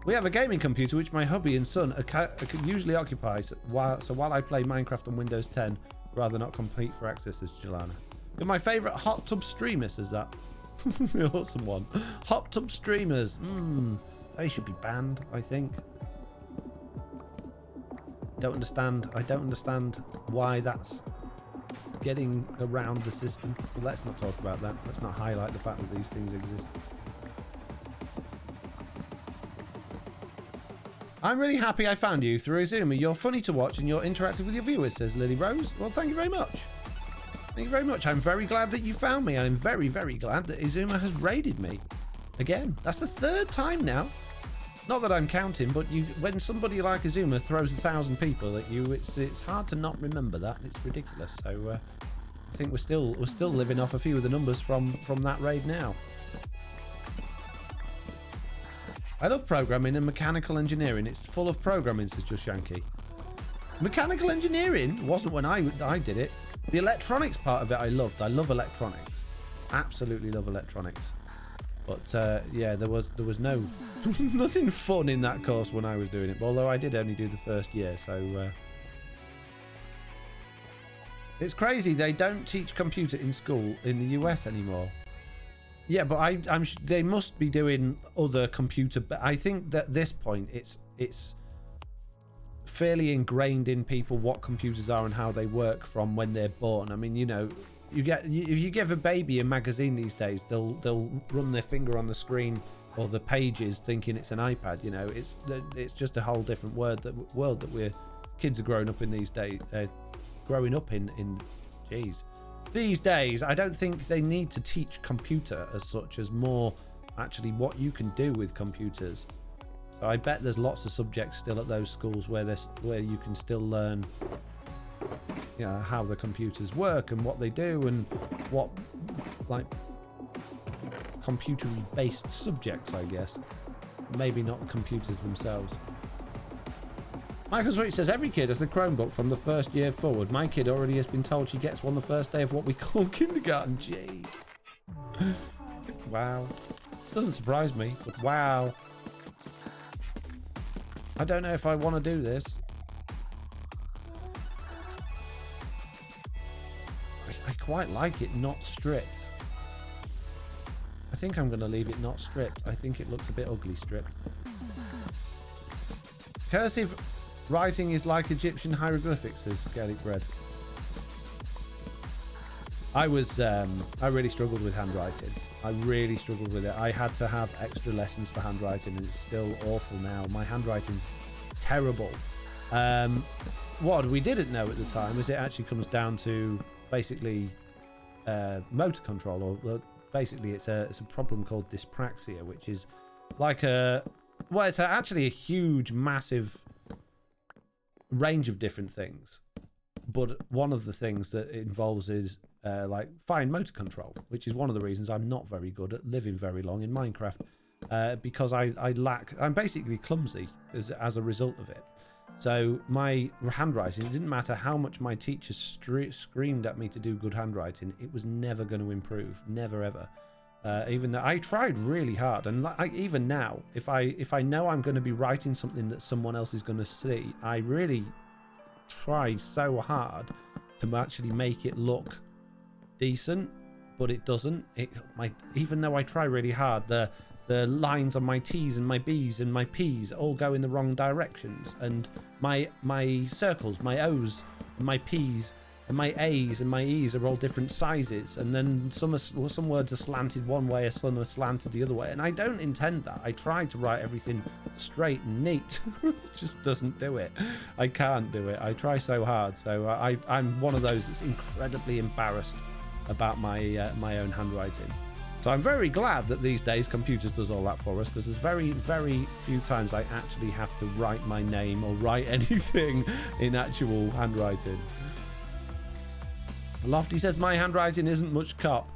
We have a gaming computer which my hubby and son usually occupies while I play Minecraft on Windows 10, rather not compete for access, as Jelana. You're my favourite hot tub streamer, says that. Awesome one. Hot tub streamers. They should be banned, I think. I don't understand why that's getting around the system. Well, let's not talk about that. Let's not highlight the fact that these things exist. I'm really happy I found you through Izuma. You're funny to watch and you're interactive with your viewers, says Lily Rose. Well, thank you very much. Thank you very much. I'm very glad that you found me. I'm very, very glad that Izuma has raided me. Again, that's the third time now. Not that I'm counting, but when somebody like Izuma throws 1,000 people at you, it's hard to not remember that. It's ridiculous. So I think we're still living off a few of the numbers from that raid now. I love programming and mechanical engineering. It's full of programming, says Just Yankee. Mechanical engineering wasn't when I did it. The electronics part of it I loved. I love electronics. Absolutely love electronics. But yeah, there was nothing fun in that course when I was doing it. Although I did only do the first year, so it's crazy they don't teach computer in school in the US anymore. Yeah, but they must be doing other computer. But I think that at this point it's fairly ingrained in people what computers are and how they work from when they're born. I mean, you know, if you give a baby a magazine these days, they'll run their finger on the screen or the pages thinking it's an iPad. You know, it's just a whole different world that kids are growing up in these days. Growing up in these days. I don't think they need to teach computer as such, as more actually what you can do with computers. So I bet there's lots of subjects still at those schools where you can still learn, you know, how the computers work and what they do and what, like, computer based subjects, I guess. Maybe not computers themselves. Michael Switch says every kid has a Chromebook from the first year forward. My kid already has been told she gets one the first day of what we call kindergarten. Jeez. Wow. Doesn't surprise me, but wow. I don't know if I want to do this. I quite like it not stripped. I think I'm going to leave it not stripped. I think it looks a bit ugly stripped. Cursive Writing is like Egyptian hieroglyphics, says Gaelic Bread. I really struggled with handwriting. I really struggled with it. I had to have extra lessons for handwriting, and it's still awful now. My handwriting's terrible. What we didn't know at the time is it actually comes down to basically motor control, or basically it's a problem called dyspraxia, which is like it's actually a huge, massive range of different things. But one of the things that it involves is like fine motor control, which is one of the reasons I'm not very good at living very long in Minecraft, because I'm basically clumsy as a result of it. So my handwriting, it didn't matter how much my teacher screamed at me to do good handwriting, it was never going to improve, never ever. Even though I tried really hard, and even now, if I know I'm going to be writing something that someone else is going to see, I really try so hard to actually make it look decent, but it doesn't. Even though I try really hard, the lines on my T's and my B's and my P's all go in the wrong directions, and my circles, my O's, my P's, and my A's and my E's are all different sizes, and then some words are slanted one way, some are slanted the other way, and I don't intend that. I try to write everything straight and neat. Just doesn't do it. I can't do it. I try so hard. So I'm one of those that's incredibly embarrassed about my my own handwriting. So I'm very glad that these days computers does all that for us, because there's very, very few times I actually have to write my name or write anything in actual handwriting. Lofty says my handwriting isn't much cop.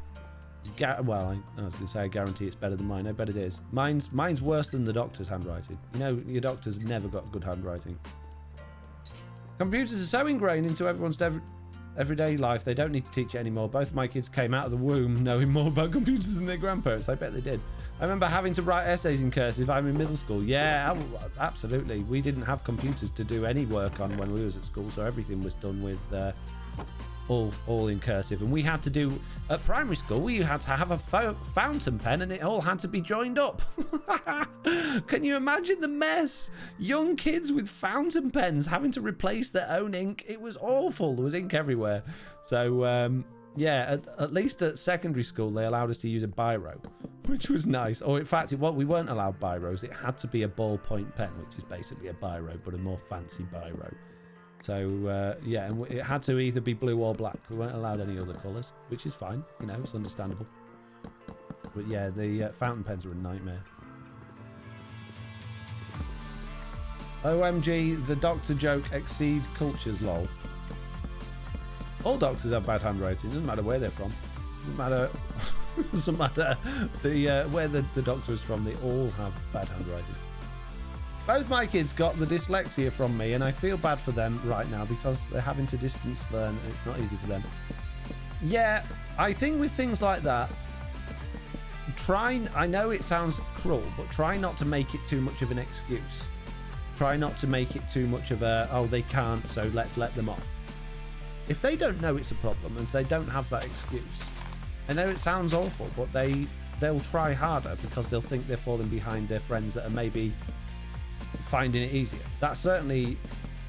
Well, I was going to say I guarantee it's better than mine. I bet it is. Mine's worse than the doctor's handwriting. You know, your doctor's never got good handwriting. Computers are so ingrained into everyone's everyday life, they don't need to teach it anymore. Both my kids came out of the womb knowing more about computers than their grandparents. I bet they did. I remember having to write essays in cursive. I'm in middle school. Yeah, absolutely. We didn't have computers to do any work on when we was at school, so everything was done with all in cursive. And we had to do at primary school, we had to have a fountain pen, and it all had to be joined up. Can you imagine the mess? Young kids with fountain pens having to replace their own ink. It was awful. There was ink everywhere. So yeah, at least at secondary school they allowed us to use a biro, which was nice. Or in fact, we weren't allowed biros. It had to be a ballpoint pen, which is basically a biro, but a more fancy biro. So yeah, and it had to either be blue or black. We weren't allowed any other colours, which is fine, you know, it's understandable. But yeah, the fountain pens are a nightmare. OMG, the doctor joke exceed cultures, lol. All doctors have bad handwriting, doesn't matter where they're from. Doesn't matter where the doctor is from, they all have bad handwriting. Both my kids got the dyslexia from me, and I feel bad for them right now because they're having to distance learn, and it's not easy for them. Yeah, I think with things like that, I know it sounds cruel, but try not to make it too much of an excuse. Try not to make it too much of a, oh, they can't, so let's let them off. If they don't know it's a problem, and if they don't have that excuse, I know it sounds awful, but they'll try harder because they'll think they're falling behind their friends that are maybe finding it easier. That's certainly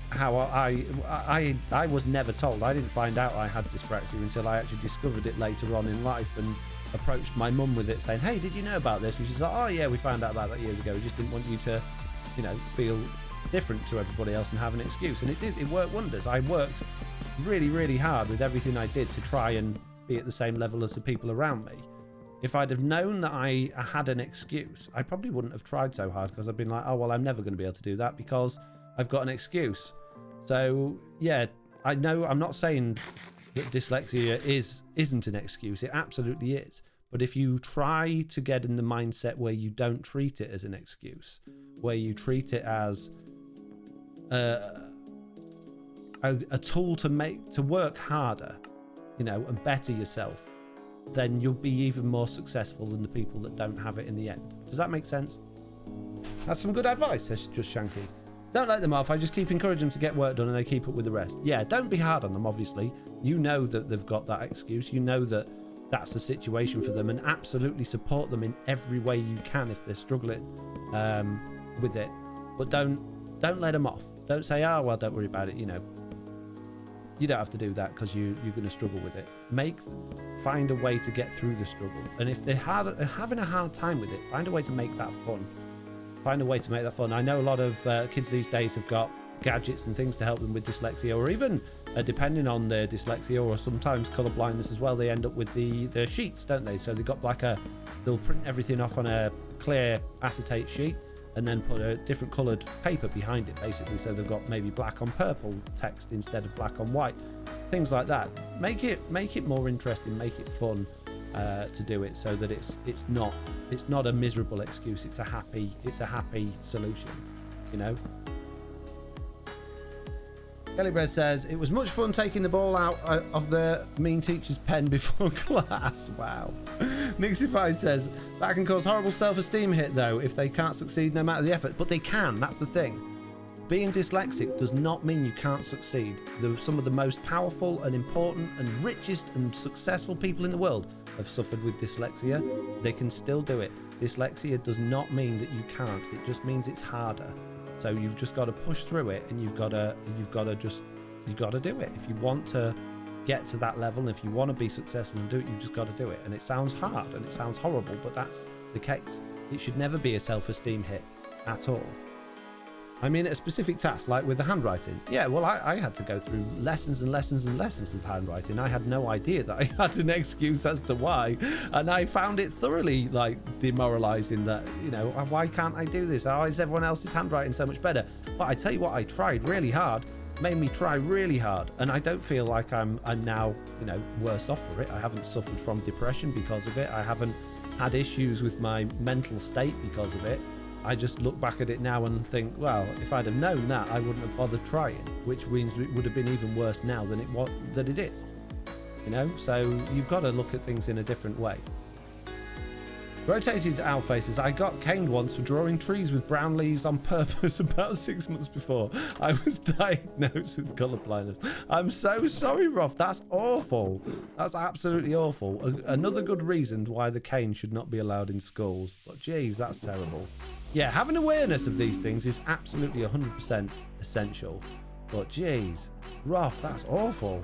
how I was never told. I didn't find out I had dyspraxia until I actually discovered it later on in life and approached my mum with it, saying, hey, did you know about this? And she's like, oh yeah, we found out about that years ago. We just didn't want you to, you know, feel different to everybody else and have an excuse. And it worked wonders. I worked really, really hard with everything I did to try and be at the same level as the people around me. If I'd have known that I had an excuse, I probably wouldn't have tried so hard, because I've been like, oh, well, I'm never going to be able to do that because I've got an excuse. So, yeah, I know I'm not saying that dyslexia isn't an excuse. It absolutely is. But if you try to get in the mindset where you don't treat it as an excuse, where you treat it as a tool to work harder, you know, and better yourself, then you'll be even more successful than the people that don't have it in the end. Does that make sense? That's some good advice, says Just Shanky. Don't let them off. I just keep encouraging them to get work done and they keep up with the rest. Yeah, don't be hard on them, obviously. You know that they've got that excuse. You know that that's the situation for them, and absolutely support them in every way you can if they're struggling with it. But don't let them off. Don't say, oh, well, don't worry about it. You know, you don't have to do that because you're going to struggle with it. Find a way to get through the struggle. And if they're having a hard time with it, find a way to make that fun. Find a way to make that fun. I know a lot of kids these days have got gadgets and things to help them with dyslexia, or even depending on their dyslexia or sometimes colour blindness as well, they end up with the sheets, don't they? So they've got like they'll print everything off on a clear acetate sheet and then put a different coloured paper behind it, basically. So they've got maybe black on purple text instead of black on white, things like that. Make it more interesting, make it fun to do it, so that it's not a miserable excuse. It's a happy solution, you know. Kellybread says, it was much fun taking the ball out of the mean teacher's pen before class. Wow. Nixify says, that can cause horrible self-esteem hit though if they can't succeed no matter the effort. But they can, that's the thing. Being dyslexic does not mean you can't succeed. Some of the most powerful and important and richest and successful people in the world have suffered with dyslexia. They can still do it. Dyslexia does not mean that you can't. It just means it's harder. So you've just got to push through it, and you've got to do it. If you want to get to that level, and if you want to be successful and do it, you've just got to do it. And it sounds hard and it sounds horrible, but that's the case. It should never be a self-esteem hit at all. I mean, a specific task, like with the handwriting. Yeah, well, I had to go through lessons and lessons and lessons of handwriting. I had no idea that I had an excuse as to why. And I found it thoroughly, like, demoralizing that, you know, why can't I do this? Why is everyone else's handwriting so much better? But I tell you what, I tried really hard, made me try really hard. And I don't feel like I'm now, you know, worse off for it. I haven't suffered from depression because of it. I haven't had issues with my mental state because of it. I just look back at it now and think, well, if I'd have known that, I wouldn't have bothered trying, which means it would have been even worse now than it is. You know, so you've got to look at things in a different way. Rotated Owl faces, I got caned once for drawing trees with brown leaves on purpose about 6 months before I was diagnosed with colour blindness. I'm so sorry, Roth. That's awful. That's absolutely awful. Another good reason why the cane should not be allowed in schools. But geez, that's terrible. Yeah, having awareness of these things is absolutely 100% essential. But geez, Roth, that's awful.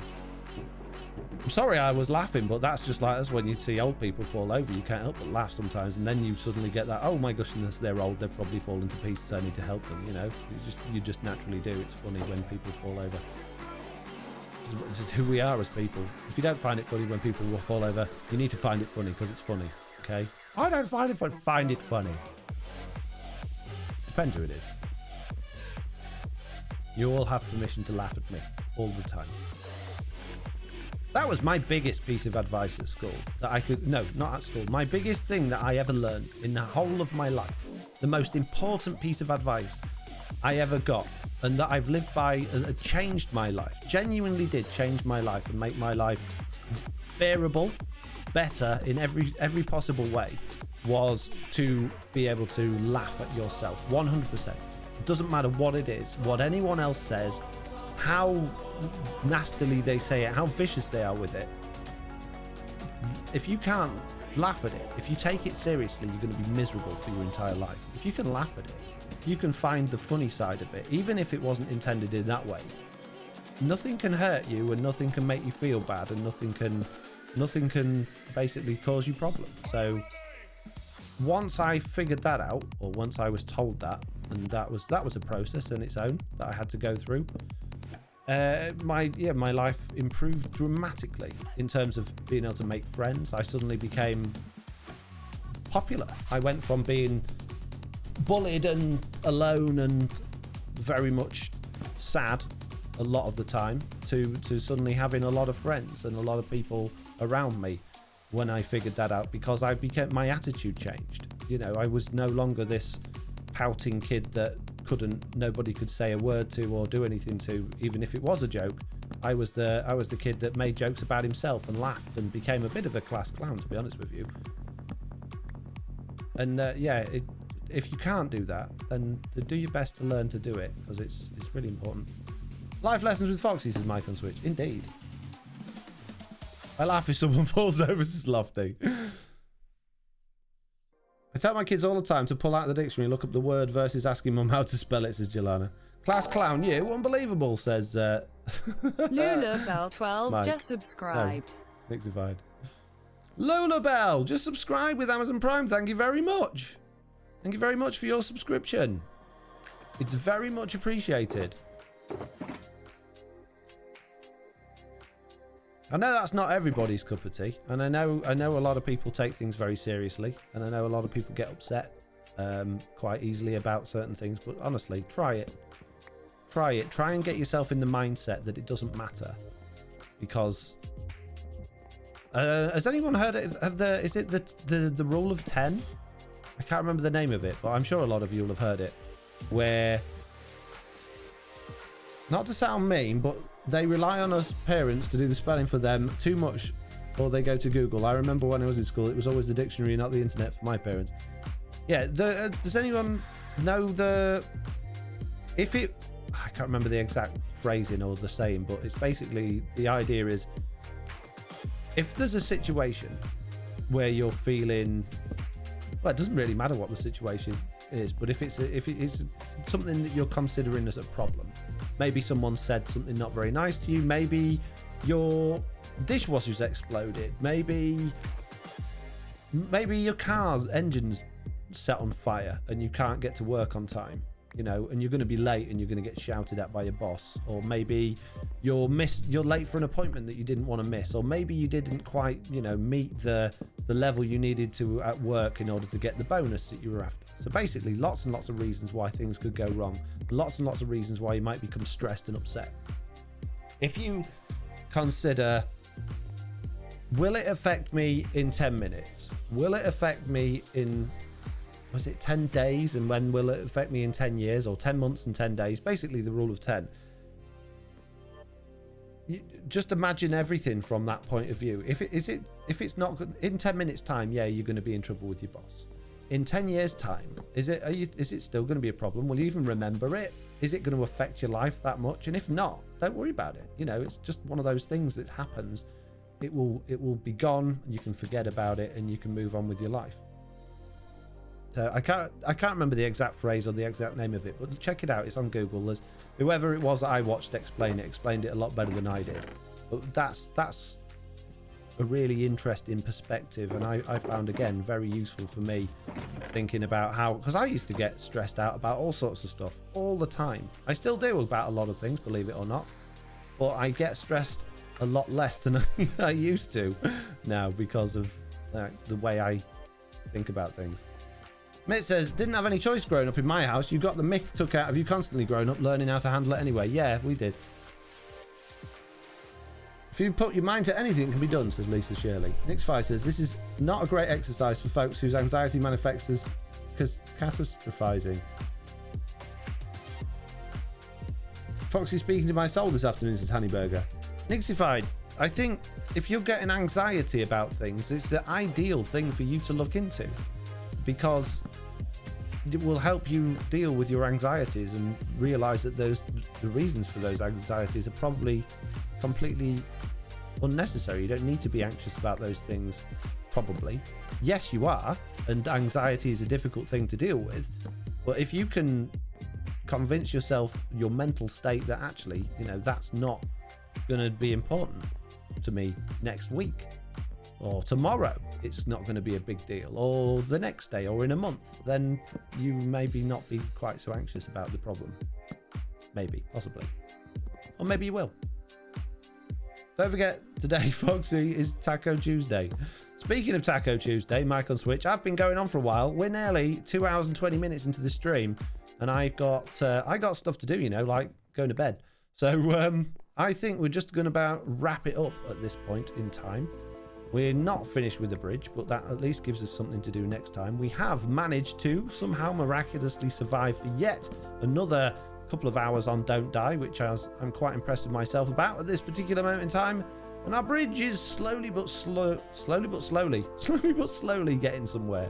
I'm sorry I was laughing, but that's when you see old people fall over. You can't help but laugh sometimes, and then you suddenly get that, oh my goodness, they're old, they're probably falling to pieces, I need to help them, you know. You just naturally do. It's funny when people fall over. It's just who we are as people. If you don't find it funny when people will fall over, you need to find it funny because it's funny, okay? I don't find it funny. Find it funny. Depends who it is. You all have permission to laugh at me all the time. That was my biggest piece of advice at school that I could, no, not at school. My biggest thing that I ever learned in the whole of my life, the most important piece of advice I ever got, and that I've lived by, and changed my life, genuinely did change my life and make my life bearable, better in every possible way, was to be able to laugh at yourself 100%. It doesn't matter what it is, what anyone else says, how nastily they say it, how vicious they are with it. If you can't laugh at it, if you take it seriously, you're going to be miserable for your entire life. If you can laugh at it, you can find the funny side of it, even if it wasn't intended in that way. Nothing can hurt you, and nothing can make you feel bad, and nothing can basically cause you problems. So once I figured that out, or once I was told that, and that was a process in its own that I had to go through. My life improved dramatically in terms of being able to make friends. I suddenly became popular. I went from being bullied and alone and very much sad a lot of the time to suddenly having a lot of friends and a lot of people around me when I figured that out, because my attitude changed. You know, I was no longer this pouting kid that nobody could say a word to or do anything to, even if it was a joke. I was the kid that made jokes about himself and laughed and became a bit of a class clown, to be honest with you. And if you can't do that, then do your best to learn to do it, because it's really important. Life lessons with Foxy, says Mike on Switch. Indeed. I laugh if someone falls over, says Lofty. I tell my kids all the time to pull out the dictionary and look up the word versus asking mum how to spell it, says Jelana. Class clown, you unbelievable, says Lula Bell 12 Mike. just subscribed. No, Nixified. Lola Bell, just subscribe with Amazon Prime. Thank you very much. Thank you very much for your subscription. It's very much appreciated. I know that's not everybody's cup of tea, and I know a lot of people take things very seriously, and I know a lot of people get upset quite easily about certain things, but honestly, try it. Try it. Try and get yourself in the mindset that it doesn't matter, because has anyone heard of is it the rule of 10? I can't remember the name of it, but I'm sure a lot of you will have heard it, where, not to sound mean, but they rely on us parents to do the spelling for them too much, or they go to Google. I remember when I was in school, it was always the dictionary, not the internet, for my parents. Yeah, does anyone know I can't remember the exact phrasing or the saying, but it's basically, the idea is, if there's a situation where you're feeling, well, it doesn't really matter what the situation is, but if it's something that you're considering as a problem, maybe someone said something not very nice to you, maybe your dishwasher's exploded, maybe your car's engine's set on fire and you can't get to work on time, you know, and you're going to be late and you're going to get shouted at by your boss, or maybe you're late for an appointment that you didn't want to miss, or maybe you didn't quite, you know, meet the level you needed to at work in order to get the bonus that you were after. So basically, lots and lots of reasons why things could go wrong, lots and lots of reasons why you might become stressed and upset. If you consider, will it affect me in 10 minutes? Will it affect me in, was it 10 days? And when will it affect me in 10 years, or 10 months and 10 days? Basically the rule of 10. Just imagine everything from that point of view. If it's not good in 10 minutes time, yeah, you're going to be in trouble with your boss. In 10 years time, is it still going to be a problem? Will you even remember it? Is it going to affect your life that much? And if not, don't worry about it. You know, it's just one of those things that happens. It will be gone. You can forget about it and you can move on with your life. So I can't remember the exact phrase or the exact name of it, but check it out. It's on Google. There's whoever it was that I watched explained it a lot better than I did. But that's a really interesting perspective, and I found, again, very useful for me, thinking about how, because I used to get stressed out about all sorts of stuff all the time. I still do about a lot of things, believe it or not, but I get stressed a lot less than I used to now because of the way I think about things. Mitt says, didn't have any choice growing up in my house. You got the myth took out of you constantly growing up, learning how to handle it anyway. Yeah, we did. If you put your mind to anything, it can be done, says Lisa Shirley. Nix5 says, this is not a great exercise for folks whose anxiety manifests as catastrophizing. Foxy speaking to my soul this afternoon, says Honeyburger. Nixified, I think if you're getting anxiety about things, it's the ideal thing for you to look into, because it will help you deal with your anxieties and realize that the reasons for those anxieties are probably completely unnecessary. You don't need to be anxious about those things, probably. Yes, you are, and anxiety is a difficult thing to deal with, but if you can convince yourself, your mental state, that actually, you know, that's not going to be important to me next week, or tomorrow it's not going to be a big deal, or the next day, or in a month, then you maybe not be quite so anxious about the problem. Maybe, possibly, or maybe you will. Don't forget, today, Foxy, is Taco Tuesday. Speaking of Taco Tuesday, Mike on Switch, I've been going on for a while. We're nearly 2 hours and 20 minutes into the stream, and I got stuff to do, you know, like going to bed. So I think we're just going to about wrap it up at this point in time. We're not finished with the bridge, but that at least gives us something to do next time. We have managed to somehow miraculously survive for yet another couple of hours on Don't Die, which I'm quite impressed with myself about at this particular moment in time. And our bridge is slowly but slowly getting somewhere.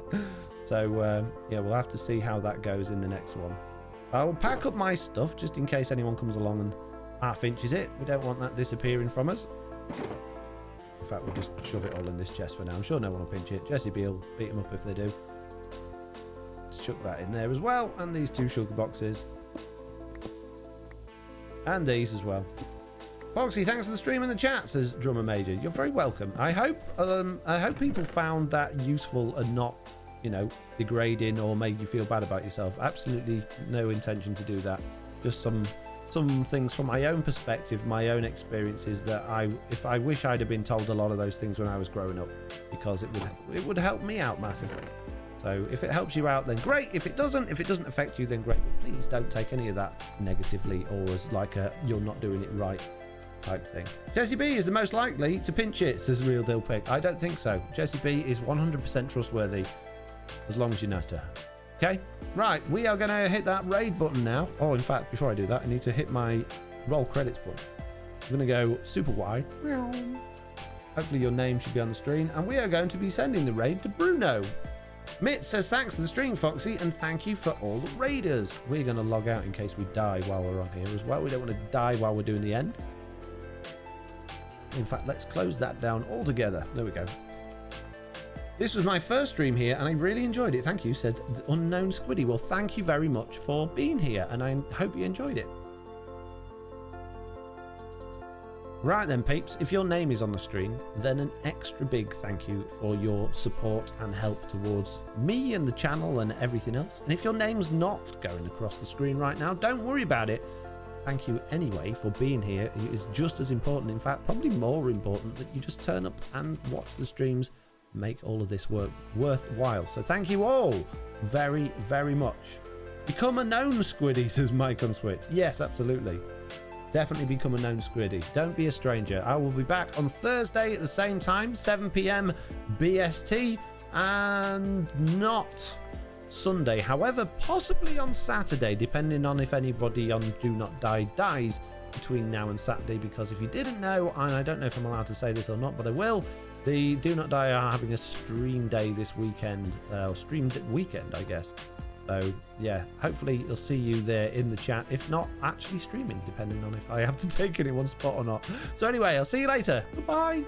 So yeah, we'll have to see how that goes in the next one. I will pack up my stuff just in case anyone comes along and half-inches it. We don't want that disappearing from us. In fact, we'll just shove it all in this chest for now. I'm sure no one will pinch it. Jesse B will beat them up if they do. Let's chuck that in there as well. And these 2 sugar boxes. And these as well. Foxy, thanks for the stream in the chat, says Drummer Major. You're very welcome. I hope people found that useful and not, you know, degrading or made you feel bad about yourself. Absolutely no intention to do that. Just some things from my own perspective, my own experiences that if I wish I'd have been told a lot of those things when I was growing up, because it would help me out massively. So if it helps you out, then great. If it doesn't affect you, then great. But please don't take any of that negatively or as like a you're not doing it right type thing. Jessie B is the most likely to pinch it, says Real Deal Pig. I don't think so. Jessie B is 100% trustworthy as long as you nest her. Okay, right, we are going to hit that raid button now. Oh, in fact, before I do that, I need to hit my roll credits button. I'm going to go super wide. Hopefully your name should be on the screen. And we are going to be sending the raid to Bruno. Mitt says, thanks for the stream, Foxy, and thank you for all the raiders. We're going to log out in case we die while we're on here as well. We don't want to die while we're doing the end. In fact, let's close that down altogether. There we go. This was my first stream here, and I really enjoyed it. Thank you, said the Unknown Squiddy. Well, thank you very much for being here, and I hope you enjoyed it. Right then, peeps, if your name is on the screen, then an extra big thank you for your support and help towards me and the channel and everything else. And if your name's not going across the screen right now, don't worry about it. Thank you anyway for being here. It is just as important, in fact, probably more important, that you just turn up and watch the streams, make all of this work worthwhile. So thank you all very, very much. Become a known Squiddy, says Mike on Switch. Yes, absolutely. Definitely become a known Squiddy. Don't be a stranger. I will be back on Thursday at the same time, 7 p.m. BST, and not Sunday. However, possibly on Saturday, depending on if anybody on Do Not Die dies between now and Saturday, because if you didn't know, and I don't know if I'm allowed to say this or not, but I will, the Do Not Die are having a stream day this weekend, streamed weekend, I guess. So yeah, hopefully you'll see you there in the chat, if not actually streaming, depending on if I have to take anyone spot or not. So anyway, I'll see you later. Goodbye.